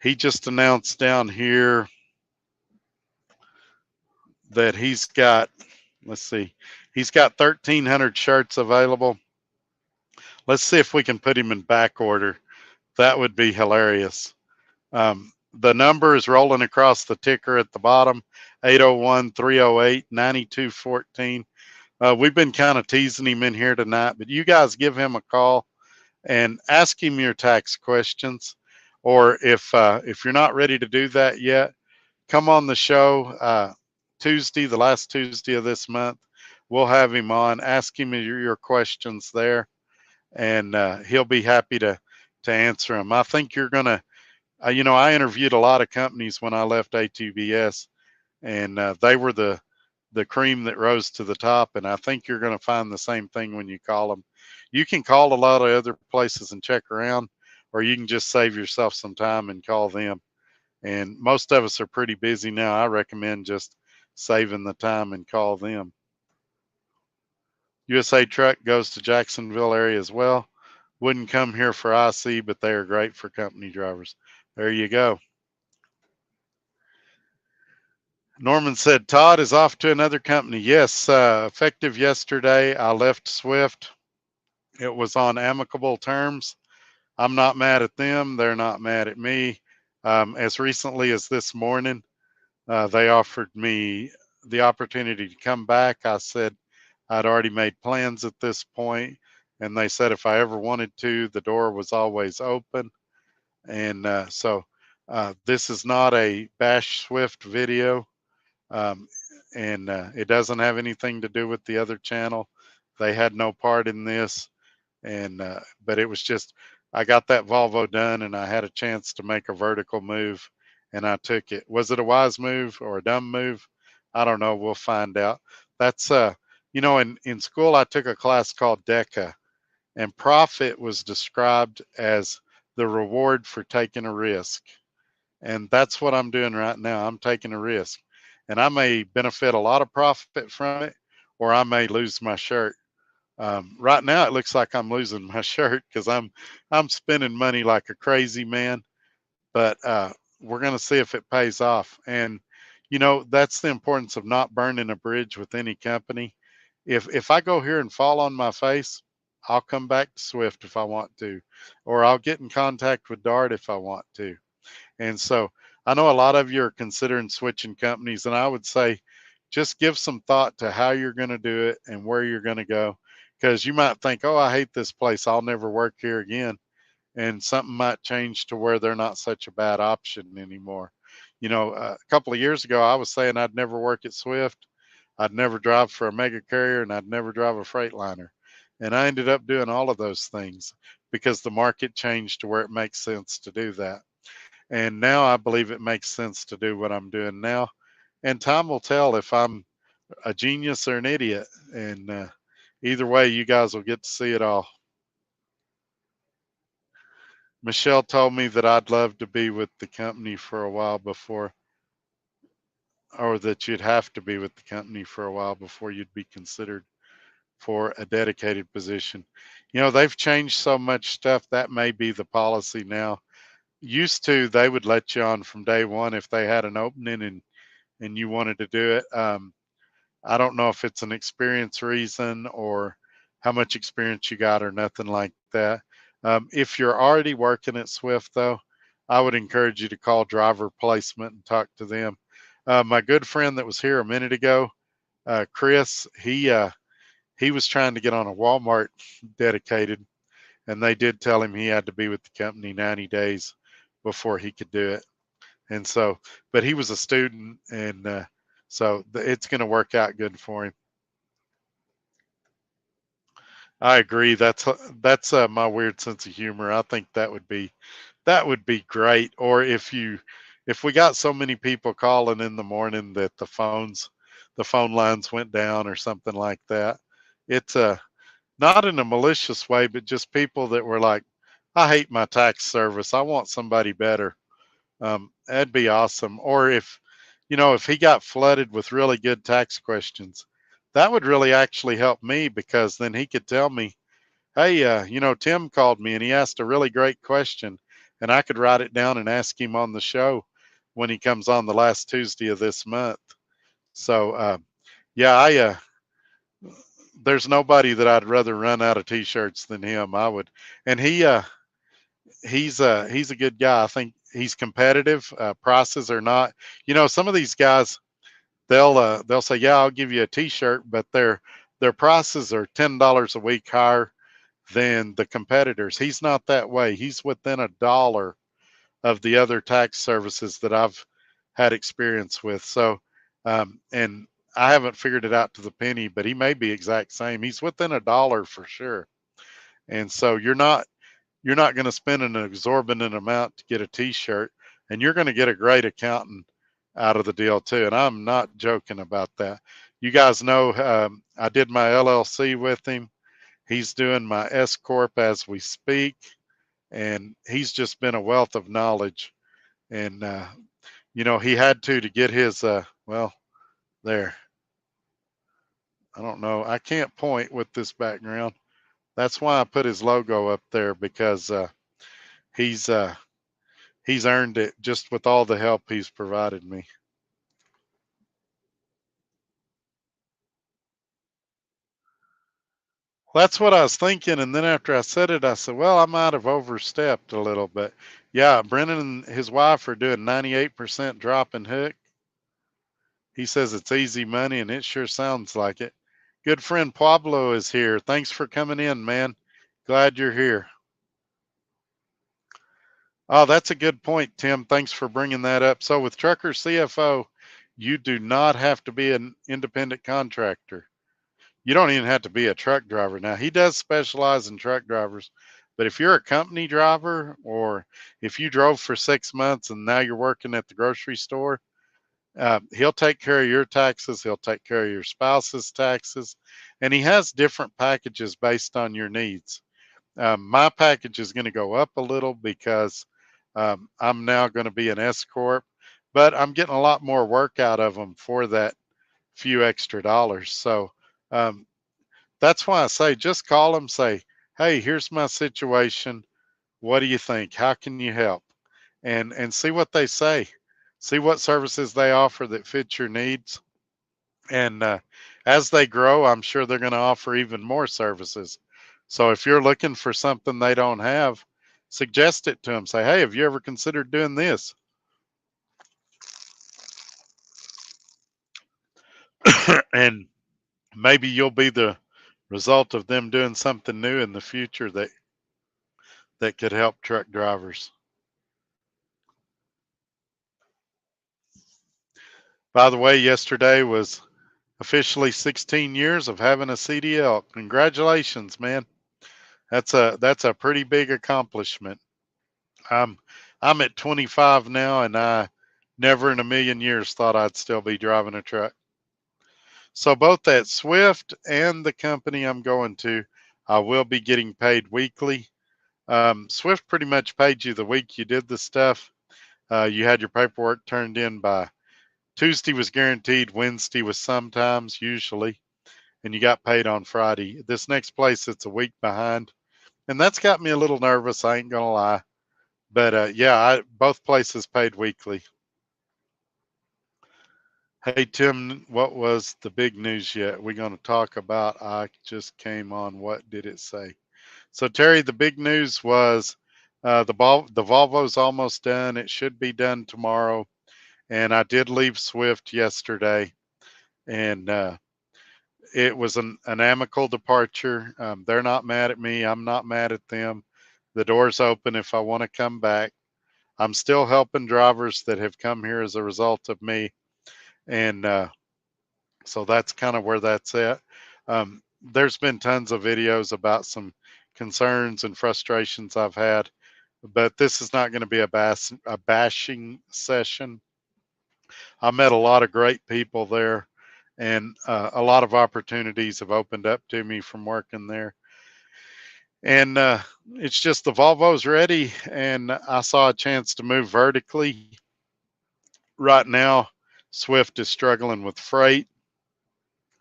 [SPEAKER 1] he just announced down here that he's got. Let's see. He's got 1,300 shirts available. Let's see if we can put him in back order. That would be hilarious. The number is rolling across the ticker at the bottom, 801-308-9214. We've been kind of teasing him in here tonight, but you guys give him a call and ask him your tax questions. Or if you're not ready to do that yet, come on the show Tuesday, the last Tuesday of this month. We'll have him on. Ask him your questions there, and he'll be happy to answer them. I think you're gonna. I interviewed a lot of companies when I left ATBS, and they were the cream that rose to the top. And I think you're going to find the same thing when you call them. You can call a lot of other places and check around, or you can just save yourself some time and call them. And most of us are pretty busy now. I recommend just saving the time and call them. USA Truck goes to Jacksonville area as well. Wouldn't come here for IC, but they are great for company drivers. There you go. Norman said, Todd is off to another company. Yes, effective yesterday, I left Swift. It was on amicable terms. I'm not mad at them. They're not mad at me. As recently as this morning, they offered me the opportunity to come back. I said I'd already made plans at this point, and they said if I ever wanted to, the door was always open. And so this is not a Bash Swift video. Um, and it doesn't have anything to do with the other channel. They had no part in this, and but it was just I got that Volvo done, and I had a chance to make a vertical move, and I took it. Was it a wise move or a dumb move? I don't know. We'll find out. That's in school I took a class called DECA, and profit was described as the reward for taking a risk. And that's what I'm doing right now. I'm taking a risk. And I may benefit a lot of profit from it, or I may lose my shirt. Right now, it looks like I'm losing my shirt because I'm spending money like a crazy man. But we're going to see if it pays off. And that's the importance of not burning a bridge with any company. If I go here and fall on my face, I'll come back to Swift if I want to, or I'll get in contact with Dart if I want to. And so I know a lot of you are considering switching companies, and I would say just give some thought to how you're going to do it and where you're going to go. Because you might think, oh, I hate this place. I'll never work here again. And something might change to where they're not such a bad option anymore. A couple of years ago, I was saying I'd never work at Swift. I'd never drive for a mega carrier, and I'd never drive a Freightliner. And I ended up doing all of those things because the market changed to where it makes sense to do that. And now I believe it makes sense to do what I'm doing now. And time will tell if I'm a genius or an idiot. And either way, you guys will get to see it all. Michelle told me that I'd love to be with the company for a while before, or that you'd have to be with the company for a while before you'd be considered for a dedicated position. They've changed so much stuff. That may be the policy now. Used to, they would let you on from day one if they had an opening and you wanted to do it. I don't know if it's an experience reason or how much experience you got or nothing like that. If you're already working at Swift, though, I would encourage you to call driver placement and talk to them. My good friend that was here a minute ago, Chris, he was trying to get on a Walmart dedicated, and they did tell him he had to be with the company 90 days before he could do it. And so, but he was a student, and so it's going to work out good for him. I agree. That's my weird sense of humor. I think that would be great. Or if we got so many people calling in the morning that the phone lines went down or something like that. It's not in a malicious way, but just people that were like, I hate my tax service. I want somebody better. That'd be awesome. Or if he got flooded with really good tax questions, that would really actually help me because then he could tell me, hey, Tim called me and he asked a really great question, and I could write it down and ask him on the show when he comes on the last Tuesday of this month. So, yeah, there's nobody that I'd rather run out of t-shirts than him. I would, and he's a good guy. I think he's competitive. Prices are not, some of these guys they'll say, yeah, I'll give you a t-shirt, but their prices are $10 a week higher than the competitors. He's not that way. He's within $1 of the other tax services that I've had experience with. So, and I haven't figured it out to the penny, but he may be exact same. He's within $1 for sure. And so you're not going to spend an exorbitant amount to get a t-shirt, and you're going to get a great accountant out of the deal too. And I'm not joking about that. You guys know I did my LLC with him. He's doing my S corp as we speak, and he's just been a wealth of knowledge. And he had to get his well, there. I don't know. I can't point with this background. That's why I put his logo up there because he's uh, he's earned it just with all the help he's provided me. That's what I was thinking. And then after I said it, I said, well, I might have overstepped a little bit. Yeah, Brennan and his wife are doing 98% drop and hook. He says it's easy money, and it sure sounds like it. Good friend Pablo is here. Thanks for coming in, man. Glad you're here. Oh, that's a good point, Tim. Thanks for bringing that up. So, with Trucker CFO, you do not have to be an independent contractor. You don't even have to be a truck driver. Now, he does specialize in truck drivers, but if you're a company driver or if you drove for 6 months and now you're working at the grocery store, he'll take care of your taxes. He'll take care of your spouse's taxes. And he has different packages based on your needs. My package is going to go up a little because I'm now going to be an S Corp, but I'm getting a lot more work out of them for that few extra dollars. So, um, that's why I say just call them, say, hey, here's my situation. What do you think? How can you help? And see what they say. See what services they offer that fit your needs. And as they grow, I'm sure they're going to offer even more services. So if you're looking for something they don't have, suggest it to them. Say, hey, have you ever considered doing this? And maybe you'll be the result of them doing something new in the future that could help truck drivers. By the way, yesterday was officially 16 years of having a CDL. Congratulations, man. That's a pretty big accomplishment. I'm I'm at 25 now, and I never in a million years thought I'd still be driving a truck. So both at Swift and the company I'm going to, I will be getting paid weekly. Swift pretty much paid you the week you did the stuff. You had your paperwork turned in by Tuesday was guaranteed, Wednesday was sometimes, usually, and you got paid on Friday. This next place, it's a week behind, and that's got me a little nervous. I ain't gonna lie, but yeah, both places paid weekly. Hey Tim, what was the big news yet? We're going to talk about. I just came on. What did it say? So Terry, the big news was the Volvo's almost done. It should be done tomorrow. And I did leave Swift yesterday, and it was an amicable departure. They're not mad at me. I'm not mad at them. The door's open if I want to come back. I'm still helping drivers that have come here as a result of me, and so that's kind of where that's at. There's been tons of videos about some concerns and frustrations I've had, but this is not going to be a bashing session. I met a lot of great people there, and a lot of opportunities have opened up to me from working there. And it's just the Volvo's ready, and I saw a chance to move vertically. Right now, Swift is struggling with freight.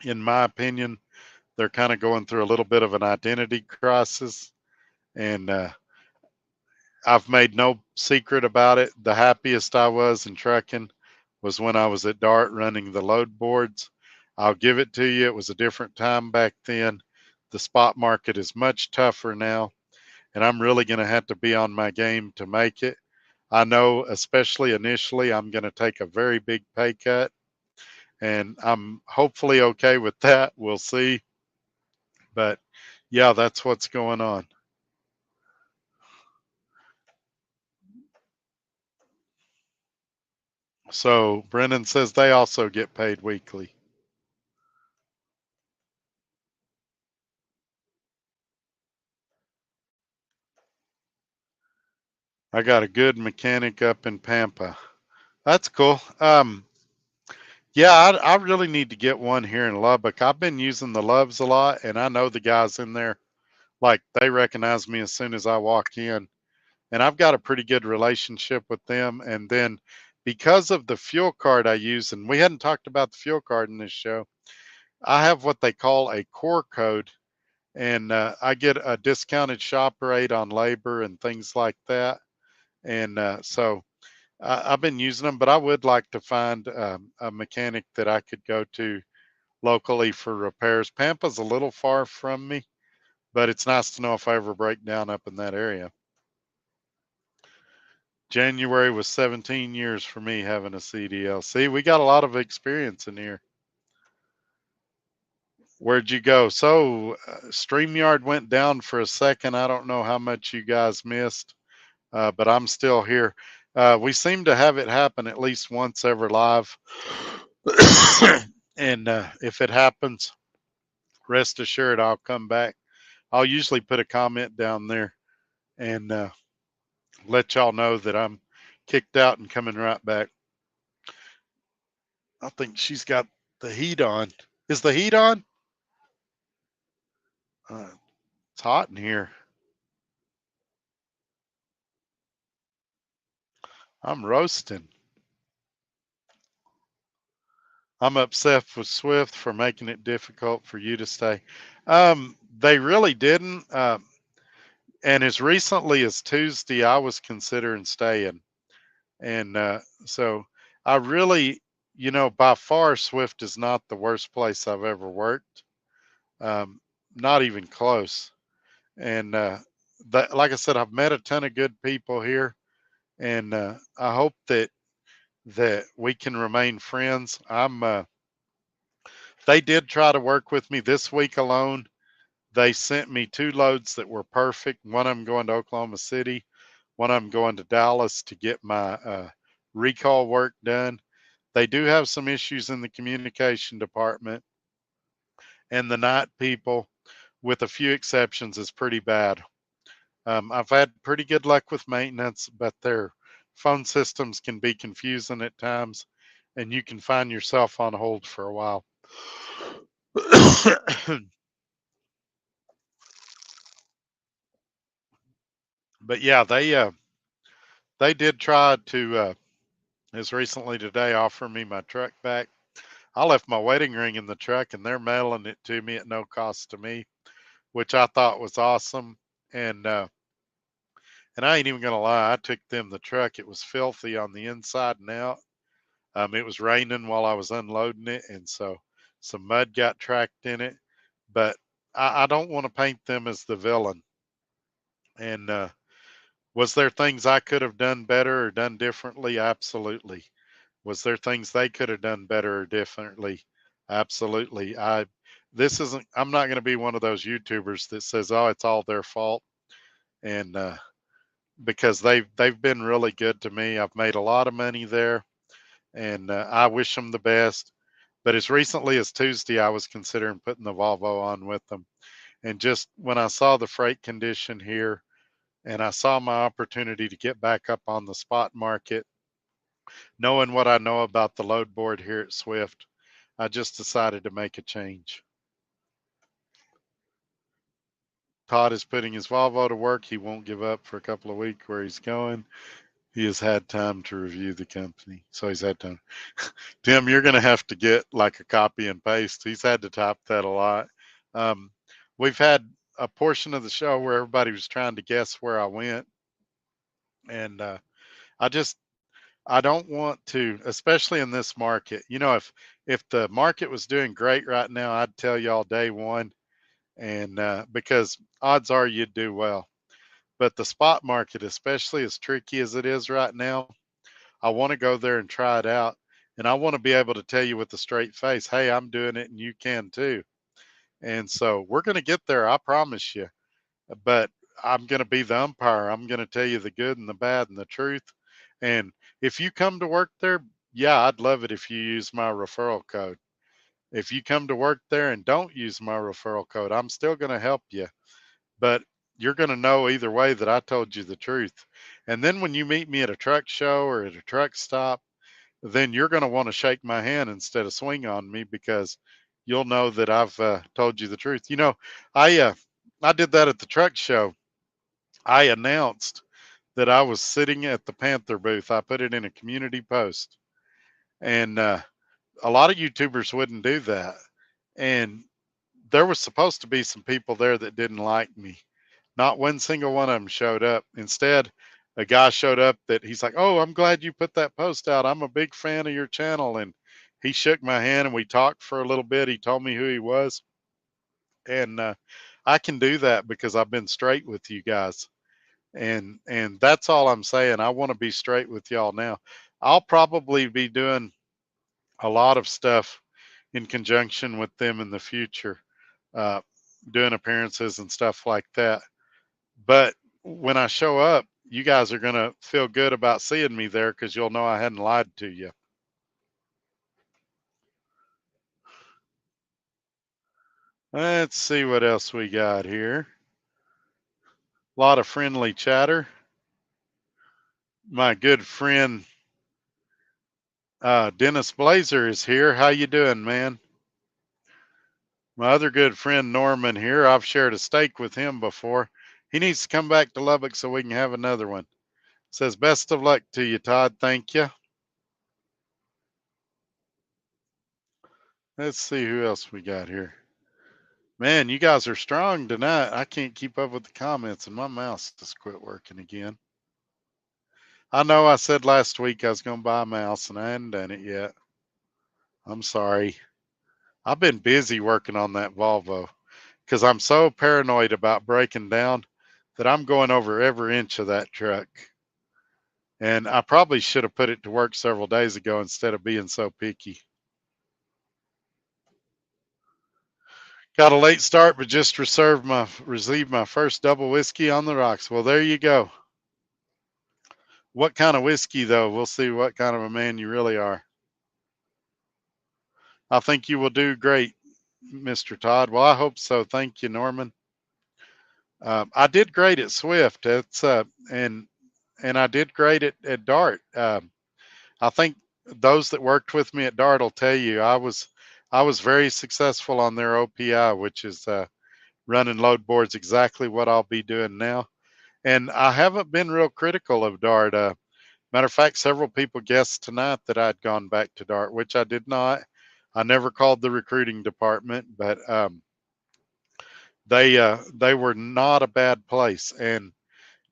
[SPEAKER 1] In my opinion, they're kind of going through a little bit of an identity crisis, and I've made no secret about it. The happiest I was in trucking was when I was at Dart running the load boards. I'll give it to you. It was a different time back then. The spot market is much tougher now, and I'm really going to have to be on my game to make it. I know, especially initially, I'm going to take a very big pay cut, and I'm hopefully okay with that. We'll see. But yeah, that's what's going on. So Brennan says they also get paid weekly. I got a good mechanic up in Pampa. That's cool. Yeah, I really need to get one here in Lubbock. I've been using the Loves a lot, and I know the guys in there, like they recognize me as soon as I walk in, and I've got a pretty good relationship with them. And then because of the fuel card I use, and we hadn't talked about the fuel card in this show, I have what they call a core code, and I get a discounted shop rate on labor and things like that. And so I've been using them, but I would like to find a mechanic that I could go to locally for repairs. Pampa's a little far from me, but it's nice to know if I ever break down up in that area. January was 17 years for me having a CDL. See, we got a lot of experience in here. Where'd you go? So, StreamYard went down for a second. I don't know how much you guys missed, but I'm still here. We seem to have it happen at least once every live. And if it happens, rest assured I'll come back. I'll usually put a comment down there and let y'all know that I'm kicked out and coming right back. I think she's got the heat on. Is the heat on? Uh, it's hot in here. I'm roasting. I'm upset with Swift for making it difficult for you to stay. They really didn't. And as recently as Tuesday, I was considering staying. And so I really, by far, Swift is not the worst place I've ever worked. Not even close. And like I said, I've met a ton of good people here, and I hope that we can remain friends. They did try to work with me this week alone. They sent me two loads that were perfect. One of them going to Oklahoma City, one of them going to Dallas to get my recall work done. They do have some issues in the communication department, and the night people, with a few exceptions, is pretty bad. I've had pretty good luck with maintenance, but their phone systems can be confusing at times, and you can find yourself on hold for a while. But yeah, they did try to as recently today offer me my truck back. I left my wedding ring in the truck, and they're mailing it to me at no cost to me, which I thought was awesome. And I ain't even gonna lie, I took them the truck. It was filthy on the inside and out. It was raining while I was unloading it, and so some mud got tracked in it. But I don't want to paint them as the villain. And was there things I could have done better or done differently? Absolutely. Was there things they could have done better or differently? Absolutely. I'm not going to be one of those YouTubers that says, "Oh, it's all their fault." And because they've been really good to me. I've made a lot of money there, and I wish them the best. But as recently as Tuesday, I was considering putting the Volvo on with them. And just when I saw the freight condition here and I saw my opportunity to get back up on the spot market, knowing what I know about the load board here at Swift, I just decided to make a change. Todd is putting his Volvo to work. He won't give up for a couple of weeks where he's going. He has had time to review the company. So he's had time. Tim, you're going to have to get like a copy and paste. He's had to type that a lot. Um, we've had a portion of the show where everybody was trying to guess where I went. And I just, I don't want to, especially in this market. If the market was doing great right now, I'd tell y'all day one, and because odds are you'd do well. But the spot market, especially as tricky as it is right now, I want to go there and try it out. And I want to be able to tell you with a straight face, hey, I'm doing it and you can too. And so we're going to get there, I promise you. But I'm going to be the umpire. I'm going to tell you the good and the bad and the truth. And if you come to work there, yeah, I'd love it if you use my referral code. If you come to work there and don't use my referral code, I'm still going to help you. But you're going to know either way that I told you the truth. And then when you meet me at a truck show or at a truck stop, then you're going to want to shake my hand instead of swing on me because you'll know that I've told you the truth. I did that at the truck show. I announced that I was sitting at the Panther booth. I put it in a community post, and a lot of YouTubers wouldn't do that. And there was supposed to be some people there that didn't like me. Not one single one of them showed up. Instead, a guy showed up that he's like, "Oh, I'm glad you put that post out. I'm a big fan of your channel." And he shook my hand and we talked for a little bit. He told me who he was. And I can do that because I've been straight with you guys. And that's all I'm saying. I want to be straight with y'all now. I'll probably be doing a lot of stuff in conjunction with them in the future, uh, doing appearances and stuff like that. But when I show up, you guys are going to feel good about seeing me there because you'll know I hadn't lied to you. Let's see what else we got here. A lot of friendly chatter. My good friend Dennis Blazer is here. How you doing, man? My other good friend Norman here. I've shared a steak with him before. He needs to come back to Lubbock so we can have another one. Says best of luck to you, Todd. Thank you. Let's see who else we got here. Man, you guys are strong tonight. I can't keep up with the comments and my mouse just quit working again. I know I said last week I was going to buy a mouse and I hadn't done it yet. I'm sorry. I've been busy working on that Volvo because I'm so paranoid about breaking down that I'm going over every inch of that truck. And I probably should have put it to work several days ago instead of being so picky. Got a late start, but just received my first double whiskey on the rocks. Well, there you go. What kind of whiskey, though? We'll see what kind of a man you really are. I think you will do great, Mr. Todd. Well, I hope so. Thank you, Norman. I did great at Swift. And I did great at Dart. I think those that worked with me at Dart will tell you I was very successful on their OPI, which is running load boards, exactly what I'll be doing now. And I haven't been real critical of Dart. Matter of fact, several people guessed tonight that I'd gone back to Dart, which I did not. I never called the recruiting department, but they were not a bad place. And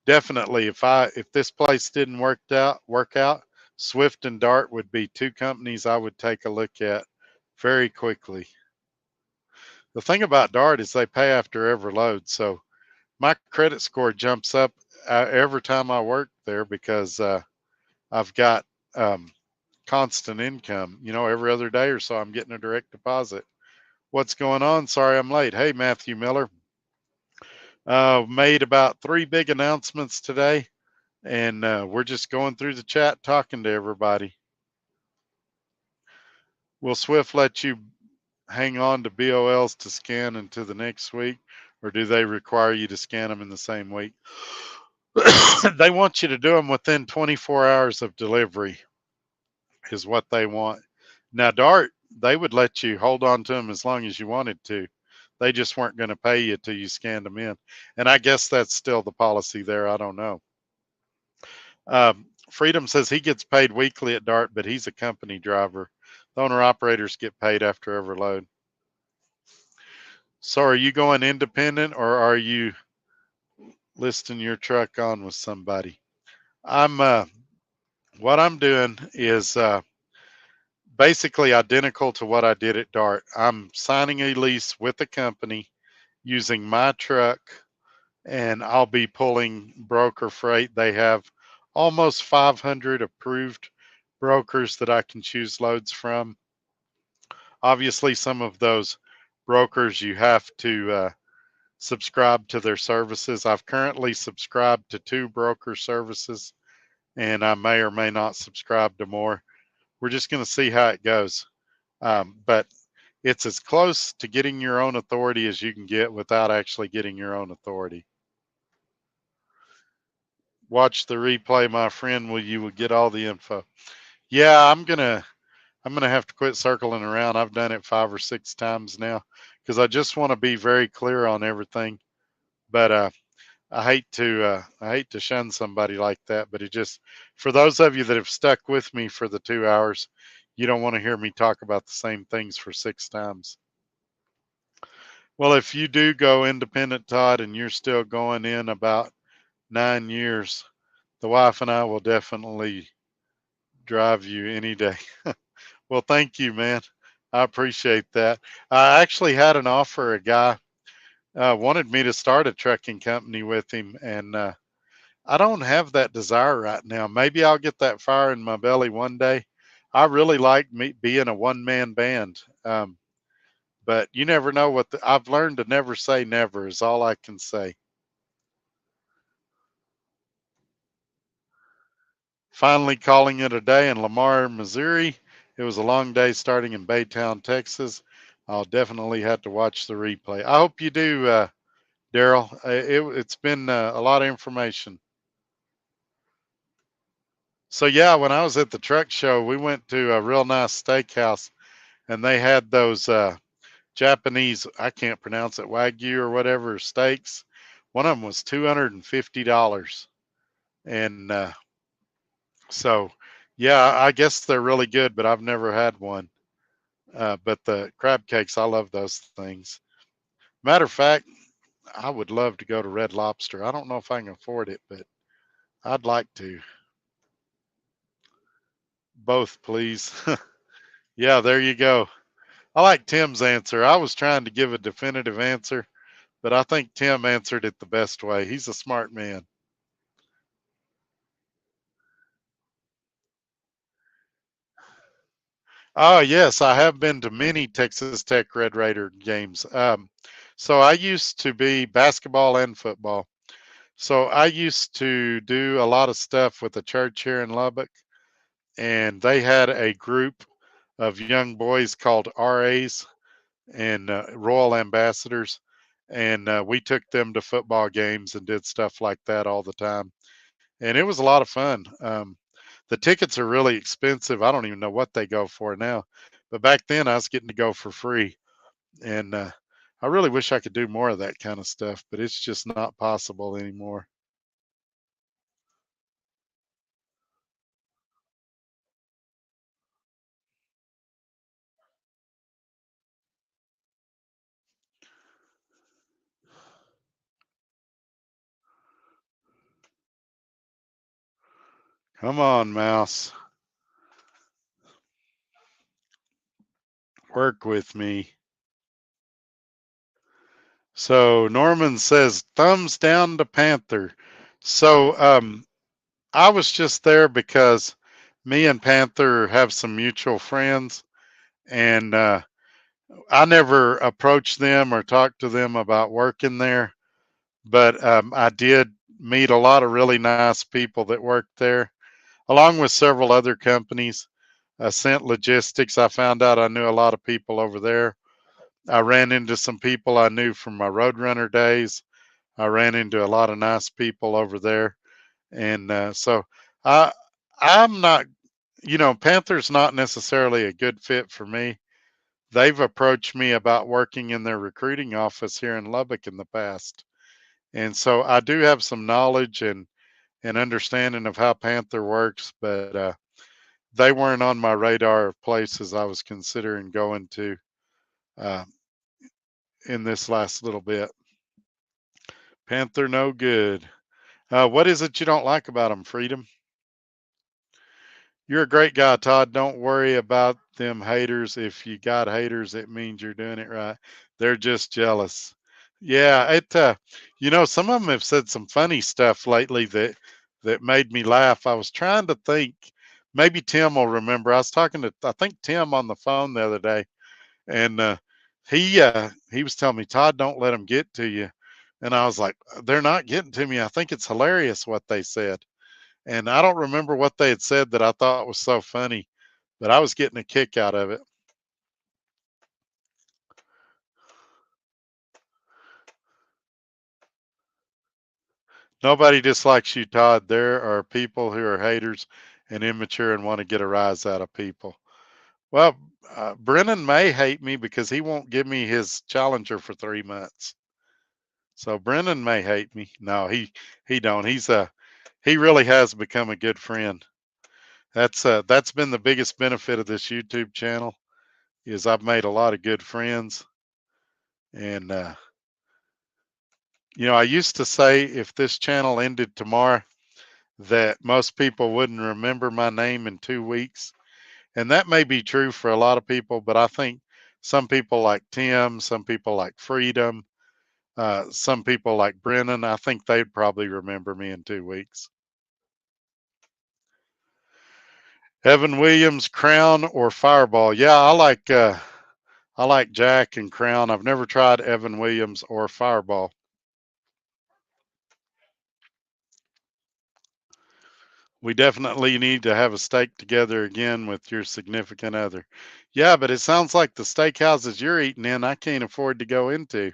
[SPEAKER 1] definitely, if this place didn't work out, Swift and Dart would be two companies I would take a look at very quickly. The thing about Dart is they pay after every load. So my credit score jumps up every time I work there because I've got constant income. Every other day or so, I'm getting a direct deposit. What's going on? Sorry I'm late. Hey, Matthew Miller. Made about 3 big announcements today, and we're just going through the chat talking to everybody. Will Swift let you hang on to BOLs to scan into the next week, or do they require you to scan them in the same week? They want you to do them within 24 hours of delivery, is what they want. Now, Dart, they would let you hold on to them as long as you wanted to. They just weren't going to pay you till you scanned them in. And I guess that's still the policy there. I don't know. Freedom says he gets paid weekly at Dart, but he's a company driver. The owner operators get paid after every load. So are you going independent or are you listing your truck on with somebody? I'm what I'm doing is basically identical to what I did at Dart. I'm signing a lease with a company using my truck, and I'll be pulling broker freight. They have almost 500 approved brokers that I can choose loads from. Obviously, some of those brokers you have to subscribe to their services. I've currently subscribed to 2 broker services, and I may or may not subscribe to more. We're just going to see how it goes. But it's as close to getting your own authority as you can get without actually getting your own authority. Watch the replay, my friend. You will get all the info. Yeah, I'm gonna have to quit circling around. I've done it 5 or 6 times now because I just want to be very clear on everything. But I hate to shun somebody like that. But it just, for those of you that have stuck with me for the 2 hours, you don't want to hear me talk about the same things for 6 times. Well, if you do go independent, Todd, and you're still going in about 9 years, the wife and I will definitely drive you any day. Well, thank you, man. I appreciate that. I actually had an offer. A guy wanted me to start a trucking company with him, and I don't have that desire right now. Maybe I'll get that fire in my belly one day. I really like me being a one-man band, but you never know I've learned to never say never. Is all I can say. Finally calling it a day in Lamar, Missouri. It was a long day starting in Baytown, Texas. I'll definitely have to watch the replay. I hope you do, Daryl. It's been a lot of information. So, yeah, when I was at the truck show, we went to a real nice steakhouse and they had those Japanese, I can't pronounce it, Wagyu or whatever steaks. One of them was $250. And so, yeah, I guess they're really good, but I've never had one. But the crab cakes, I love those things. Matter of fact, I would love to go to Red Lobster. I don't know if I can afford it, but I'd like to. Both, please. Yeah, there you go. I like Tim's answer. I was trying to give a definitive answer, but I think Tim answered it the best way. He's a smart man. Oh, yes, I have been to many Texas Tech Red Raider games. So I used to be basketball and football. So I used to do a lot of stuff with the church here in Lubbock, and they had a group of young boys called RAs and Royal Ambassadors, and we took them to football games and did stuff like that all the time, and it was a lot of fun. The tickets are really expensive. I don't even know what they go for now, but back then I was getting to go for free, and I really wish I could do more of that kind of stuff, but it's just not possible anymore. Come on, Mouse. work with me. So Norman says thumbs down to Panther. So I was just there because me and Panther have some mutual friends, and I never approached them or talked to them about working there, but I did meet a lot of really nice people that worked there, along with several other companies. Scent Logistics, I found out I knew a lot of people over there. I ran into some people I knew from my Roadrunner days. I ran into a lot of nice people over there, and so I, I'm not, Panther's not necessarily a good fit for me. They've approached me about working in their recruiting office here in Lubbock in the past, and so I do have some knowledge and understanding of how Panther works, but they weren't on my radar of places I was considering going to uh, in this last little bit. Panther, no good. What is it you don't like about them, Freedom? You're a great guy, Todd. Don't worry about them haters. If you got haters, it means you're doing it right. They're just jealous. Yeah, some of them have said some funny stuff lately that made me laugh. I was trying to think. Maybe Tim will remember. I was talking to I think Tim on the phone the other day, and he was telling me, Todd, don't let them get to you. And I was like, they're not getting to me. I think it's hilarious what they said. And I don't remember what they had said that I thought was so funny, but I was getting a kick out of it. Nobody dislikes you, Todd. There are people who are haters and immature and want to get a rise out of people. Well, Brennan may hate me because he won't give me his Challenger for 3 months. So Brennan may hate me. No, he don't. He really has become a good friend. That's been the biggest benefit of this YouTube channel is I've made a lot of good friends, and I used to say if this channel ended tomorrow that most people wouldn't remember my name in 2 weeks. And that may be true for a lot of people, but I think some people like Tim, some people like Freedom, some people like Brennan, I think they'd probably remember me in 2 weeks. Evan Williams, Crown or Fireball? Yeah, I like Jack and Crown. I've never tried Evan Williams or Fireball. We definitely need to have a steak together again with your significant other. Yeah, but it sounds like the steakhouses you're eating in, I can't afford to go into.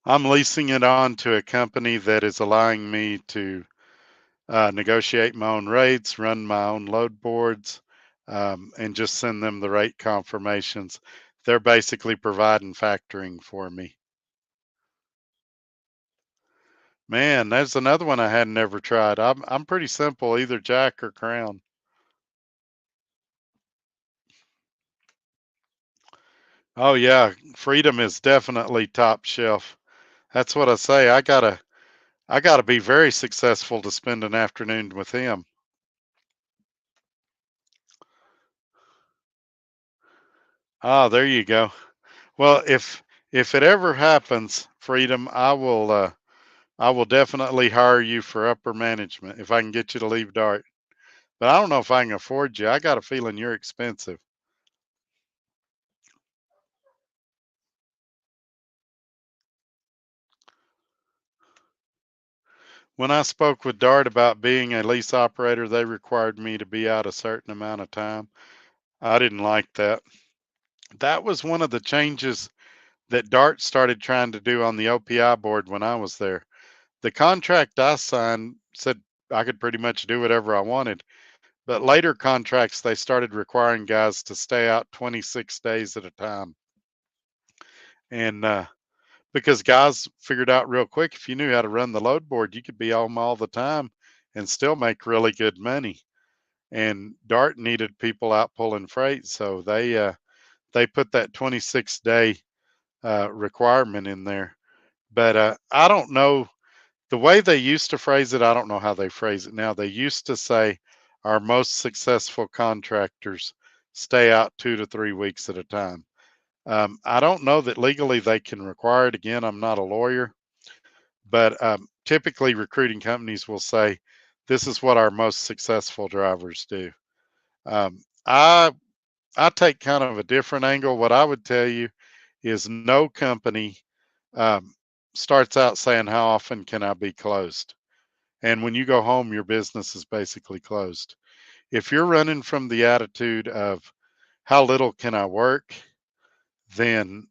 [SPEAKER 1] I'm leasing it on to a company that is allowing me to negotiate my own rates, run my own load boards, and just send them the rate confirmations. They're basically providing factoring for me. Man, there's another one I had never tried. I'm pretty simple, either Jack or Crown. Oh yeah, Freedom is definitely top shelf. That's what I say. I gotta be very successful to spend an afternoon with him. Ah, there you go. Well, if it ever happens, Freedom, I will definitely hire you for upper management if I can get you to leave Dart. But I don't know if I can afford you. I got a feeling you're expensive. When I spoke with Dart about being a lease operator, they required me to be out a certain amount of time. I didn't like that. That was one of the changes that Dart started trying to do on the OPI board when I was there. The contract I signed said I could pretty much do whatever I wanted, but later contracts they started requiring guys to stay out 26 days at a time. And because guys figured out real quick if you knew how to run the load board, you could be home all the time and still make really good money. And Dart needed people out pulling freight, so they put that 26-day requirement in there. But I don't know the way they used to phrase it. I don't know how they phrase it now. They used to say our most successful contractors stay out 2 to 3 weeks at a time. I don't know that legally they can require it. Again, I'm not a lawyer, but typically recruiting companies will say this is what our most successful drivers do. Um, I I take kind of a different angle. What I would tell you is no company um, starts out saying how often can I be closed, and when you go home, your business is basically closed. If you're running from the attitude of how little can I work, then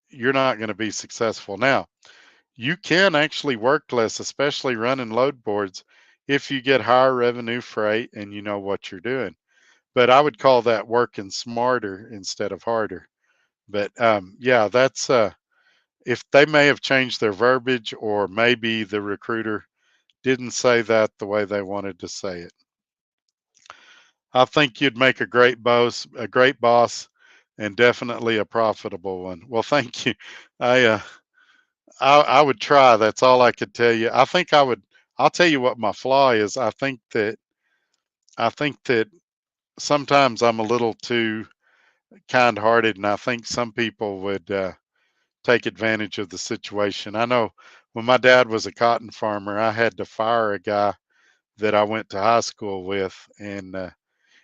[SPEAKER 1] you're not going to be successful. Now, you can actually work less, especially running load boards, if you get higher revenue freight and you know what you're doing. But I would call that working smarter instead of harder. But yeah, that's if they may have changed their verbiage, or maybe the recruiter didn't say that the way they wanted to say it. I think you'd make a great boss, and definitely a profitable one. Well, thank you. I uh, I would try. That's all I could tell you. I think I would. I'll tell you what my flaw is. I think that sometimes I'm a little too kind-hearted, and I think some people would take advantage of the situation. I know when my dad was a cotton farmer, I had to fire a guy that I went to high school with, and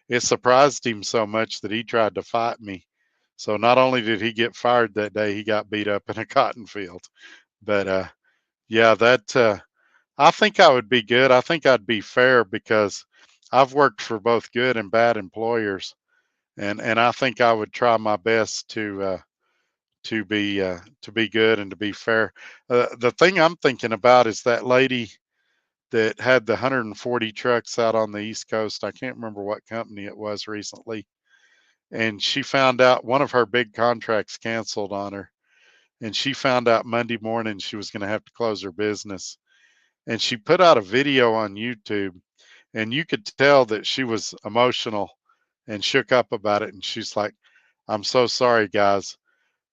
[SPEAKER 1] it surprised him so much that he tried to fight me. So not only did he get fired that day, he got beat up in a cotton field. But yeah, that I think I would be good. I think I'd be fair because I've worked for both good and bad employers, and I think I would try my best to be good and to be fair. The thing I'm thinking about is that lady that had the 140 trucks out on the East Coast. I can't remember what company it was recently, and she found out one of her big contracts canceled on her, and she found out Monday morning she was going to have to close her business. And she put out a video on YouTube, and you could tell that she was emotional and shook up about it. And she's like, "I'm so sorry, guys.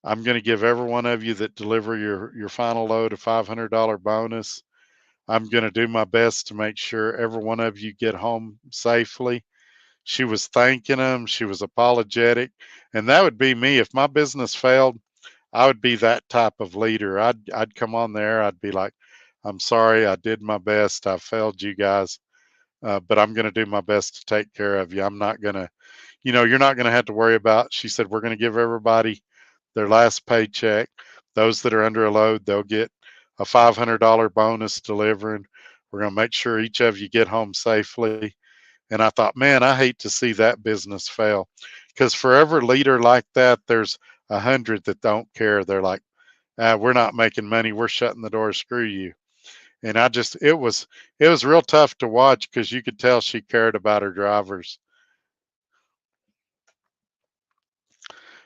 [SPEAKER 1] I'm going to give every one of you that deliver your final load a $500 bonus. I'm going to do my best to make sure every one of you get home safely." She was thanking them. She was apologetic. And that would be me. If my business failed, I would be that type of leader. I'd come on there. I'd be like, "I'm sorry. I did my best. I failed you guys. But I'm going to do my best to take care of you. I'm not going to, you're not going to have to worry about." She said, "We're going to give everybody their last paycheck. Those that are under a load, they'll get a $500 bonus delivering. We're going to make sure each of you get home safely." And I thought, man, I hate to see that business fail, because for every leader like that, there's 100 that don't care. They're like, we're not making money. We're shutting the door. Screw you. And it was real tough to watch because you could tell she cared about her drivers.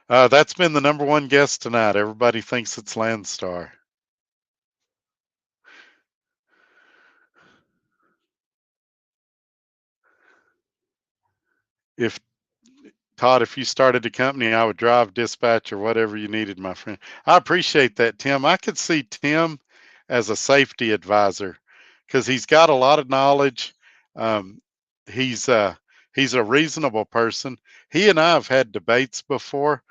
[SPEAKER 1] That's been the number one guest tonight. Everybody thinks it's Landstar. If Todd, if you started a company, I would drive, dispatch, or whatever you needed, my friend. I appreciate that, Tim. I could see Tim as a safety advisor because he's got a lot of knowledge. Um, he's uh, he's a reasonable person. He and I have had debates before,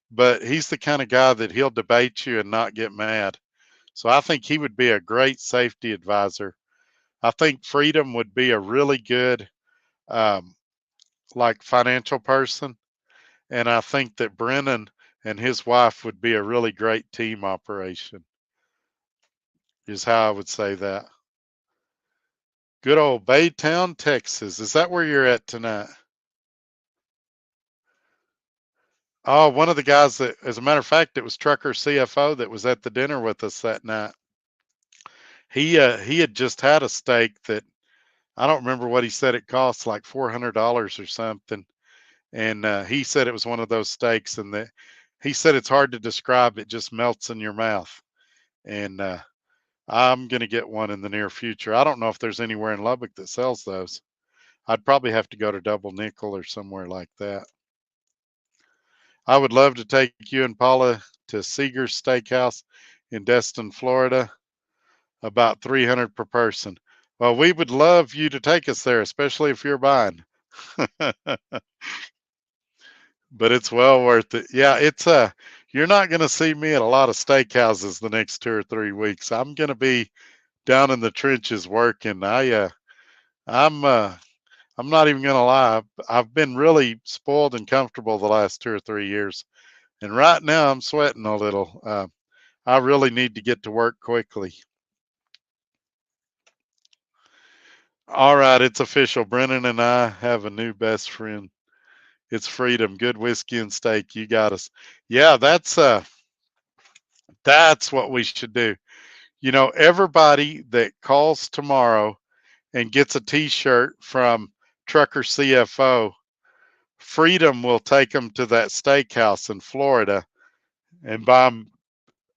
[SPEAKER 1] but he's the kind of guy that he'll debate you and not get mad. So I think he would be a great safety advisor. I think Freedom would be a really good um, like financial person, and I think that Brennan and his wife would be a really great team operation, is how I would say that. Good old Baytown, Texas. Is that where you're at tonight? Oh, one of the guys that, as a matter of fact, it was Trucker CFO that was at the dinner with us that night. He had just had a steak that I don't remember what he said it cost, like $400 or something. And he said it was one of those steaks, and that he said it's hard to describe. It just melts in your mouth. And I'm going to get one in the near future. I don't know if there's anywhere in Lubbock that sells those. I'd probably have to go to Double Nickel or somewhere like that. I would love to take you and Paula to Seeger's Steakhouse in Destin, Florida, about 300 per person. Well, we would love you to take us there, especially if you're buying. But it's well worth it. Yeah, it's you're not going to see me at a lot of steakhouses the next 2 or 3 weeks. I'm going to be down in the trenches working. I'm I'm not even going to lie. I've been really spoiled and comfortable the last 2 or 3 years, and right now I'm sweating a little. I really need to get to work quickly. All right, it's official. Brennan and I have a new best friend. It's Freedom. Good whiskey and steak. You got us. Yeah, that's what we should do. You know, everybody that calls tomorrow and gets a T-shirt from Trucker CFO, Freedom will take them to that steakhouse in Florida and buy them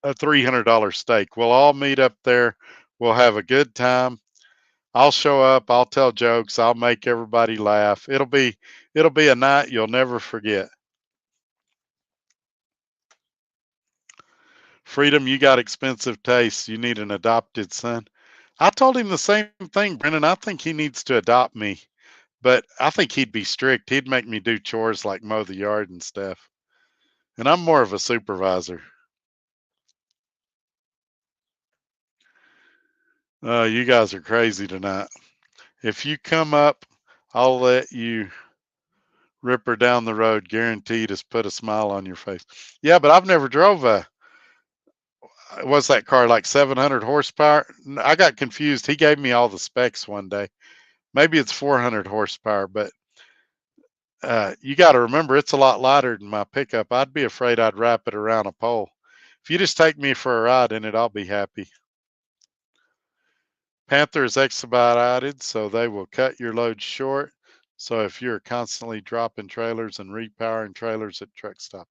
[SPEAKER 1] a $300 steak. We'll all meet up there. We'll have a good time. I'll show up. I'll tell jokes. I'll make everybody laugh. It'll be a night you'll never forget. Freedom, you got expensive tastes. You need an adopted son. I told him the same thing, Brennan. I think he needs to adopt me, but I think he'd be strict. He'd make me do chores like mow the yard and stuff. And I'm more of a supervisor. You guys are crazy tonight. If you come up, I'll let you rip her down the road. Guaranteed to put a smile on your face. Yeah, but I've never drove a. What's that car like? 700 horsepower? I got confused. He gave me all the specs one day. Maybe it's 400 horsepower, but you got to remember it's a lot lighter than my pickup. I'd be afraid I'd wrap it around a pole. If you just take me for a ride in it, I'll be happy. Panther is expedited, so they will cut your load short. So if you're constantly dropping trailers and repowering trailers at truck stop.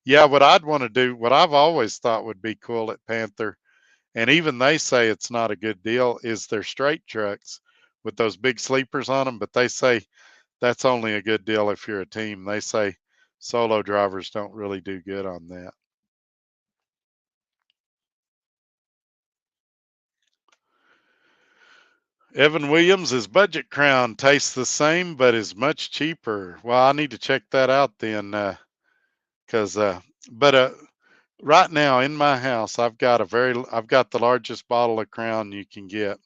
[SPEAKER 1] Yeah, what I'd want to do, what I've always thought would be cool at Panther, and even they say it's not a good deal, is their straight trucks with those big sleepers on them, but they say that's only a good deal if you're a team. They say solo drivers don't really do good on that. Evan Williams, his budget crown tastes the same but is much cheaper. Well, I need to check that out then, because but right now in my house I've got the largest bottle of Crown you can get,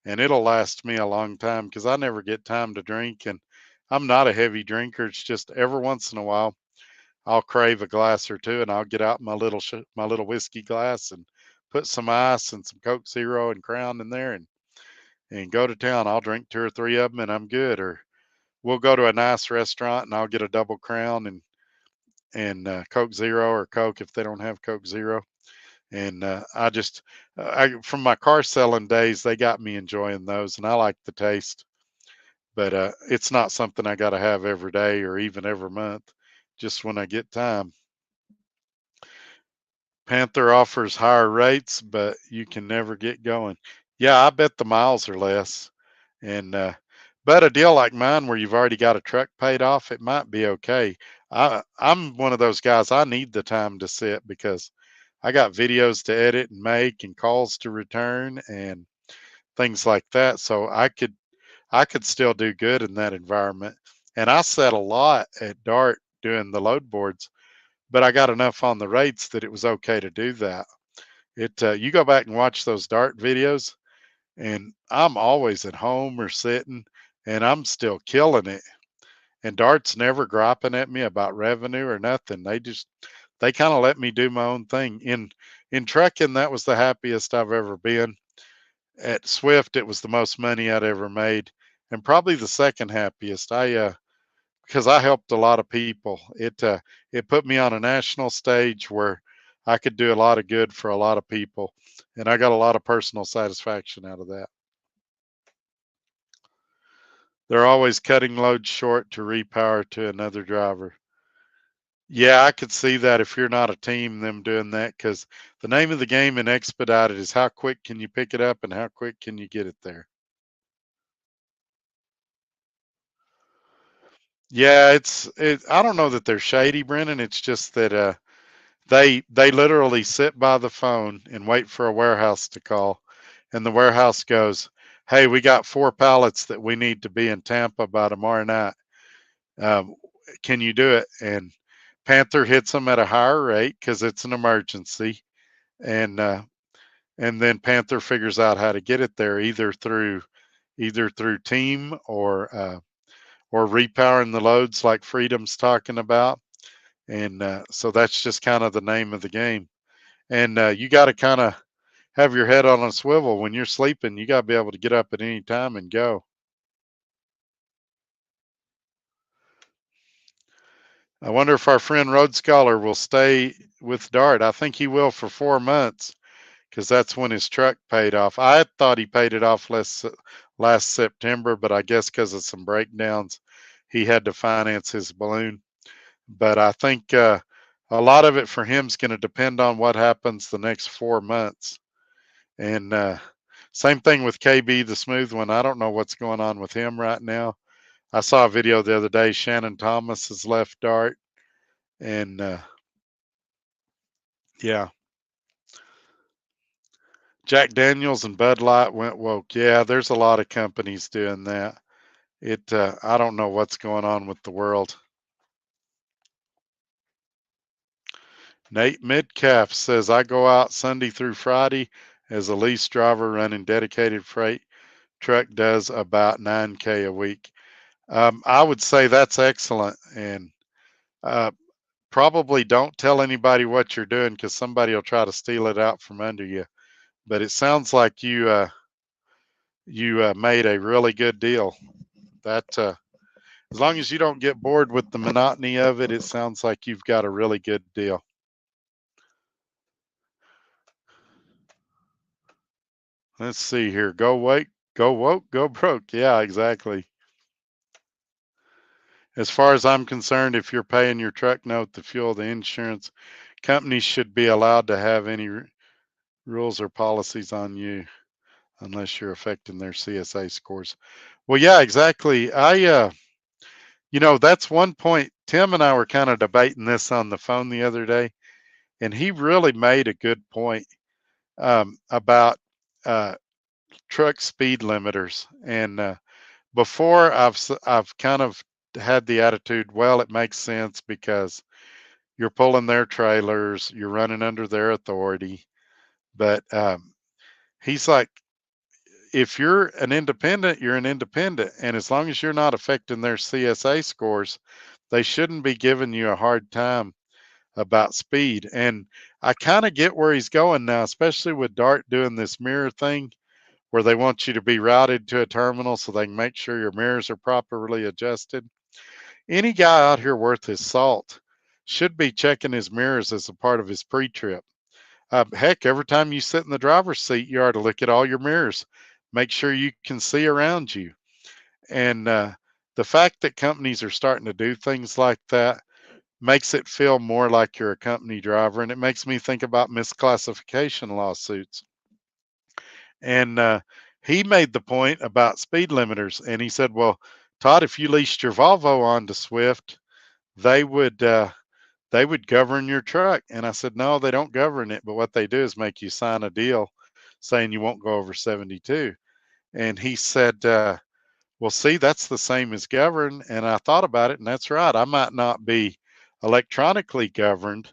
[SPEAKER 1] and it'll last me a long time because I never get time to drink, and I'm not a heavy drinker. It's just every once in a while I'll crave a glass or two, and I'll get out my little whiskey glass and put some ice and some Coke Zero and Crown in there, and go to town. I'll drink 2 or 3 of them, and I'm good. Or we'll go to a nice restaurant, and I'll get a double Crown and Coke Zero or Coke if they don't have Coke Zero. And I from my car selling days, they got me enjoying those, and I like the taste. But it's not something I got to have every day or even every month. Just when I get time. Panther offers higher rates, but you can never get going. Yeah, I bet the miles are less. And but a deal like mine where you've already got a truck paid off, it might be okay. I'm one of those guys. I need the time to sit because I got videos to edit and make and calls to return and things like that. So I could still do good in that environment. And I sat a lot at Dart doing the load boards, but I got enough on the rates that it was okay to do that. It you go back and watch those Dart videos, and I'm always at home or sitting, and I'm still killing it. And Dart's never griping at me about revenue or nothing. They kind of let me do my own thing. In trucking, that was the happiest I've ever been. At Swift, it was the most money I'd ever made, and probably the second happiest. I because I helped a lot of people. It put me on a national stage where I could do a lot of good for a lot of people, and I got a lot of personal satisfaction out of that. They're always cutting loads short to repower to another driver. Yeah, I could see that if you're not a team, them doing that because the name of the game in expedited is how quick can you pick it up and how quick can you get it there. Yeah, I don't know that they're shady, Brennan. It's just that they literally sit by the phone and wait for a warehouse to call, and the warehouse goes, "Hey, we got 4 pallets that we need to be in Tampa by tomorrow night. Um, can you do it?" And Panther hits them at a higher rate because it's an emergency, and then Panther figures out how to get it there either through team or repowering the loads like Freedom's talking about. And so that's just kind of the name of the game. And you got to kind of have your head on a swivel when you're sleeping. You got to be able to get up at any time and go. I wonder if our friend Road Scholar will stay with Dart. I think he will for 4 months because that's when his truck paid off. I thought he paid it off last September, but I guess because of some breakdowns, he had to finance his balloon. But I think a lot of it for him is going to depend on what happens the next 4 months. And same thing with KB, the smooth one. I don't know what's going on with him right now. I saw a video the other day. Shannon Thomas has left Dart, and yeah, Jack Daniels and Bud Light went woke. Yeah, there's a lot of companies doing that. I don't know what's going on with the world. Nate Midcalf says I go out Sunday through Friday as a lease driver running dedicated freight. Truck does about 9K a week. I would say that's excellent, and uh, probably don't tell anybody what you're doing because somebody will try to steal it out from under you. But it sounds like you made a really good deal. That as long as you don't get bored with the monotony of it, it sounds like you've got a really good deal. Let's see here. Go wake, go woke, go broke. Yeah, exactly. As far as I'm concerned, if you're paying your truck note, the fuel, the insurance, companies should be allowed to have any rules or policies on you unless you're affecting their CSA scores. Well, yeah, exactly. That's one point. Tim and I were kind of debating this on the phone the other day, and he really made a good point about uh, truck speed limiters. And before, I've kind of had the attitude, well, it makes sense because you're pulling their trailers, you're running under their authority. But he's like, if you're an independent, you're an independent. And as long as you're not affecting their CSA scores, they shouldn't be giving you a hard time about speed. And I kind of get where he's going now, especially with Dart doing this mirror thing where they want you to be routed to a terminal so they can make sure your mirrors are properly adjusted. Any guy out here worth his salt should be checking his mirrors as a part of his pre trip. Heck, every time you sit in the driver's seat, you are to look at all your mirrors, make sure you can see around you. And the fact that companies are starting to do things like that makes it feel more like you're a company driver. And it makes me think about misclassification lawsuits. And he made the point about speed limiters. And he said, well, Todd, if you leased your Volvo onto Swift, they would. They would govern your truck. And I said, no, they don't govern it. But what they do is make you sign a deal saying you won't go over 72. And he said, well, see, that's the same as govern. And I thought about it, and that's right. I might not be electronically governed,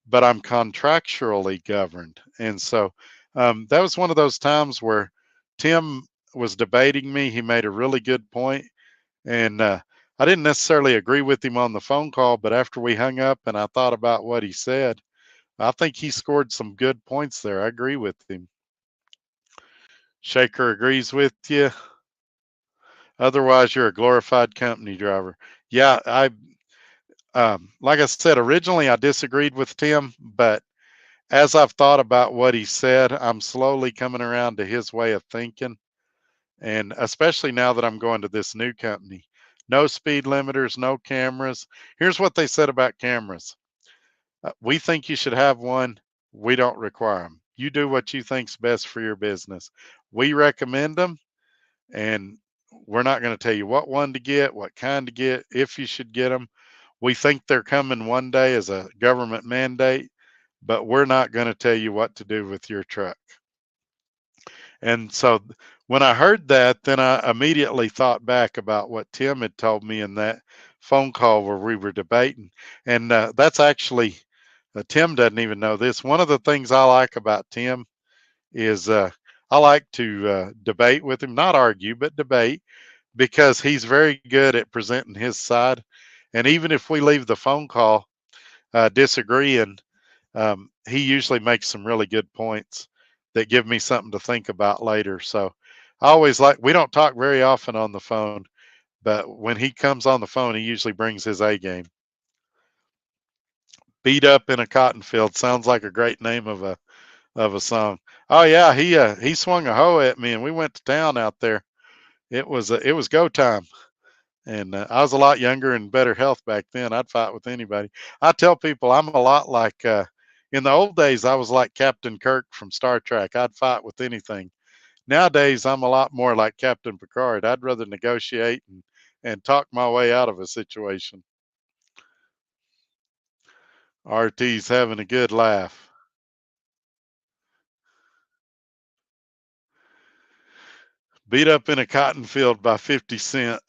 [SPEAKER 1] but I'm contractually governed. And so that was one of those times where Tim was debating me. He made a really good point, and I didn't necessarily agree with him on the phone call, but after we hung up and I thought about what he said, I think he scored some good points there. I agree with him. Shaker agrees with you. Otherwise, you're a glorified company driver. Yeah, like I said, originally I disagreed with Tim, but as I've thought about what he said, I'm slowly coming around to his way of thinking. And especially now that I'm going to this new company, no speed limiters, no cameras. Here's what they said about cameras. We think you should have one. We don't require them. You do what you think's best for your business. We recommend them, and we're not going to tell you what one to get, what kind to get, if you should get them. We think they're coming one day as a government mandate, but we're not going to tell you what to do with your truck. And so when I heard that, then I immediately thought back about what Tim had told me in that phone call where we were debating. And that's actually, Tim doesn't even know this. One of the things I like about Tim is I like to debate with him, not argue, but debate, because he's very good at presenting his side. And even if we leave the phone call disagreeing, he usually makes some really good points that give me something to think about later. So I always like, we don't talk very often on the phone, but when he comes on the phone, he usually brings his A game. Beat up in a cotton field sounds like a great name of a song. Oh yeah, he swung a hoe at me and we went to town out there. It was go time. And I was a lot younger and better health back then. I'd fight with anybody. I tell people I'm a lot like, in the old days, I was like Captain Kirk from Star Trek. I'd fight with anything. Nowadays, I'm a lot more like Captain Picard. I'd rather negotiate and talk my way out of a situation. RT's having a good laugh. Beat up in a cotton field by 50 cent.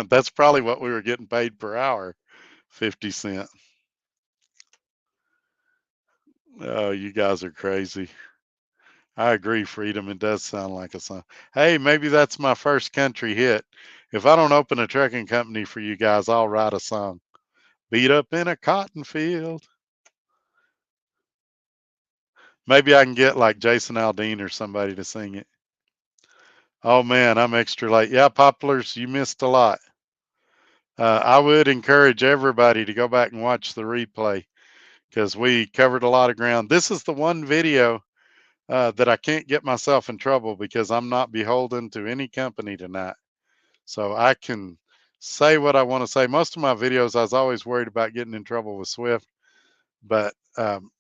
[SPEAKER 1] That's probably what we were getting paid per hour, 50 cent. Oh, you guys are crazy. I agree, Freedom. It does sound like a song. Hey, maybe that's my first country hit. If I don't open a trucking company for you guys, I'll write a song. Beat up in a cotton field. Maybe I can get like Jason Aldean or somebody to sing it. Oh man, I'm extra late. Yeah, Poplars, you missed a lot. I would encourage everybody to go back and watch the replay because we covered a lot of ground. This is the one video that I can't get myself in trouble because I'm not beholden to any company tonight. So I can say what I want to say. Most of my videos, I was always worried about getting in trouble with Swift, but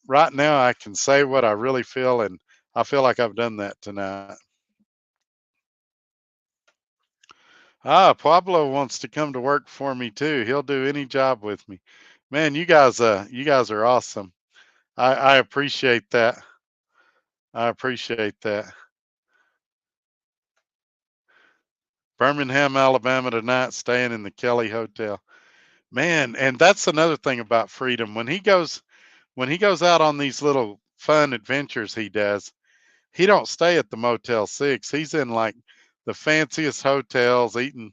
[SPEAKER 1] right now I can say what I really feel, and I feel like I've done that tonight. Ah, Pablo wants to come to work for me too. He'll do any job with me. Man, you guys are awesome. I appreciate that. I appreciate that. Birmingham, Alabama tonight, staying in the Kelly Hotel. Man, and that's another thing about Freedom. When he goes out on these little fun adventures he does, he don't stay at the Motel 6. He's in like the fanciest hotels, eating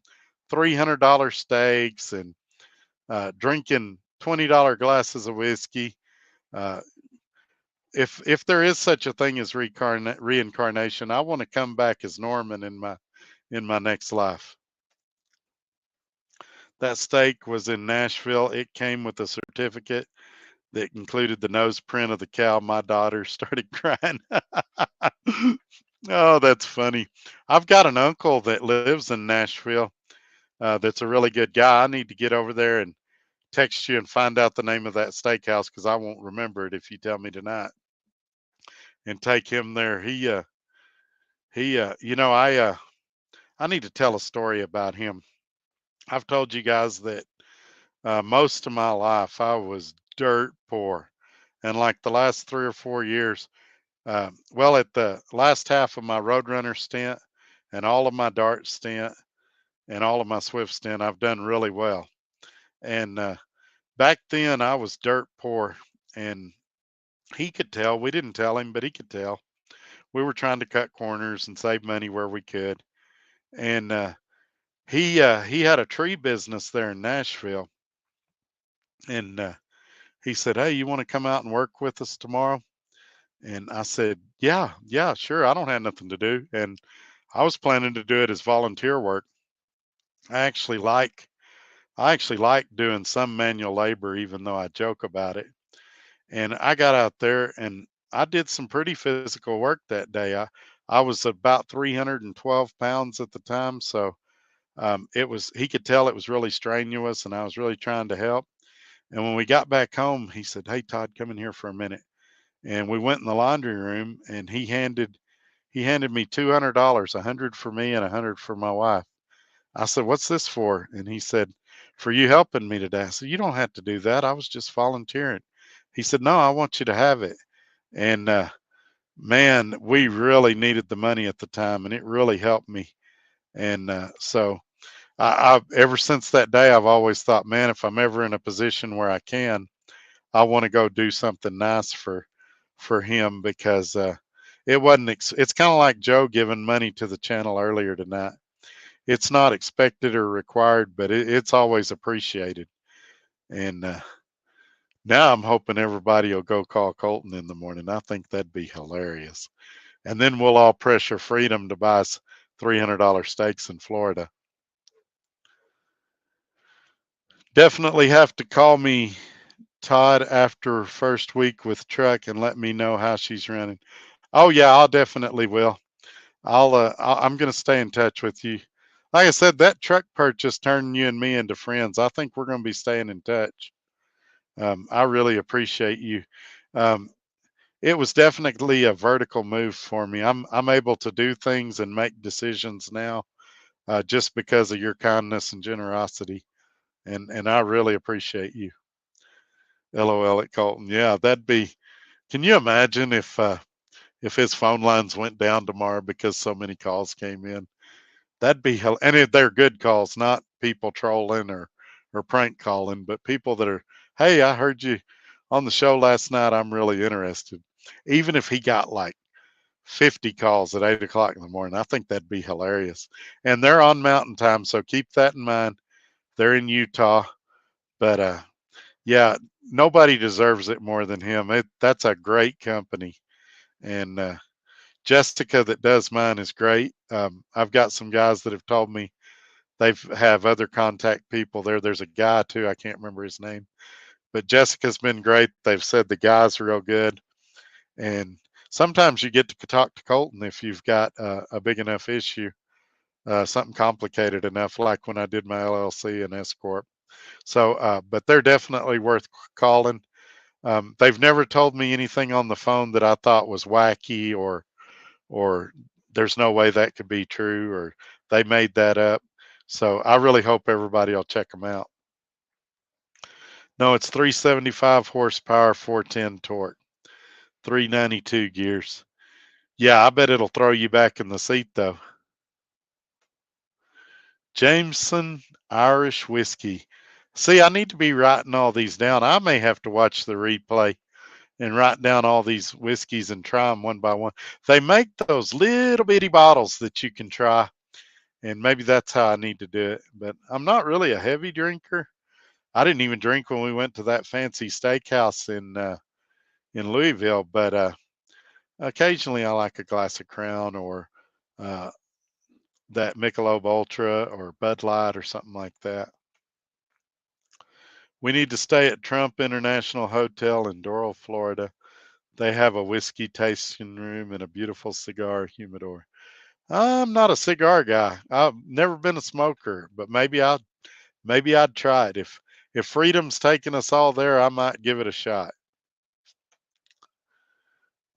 [SPEAKER 1] $300 steaks and drinking $20 glasses of whiskey. Uh, if there is such a thing as reincarnation, I want to come back as Norman in my next life. That steak was in Nashville. It came with a certificate that included the nose print of the cow. My daughter started crying. Oh, that's funny. I've got an uncle that lives in Nashville. That's a really good guy. I need to get over there and text you and find out the name of that steakhouse because I won't remember it if you tell me tonight. And take him there. You know, I need to tell a story about him. I've told you guys that most of my life I was dirt poor, and like the last 3 or 4 years, well, at the last half of my Roadrunner stint and all of my Dart stint and all of my Swift stint, I've done really well. And back then, I was dirt poor, and he could tell. We didn't tell him, but he could tell. We were trying to cut corners and save money where we could. And he had a tree business there in Nashville, and he said, "Hey, you want to come out and work with us tomorrow?" And I said, "Yeah, yeah, sure. I don't have nothing to do." And I was planning to do it as volunteer work. I actually like I actually like doing some manual labor, even though I joke about it. And I got out there and I did some pretty physical work that day. I was about 312 pounds at the time, so it was. He could tell it was really strenuous, and I was really trying to help. And when we got back home, he said, "Hey Todd, come in here for a minute." And we went in the laundry room, and he handed me $200, 100 for me and 100 for my wife. I said, "What's this for?" And he said, "For you helping me today." I said, "You don't have to do that. I was just volunteering." He said, "No, I want you to have it." And man, we really needed the money at the time, and it really helped me. And so I ever since that day, I've always thought, man, if I'm ever in a position where I can, I want to go do something nice for him because it wasn't. It's kind of like Joe giving money to the channel earlier tonight. It's not expected or required, but it's always appreciated. And now I'm hoping everybody will go call Colton in the morning. I think that'd be hilarious. And then we'll all pressure Freedom to buy us $300 steaks in Florida. Definitely have to call me, Todd, after first week with truck and let me know how she's running. Oh yeah, I'll definitely will. I'm going to stay in touch with you. Like I said, that truck purchase turned you and me into friends. I think we're going to be staying in touch. I really appreciate you. Um, it was definitely a vertical move for me. I'm able to do things and make decisions now just because of your kindness and generosity, and I really appreciate you. LOL at Colton. Yeah, that'd be. Can you imagine if his phone lines went down tomorrow because so many calls came in? That'd be hell. And they're good calls, not people trolling or prank calling, but people that are, hey, I heard you on the show last night. I'm really interested. Even if he got like 50 calls at 8 o'clock in the morning, I think that'd be hilarious. And they're on Mountain Time, so keep that in mind. They're in Utah, but yeah, nobody deserves it more than him. That's a great company, and Jessica that does mine is great. I've got some guys that have told me they've have other contact people there. There's a guy too. I can't remember his name, but Jessica's been great. They've said the guys are real good, and sometimes you get to talk to Colton if you've got a big enough issue, something complicated enough, like when I did my LLC and S corp. So, but they're definitely worth calling. They've never told me anything on the phone that I thought was wacky or there's no way that could be true or they made that up. So I really hope everybody will check them out. No, it's 375 horsepower, 410 torque, 392 gears. Yeah, I bet it'll throw you back in the seat though. Jameson Irish whiskey. See, I need to be writing all these down. I may have to watch the replay and write down all these whiskeys and try them one by one. They make those little bitty bottles that you can try, and maybe that's how I need to do it. But I'm not really a heavy drinker. I didn't even drink when we went to that fancy steakhouse in Louisville, but occasionally I like a glass of Crown or uh, that Michelob Ultra or Bud Light or something like that. We need to stay at Trump International Hotel in Doral, Florida. They have a whiskey tasting room and a beautiful cigar humidor. I'm not a cigar guy. I've never been a smoker, but maybe I'd try it. If freedom's taking us all there, I might give it a shot.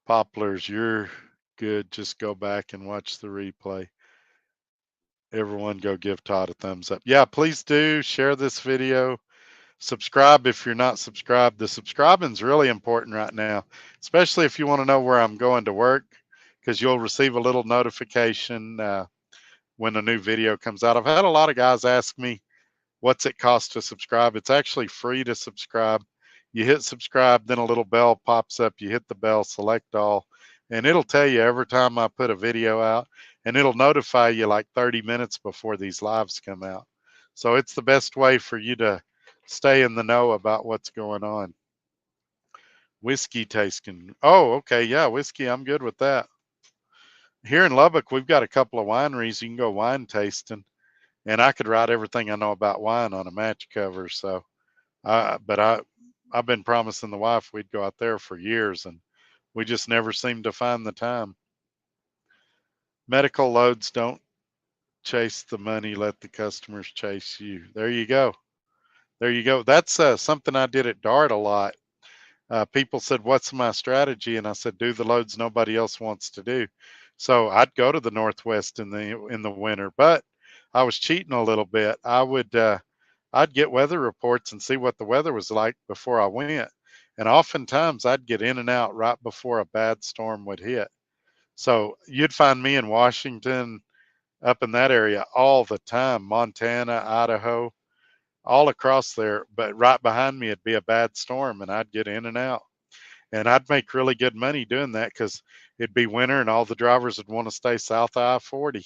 [SPEAKER 1] Poplars, you're good. Just go back and watch the replay. Everyone go give Todd a thumbs up. Yeah, please do share this video. Subscribe if you're not subscribed. The subscribing is really important right now, especially if you want to know where I'm going to work, because you'll receive a little notification when a new video comes out. I've had a lot of guys ask me, what's it cost to subscribe? It's actually free to subscribe. You hit subscribe, then a little bell pops up. You hit the bell, select all, and it'll tell you every time I put a video out, and it'll notify you like 30 minutes before these lives come out. So it's the best way for you to stay in the know about what's going on. Whiskey tasting. Oh, okay. Yeah, whiskey. I'm good with that. Here in Lubbock, we've got a couple of wineries. You can go wine tasting, and I could write everything I know about wine on a match cover. So, I've been promising the wife we'd go out there for years, and we just never seem to find the time. Medical loads don't chase the money, let the customers chase you. There you go. There you go. That's something I did at Dart a lot. People said, "What's my strategy?" And I said, "Do the loads nobody else wants to do." So I'd go to the Northwest in the winter, but I was cheating a little bit. I'd get weather reports and see what the weather was like before I went. And oftentimes I'd get in and out right before a bad storm would hit. So you'd find me in Washington, up in that area all the time, Montana, Idaho, all across there. But right behind me, it'd be a bad storm and I'd get in and out. And I'd make really good money doing that because it'd be winter and all the drivers would want to stay south of I-40.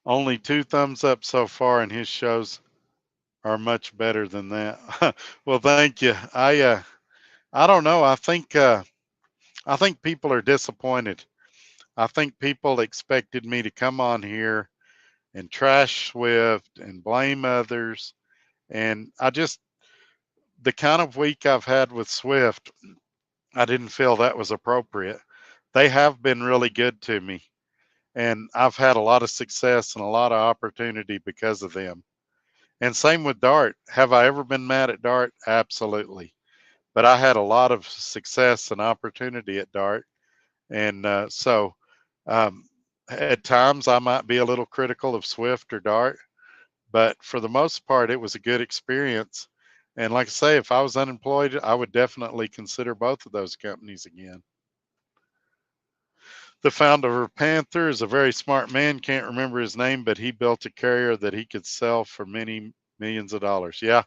[SPEAKER 1] Only two thumbs up so far, and his shows are much better than that. Well, thank you. I don't know. I think people are disappointed. I think people expected me to come on here and trash Swift and blame others. And the kind of week I've had with Swift, I didn't feel that was appropriate. They have been really good to me, and I've had a lot of success and a lot of opportunity because of them. And same with Dart. Have I ever been mad at Dart? Absolutely. But I had a lot of success and opportunity at Dart. And um, at times I might be a little critical of Swift or Dart, but for the most part, it was a good experience. And like I say, if I was unemployed, I would definitely consider both of those companies again. The founder of Panther is a very smart man. Can't remember his name, but he built a carrier that he could sell for many millions of dollars. Yeah,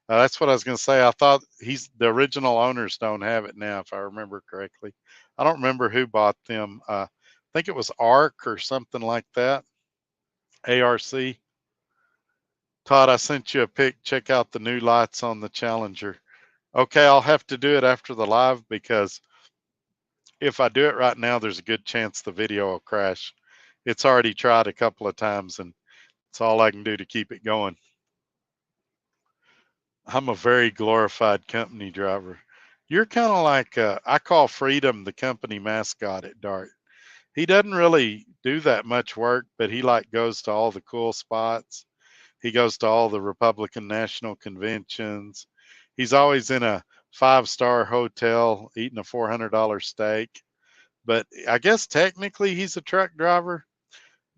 [SPEAKER 1] that's what I was going to say. I thought the original owners don't have it now, if I remember correctly. I don't remember who bought them. I think it was ARC or something like that. ARC. Todd, I sent you a pic. Check out the new lights on the Challenger. Okay, I'll have to do it after the live because if I do it right now, there's a good chance the video will crash. It's already tried a couple of times and it's all I can do to keep it going. I'm a very glorified company driver. You're kind of like, I call Freedom the company mascot at Dart. He doesn't really do that much work, but he like goes to all the cool spots. He goes to all the Republican national conventions. He's always in a 5-star hotel eating a $400 steak. But I guess technically he's a truck driver,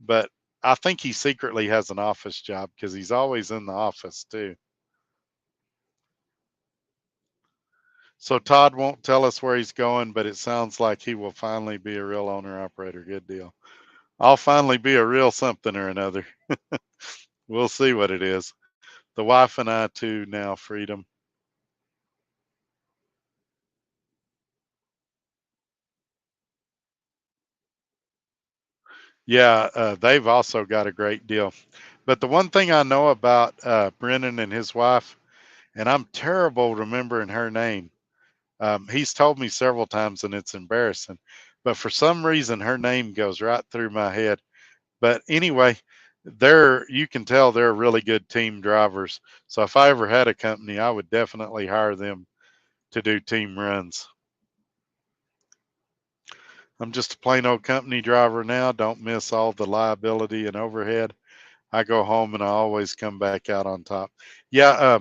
[SPEAKER 1] but I think he secretly has an office job because he's always in the office too. So Todd won't tell us where he's going, but it sounds like he will finally be a real owner operator. Good deal. I'll finally be a real something or another. We'll see what it is. The wife and I too now, Freedom. Yeah, they've also got a great deal. But the one thing I know about Brennan and his wife, and I'm terrible remembering her name. He's told me several times, and it's embarrassing. But for some reason, her name goes right through my head. But anyway, you can tell they're really good team drivers. So if I ever had a company, I would definitely hire them to do team runs. I'm just a plain old company driver now. Don't miss all the liability and overhead. I go home and I always come back out on top. Yeah,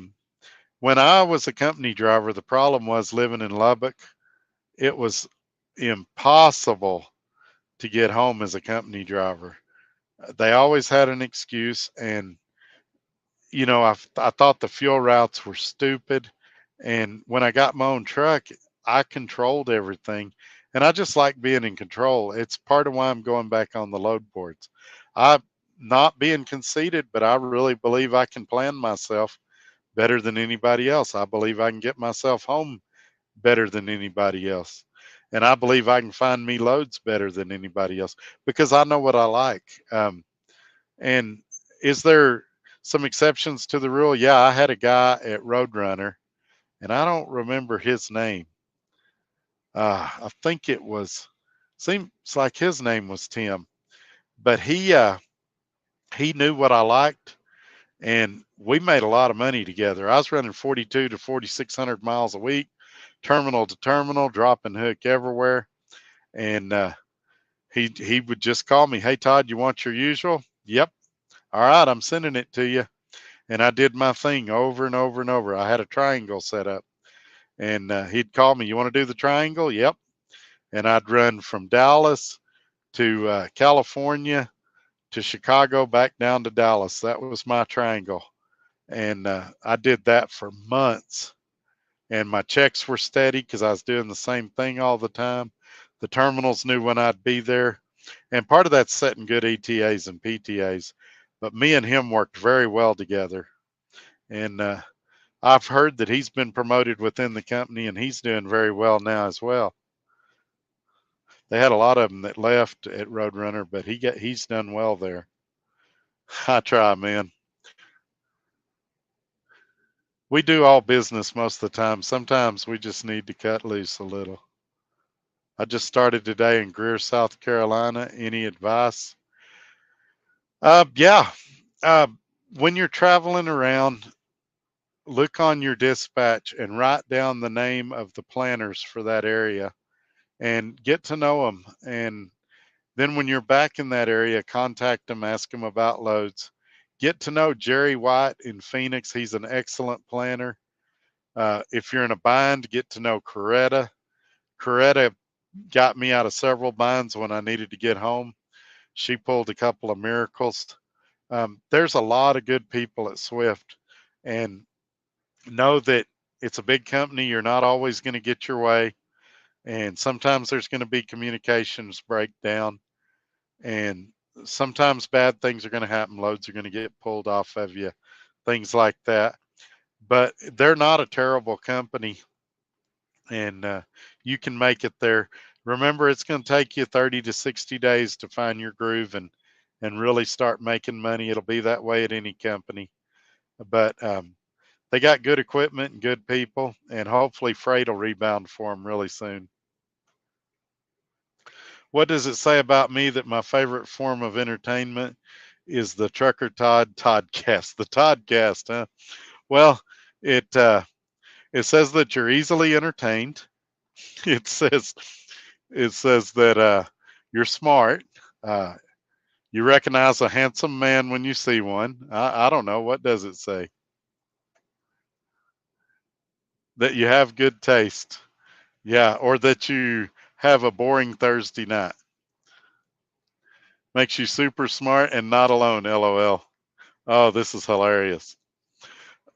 [SPEAKER 1] when I was a company driver, the problem was living in Lubbock. It was impossible to get home as a company driver. They always had an excuse, and I thought the fuel routes were stupid. And when I got my own truck, I controlled everything, and I just like being in control. It's part of why I'm going back on the load boards. I'm not being conceited, but I really believe I can plan myself better than anybody else. I believe I can get myself home better than anybody else. And I believe I can find me loads better than anybody else because I know what I like. And is there some exceptions to the rule? Yeah, I had a guy at Roadrunner, and I don't remember his name. I think seems like his name was Tim, but he knew what I liked, and we made a lot of money together. I was running 42 to 4,600 miles a week, terminal to terminal, dropping hook everywhere. And he would just call me, "Hey Todd, you want your usual?" "Yep." "All right, I'm sending it to you." And I did my thing over and over and over. I had a triangle set up, and he'd call me, "You want to do the triangle?" "Yep." and I'd run from Dallas to California to Chicago, back down to Dallas. That was my triangle. And I did that for months. And my checks were steady because I was doing the same thing all the time. The terminals knew when I'd be there. And part of that's setting good ETAs and PTAs. But me and him worked very well together. And I've heard that he's been promoted within the company and he's doing very well now as well. They had a lot of them that left at Roadrunner, but he's done well there. I try, man. We do all business most of the time. Sometimes we just need to cut loose a little. I just started today in Greer, South Carolina. Any advice? Yeah. Uh, when you're traveling around, look on your dispatch and write down the name of the planners for that area and get to know them. And then when you're back in that area, contact them, ask them about loads. Get to know Jerry White in Phoenix. He's an excellent planner. If you're in a bind, get to know Coretta. Coretta got me out of several binds when I needed to get home. She pulled a couple of miracles. There's a lot of good people at Swift, and know that it's a big company. You're not always going to get your way, and sometimes there's going to be communications breakdown, and sometimes bad things are going to happen. Loads are going to get pulled off of you, things like that. But they're not a terrible company, and you can make it there. Remember, it's going to take you 30 to 60 days to find your groove and really start making money. It'll be that way at any company, but they got good equipment and good people, and hopefully freight will rebound for them really soon. What does it say about me that my favorite form of entertainment is the Trucker Toddcast? The Toddcast, huh? Well, it it says that you're easily entertained. It says that you're smart. Uh, you recognize a handsome man when you see one. I don't know. What does it say? That you have good taste. Yeah, or that you have a boring Thursday night. Makes you super smart and not alone, LOL. Oh, this is hilarious.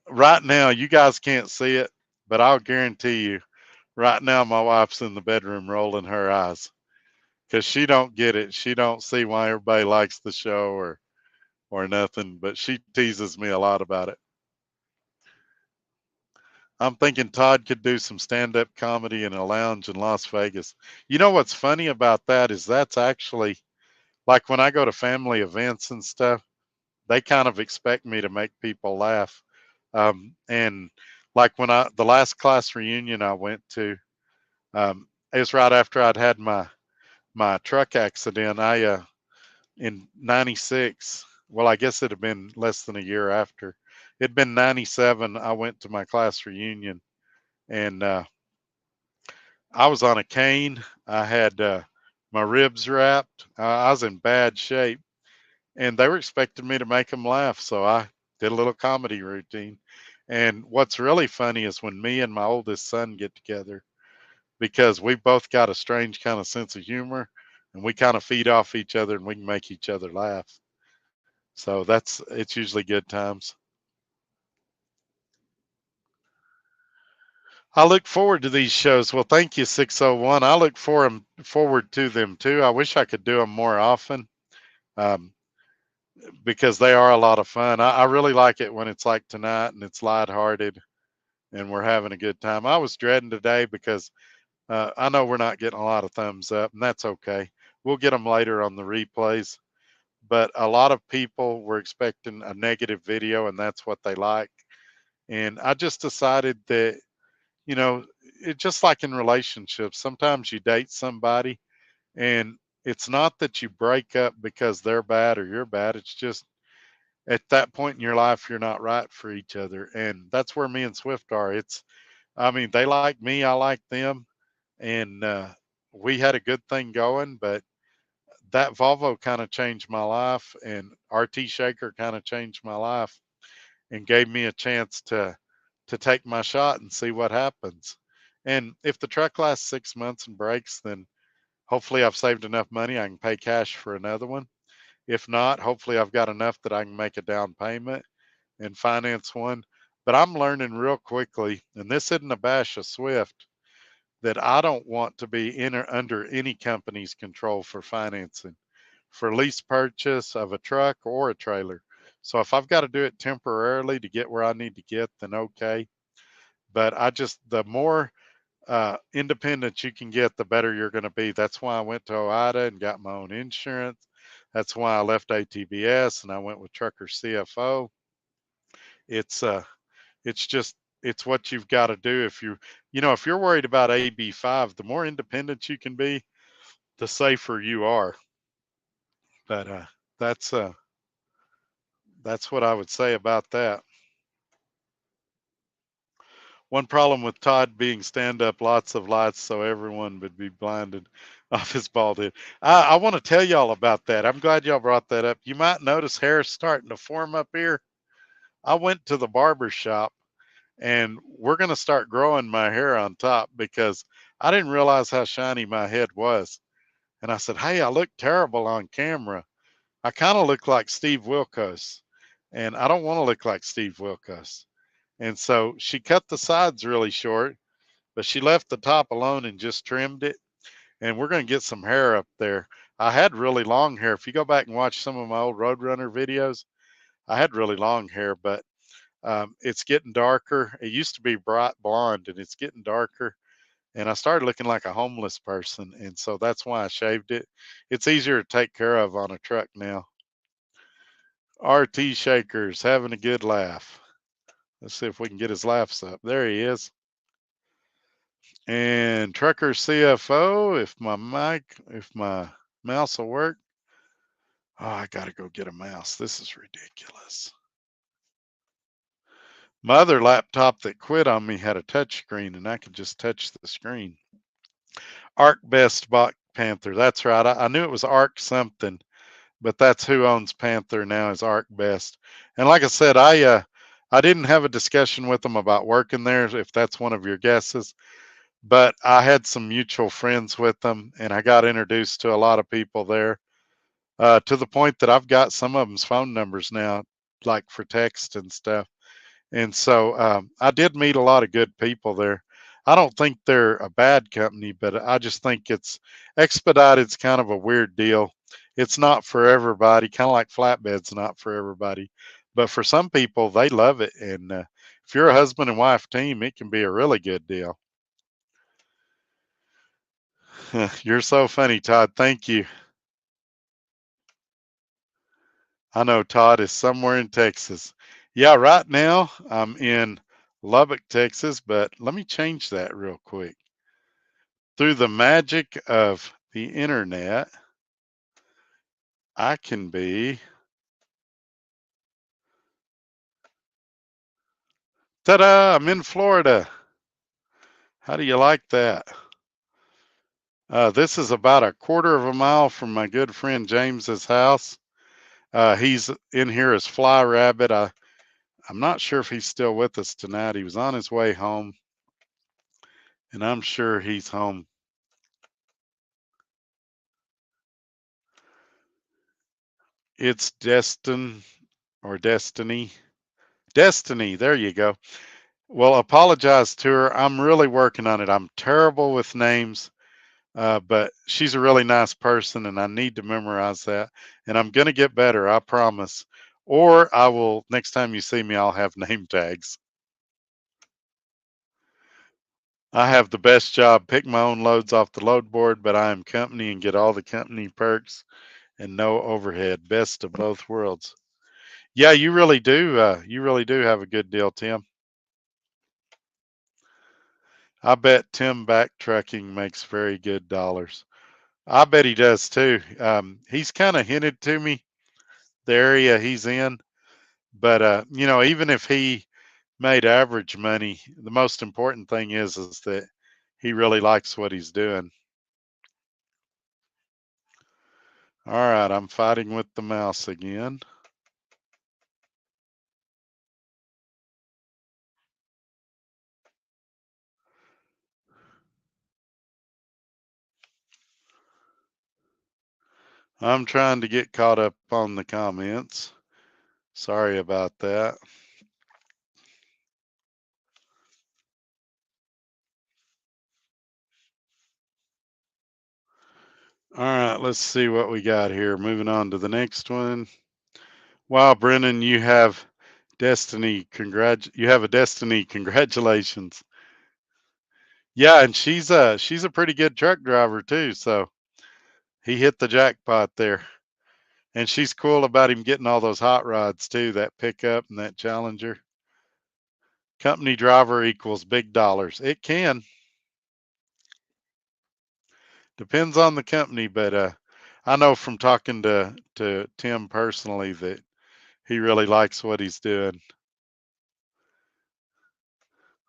[SPEAKER 1] Right now, you guys can't see it, but I'll guarantee you, right now, my wife's in the bedroom rolling her eyes because she don't get it. She don't see why everybody likes the show or nothing, but she teases me a lot about it. I'm thinking Todd could do some stand-up comedy in a lounge in Las Vegas. You know what's funny about that is that's actually like when I go to family events and stuff, they kind of expect me to make people laugh. And like when the last class reunion I went to, it was right after I'd had my truck accident. I in '96. Well, I guess it had been less than a year after. It'd been '97. I went to my class reunion, and I was on a cane. I had my ribs wrapped. I was in bad shape, and they were expecting me to make them laugh. So I did a little comedy routine. And what's really funny is when me and my oldest son get together, because we both got a strange kind of sense of humor, and we kind of feed off each other and we can make each other laugh. So it's usually good times. I look forward to these shows. Well, thank you, 601. I look forward to them too. I wish I could do them more often. Um, because they are a lot of fun. I really like it when it's like tonight and it's lighthearted and we're having a good time. I was dreading today because I know we're not getting a lot of thumbs up, and that's okay. We'll get them later on the replays. But a lot of people were expecting a negative video, and that's what they like. And I just decided that, you know, it just like in relationships, sometimes you date somebody, and it's not that you break up because they're bad or you're bad. It's just at that point in your life, you're not right for each other. And that's where me and Swift are. I mean, they like me, I like them. And we had a good thing going, but that Volvo kind of changed my life, and RT Shaker kind of changed my life and gave me a chance to take my shot and see what happens. And if the truck lasts 6 months and breaks, then Hopefully I've saved enough money I can pay cash for another one. If not, hopefully I've got enough that I can make a down payment and finance one. But I'm learning real quickly, and this isn't a bash of Swift, that I don't want to be under any company's control for financing, for lease purchase of a truck or a trailer. So if I've got to do it temporarily to get where I need to get, then okay. But the more independent you can get, the better you're going to be. That's why I went to OIDA and got my own insurance. That's why I left ATBS and I went with Trucker CFO. It's it's just it's what you've got to do. If you're worried about AB5, the more independent you can be, the safer you are. But that's uh, that's what I would say about that. One problem with Todd being stand up, lots of lights, so everyone would be blinded off his bald head. I want to tell y'all about that. I'm glad y'all brought that up. You might notice hair starting to form up here. I went to the barber shop and we're going to start growing my hair on top because I didn't realize how shiny my head was. And I said, "Hey, I look terrible on camera. I kind of look like Steve Wilkos, and I don't want to look like Steve Wilkos." And so she cut the sides really short, but she left the top alone and just trimmed it. And we're going to get some hair up there. I had really long hair. If you go back and watch some of my old Roadrunner videos, I had really long hair, but it's getting darker. It used to be bright blonde, and it's getting darker. And I started looking like a homeless person, and so that's why I shaved it. It's easier to take care of on a truck now. RT Shakers having a good laugh. Let's see if we can get his laughs up. There he is. And Trucker CFO, if my mouse will work. Oh, I got to go get a mouse. This is ridiculous. My other laptop that quit on me had a touch screen and I could just touch the screen. Arc Best bought Panther. That's right. I knew it was Arc something, but that's who owns Panther now is Arc Best. And like I said, I didn't have a discussion with them about working there, if that's one of your guesses, but I had some mutual friends with them and I got introduced to a lot of people there, to the point that I've got some of them's phone numbers now, like for text and stuff. And so I did meet a lot of good people there. I don't think they're a bad company, but I just think it's expedited's kind of a weird deal. It's not for everybody, kind of like flatbed's not for everybody. But for some people, they love it. And if you're a husband and wife team, it can be a really good deal. You're so funny, Todd. Thank you. I know Todd is somewhere in Texas. Yeah, right now I'm in Lubbock, Texas, but let me change that real quick. Through the magic of the internet, I can be, ta-da, I'm in Florida. How do you like that? This is about a quarter of a mile from my good friend James's house. He's in here as Fly Rabbit. I'm not sure if he's still with us tonight. He was on his way home, and I'm sure he's home. It's Destin or Destiny. Destiny, there you go. Well, apologize to her. I'm really working on it. I'm terrible with names, but she's a really nice person, and I need to memorize that. And I'm going to get better, I promise. Or I will, next time you see me, I'll have name tags. I have the best job, pick my own loads off the load board, but I am company and get all the company perks and no overhead. Best of both worlds. Yeah, you really do. You really do have a good deal, Tim. I bet Tim Backtrucking makes very good dollars. I bet he does too. He's kind of hinted to me the area he's in, but even if he made average money, the most important thing is that he really likes what he's doing. All right, I'm fighting with the mouse again. I'm trying to get caught up on the comments. Sorry about that. All right, let's see what we got here. Moving on to the next one. Wow, Brennan, you have destiny. You have a destiny. Congratulations. Yeah, and she's a pretty good truck driver too. So he hit the jackpot there. And she's cool about him getting all those hot rods too. That pickup and that Challenger. Company driver equals big dollars. It can. Depends on the company, but I know from talking to Tim personally that he really likes what he's doing.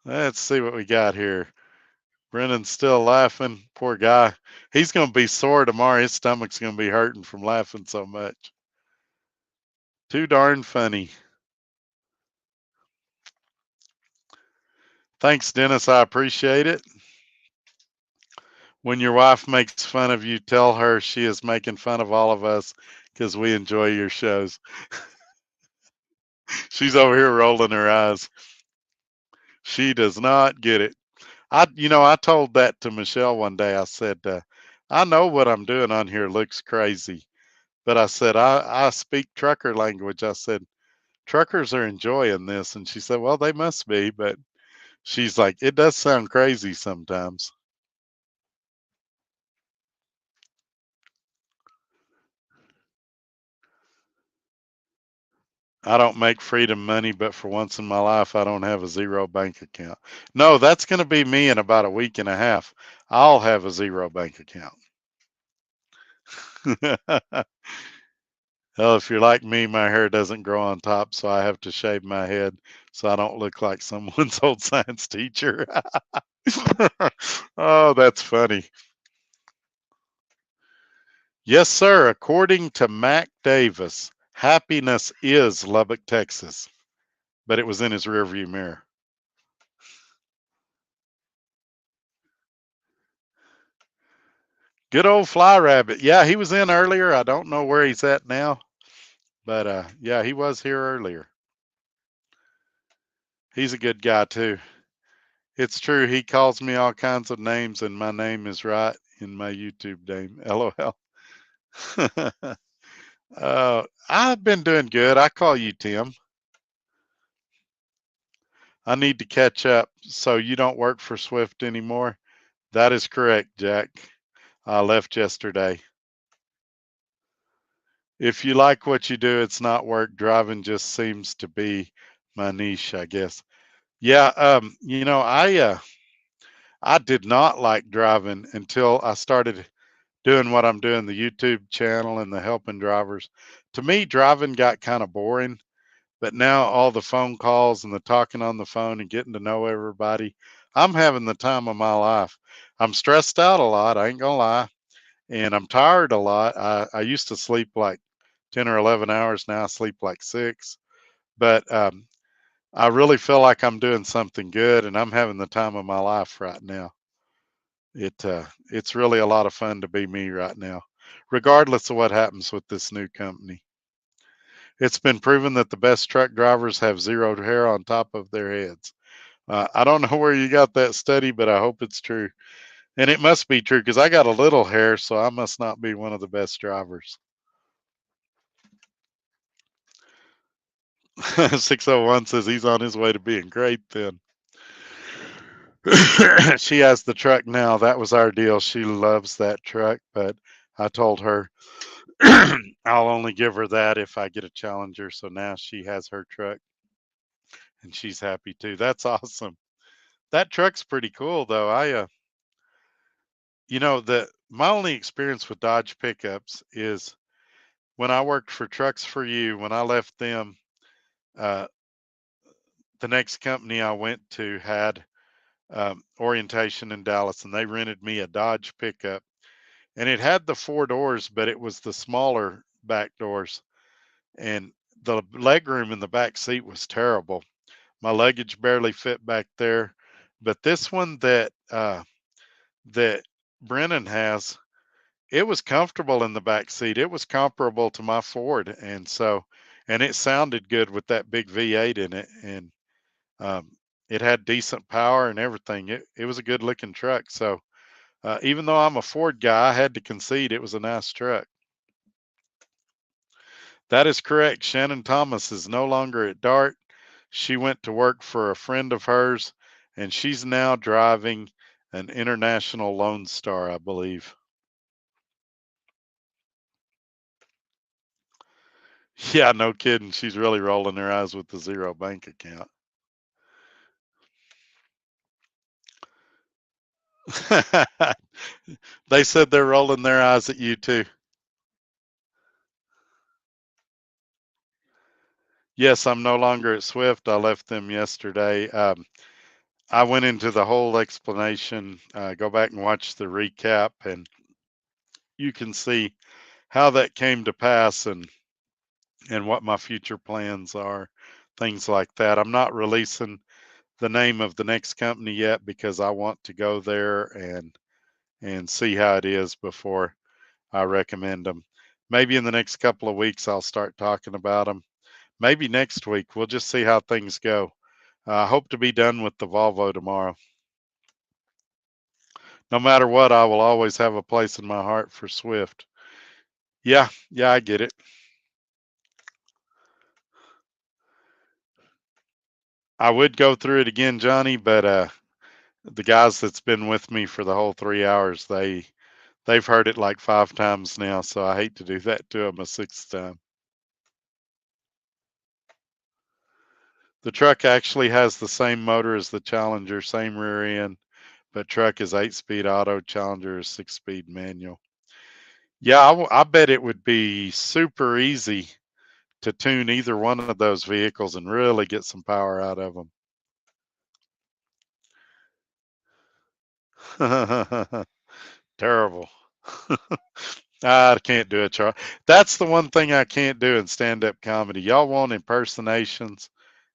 [SPEAKER 1] Let's see what we got here. Brennan's still laughing. Poor guy. He's going to be sore tomorrow. His stomach's going to be hurting from laughing so much. Too darn funny. Thanks, Dennis. I appreciate it. When your wife makes fun of you, tell her she is making fun of all of us because we enjoy your shows. She's over here rolling her eyes. She does not get it. I told that to Michelle one day. I said, I know what I'm doing on here looks crazy, but I said, I speak trucker language. I said, truckers are enjoying this. And she said, well, they must be. But she's like, it does sound crazy sometimes. I don't make freedom money, but for once in my life, I don't have a zero bank account. No, that's going to be me in about a week and a half. I'll have a zero bank account. Well, if you're like me, my hair doesn't grow on top, so I have to shave my head so I don't look like someone's old science teacher. Oh, that's funny. Yes, sir. According to Mac Davis, happiness is Lubbock, Texas, but it was in his rearview mirror. Good old Fly Rabbit. Yeah, he was in earlier. I don't know where he's at now, but yeah, he was here earlier. He's a good guy too. It's true. He calls me all kinds of names, and my name is right in my YouTube name. LOL. I've been doing good. I call you Tim. I need to catch up. So you don't work for Swift anymore? That is correct, Jack. I left yesterday. If you like what you do, it's not work. Driving just seems to be my niche, I guess. Yeah, I did not like driving until I started doing what I'm doing, the YouTube channel and the helping drivers. To me, driving got kind of boring, but now all the phone calls and the talking on the phone and getting to know everybody, I'm having the time of my life. I'm stressed out a lot, I ain't gonna lie, and I'm tired a lot. I used to sleep like 10 or 11 hours, now I sleep like 6. But I really feel like I'm doing something good and I'm having the time of my life right now. It's really a lot of fun to be me right now, regardless of what happens with this new company. It's been proven that the best truck drivers have zero hair on top of their heads. I don't know where you got that study, but I hope it's true. And it must be true because I got a little hair, so I must not be one of the best drivers. 601 says he's on his way to being great then. She has the truck now. That was our deal. She loves that truck, but I told her I'll only give her that if I get a Challenger. So now she has her truck and she's happy too. That's awesome. That truck's pretty cool though. The my only experience with Dodge pickups is when I worked for Trucks for You. When I left them, uh, the next company I went to had orientation in Dallas, and they rented me a Dodge pickup, and it had the 4 doors, but it was the smaller back doors, and the leg room in the back seat was terrible. My luggage barely fit back there, but this one that Brennan has, it was comfortable in the back seat. It was comparable to my Ford, and and it sounded good with that big V8 in it, and um, it had decent power and everything. It was a good looking truck. So even though I'm a Ford guy, I had to concede it was a nice truck. That is correct. Shannon Thomas is no longer at Dart. She went to work for a friend of hers, and she's now driving an International Lone Star, I believe. Yeah, no kidding. She's really rolling her eyes with the zero bank account. They said they're rolling their eyes at you too. Yes, I'm no longer at Swift. I left them yesterday. I went into the whole explanation. Go back and watch the recap, and you can see how that came to pass and what my future plans are, things like that. I'm not releasing the name of the next company yet because I want to go there and see how it is before I recommend them. Maybe in the next couple of weeks I'll start talking about them. Maybe next week. We'll just see how things go. I hope to be done with the Volvo tomorrow. No matter what, I will always have a place in my heart for Swift. Yeah, yeah, I get it. I would go through it again, Johnny, but the guys that's been with me for the whole 3 hours, they've heard it like 5 times now, so I hate to do that to them a sixth time. The truck actually has the same motor as the Challenger, same rear end, but truck is 8-speed auto, Challenger is 6-speed manual. Yeah, I bet it would be super easy to tune either one of those vehicles and really get some power out of them. Terrible. I can't do it, Charlie. That's the one thing I can't do in stand-up comedy. Y'all want impersonations,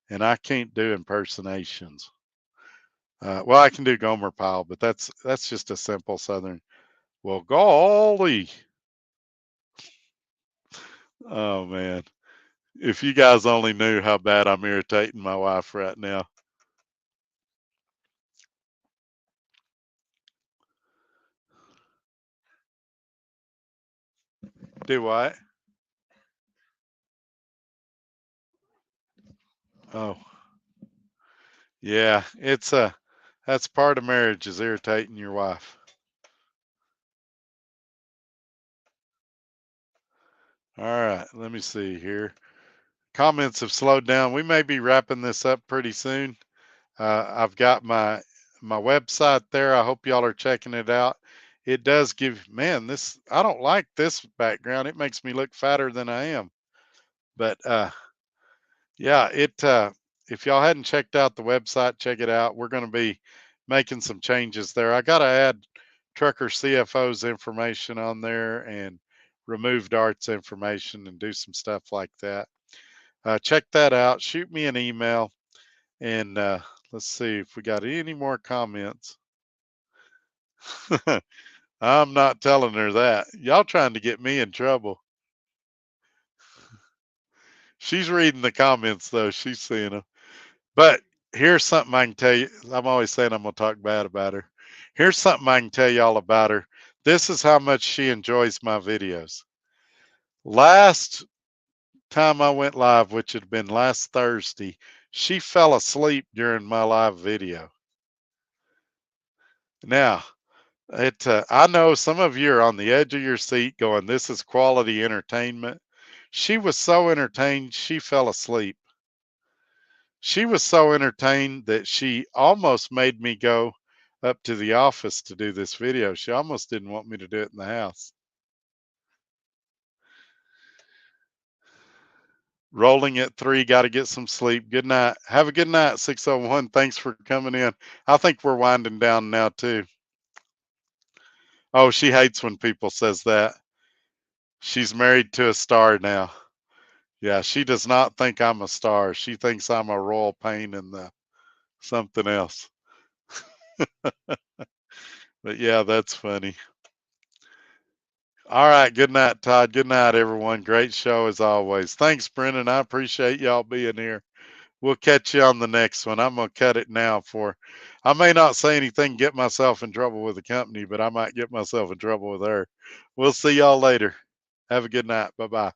[SPEAKER 1] and I can't do impersonations. Well, I can do Gomer Pyle, but that's just a simple Southern. Well, golly, oh man, if you guys only knew how bad I'm irritating my wife right now. Do what? Oh, yeah, it's a that's part of marriage is irritating your wife. All right, let me see here. Comments have slowed down. We may be wrapping this up pretty soon. I've got my website there. I hope y'all are checking it out. It does give, man, this, I don't like this background. It makes me look fatter than I am. But yeah, if y'all hadn't checked out the website, check it out. We're going to be making some changes there. I got to add Trucker CFO's information on there and remove Dart's information and do some stuff like that. Check that out. Shoot me an email and let's see if we got any more comments. I'm not telling her that. Y'all trying to get me in trouble. She's reading the comments though. She's seeing them. But here's something I can tell you. I'm always saying I'm going to talk bad about her. Here's something I can tell y'all about her. This is how much she enjoys my videos. Last time I went live, which had been last Thursday, she fell asleep during my live video. Now, I know some of you are on the edge of your seat going, this is quality entertainment. She was so entertained, she fell asleep. She was so entertained that she almost made me go up to the office to do this video. She almost didn't want me to do it in the house. Rolling at 3, got to get some sleep. Good night. Have a good night, 601. Thanks for coming in. I think we're winding down now, too. Oh, she hates when people says that. She's married to a star now. Yeah, she does not think I'm a star. She thinks I'm a royal pain in the something else. But yeah, that's funny. All right. Good night, Todd. Good night, everyone. Great show as always. Thanks, Brendan. I appreciate y'all being here. We'll catch you on the next one. I'm going to cut it now for, I may not say anything, get myself in trouble with the company, but I might get myself in trouble with her. We'll see y'all later. Have a good night. Bye bye.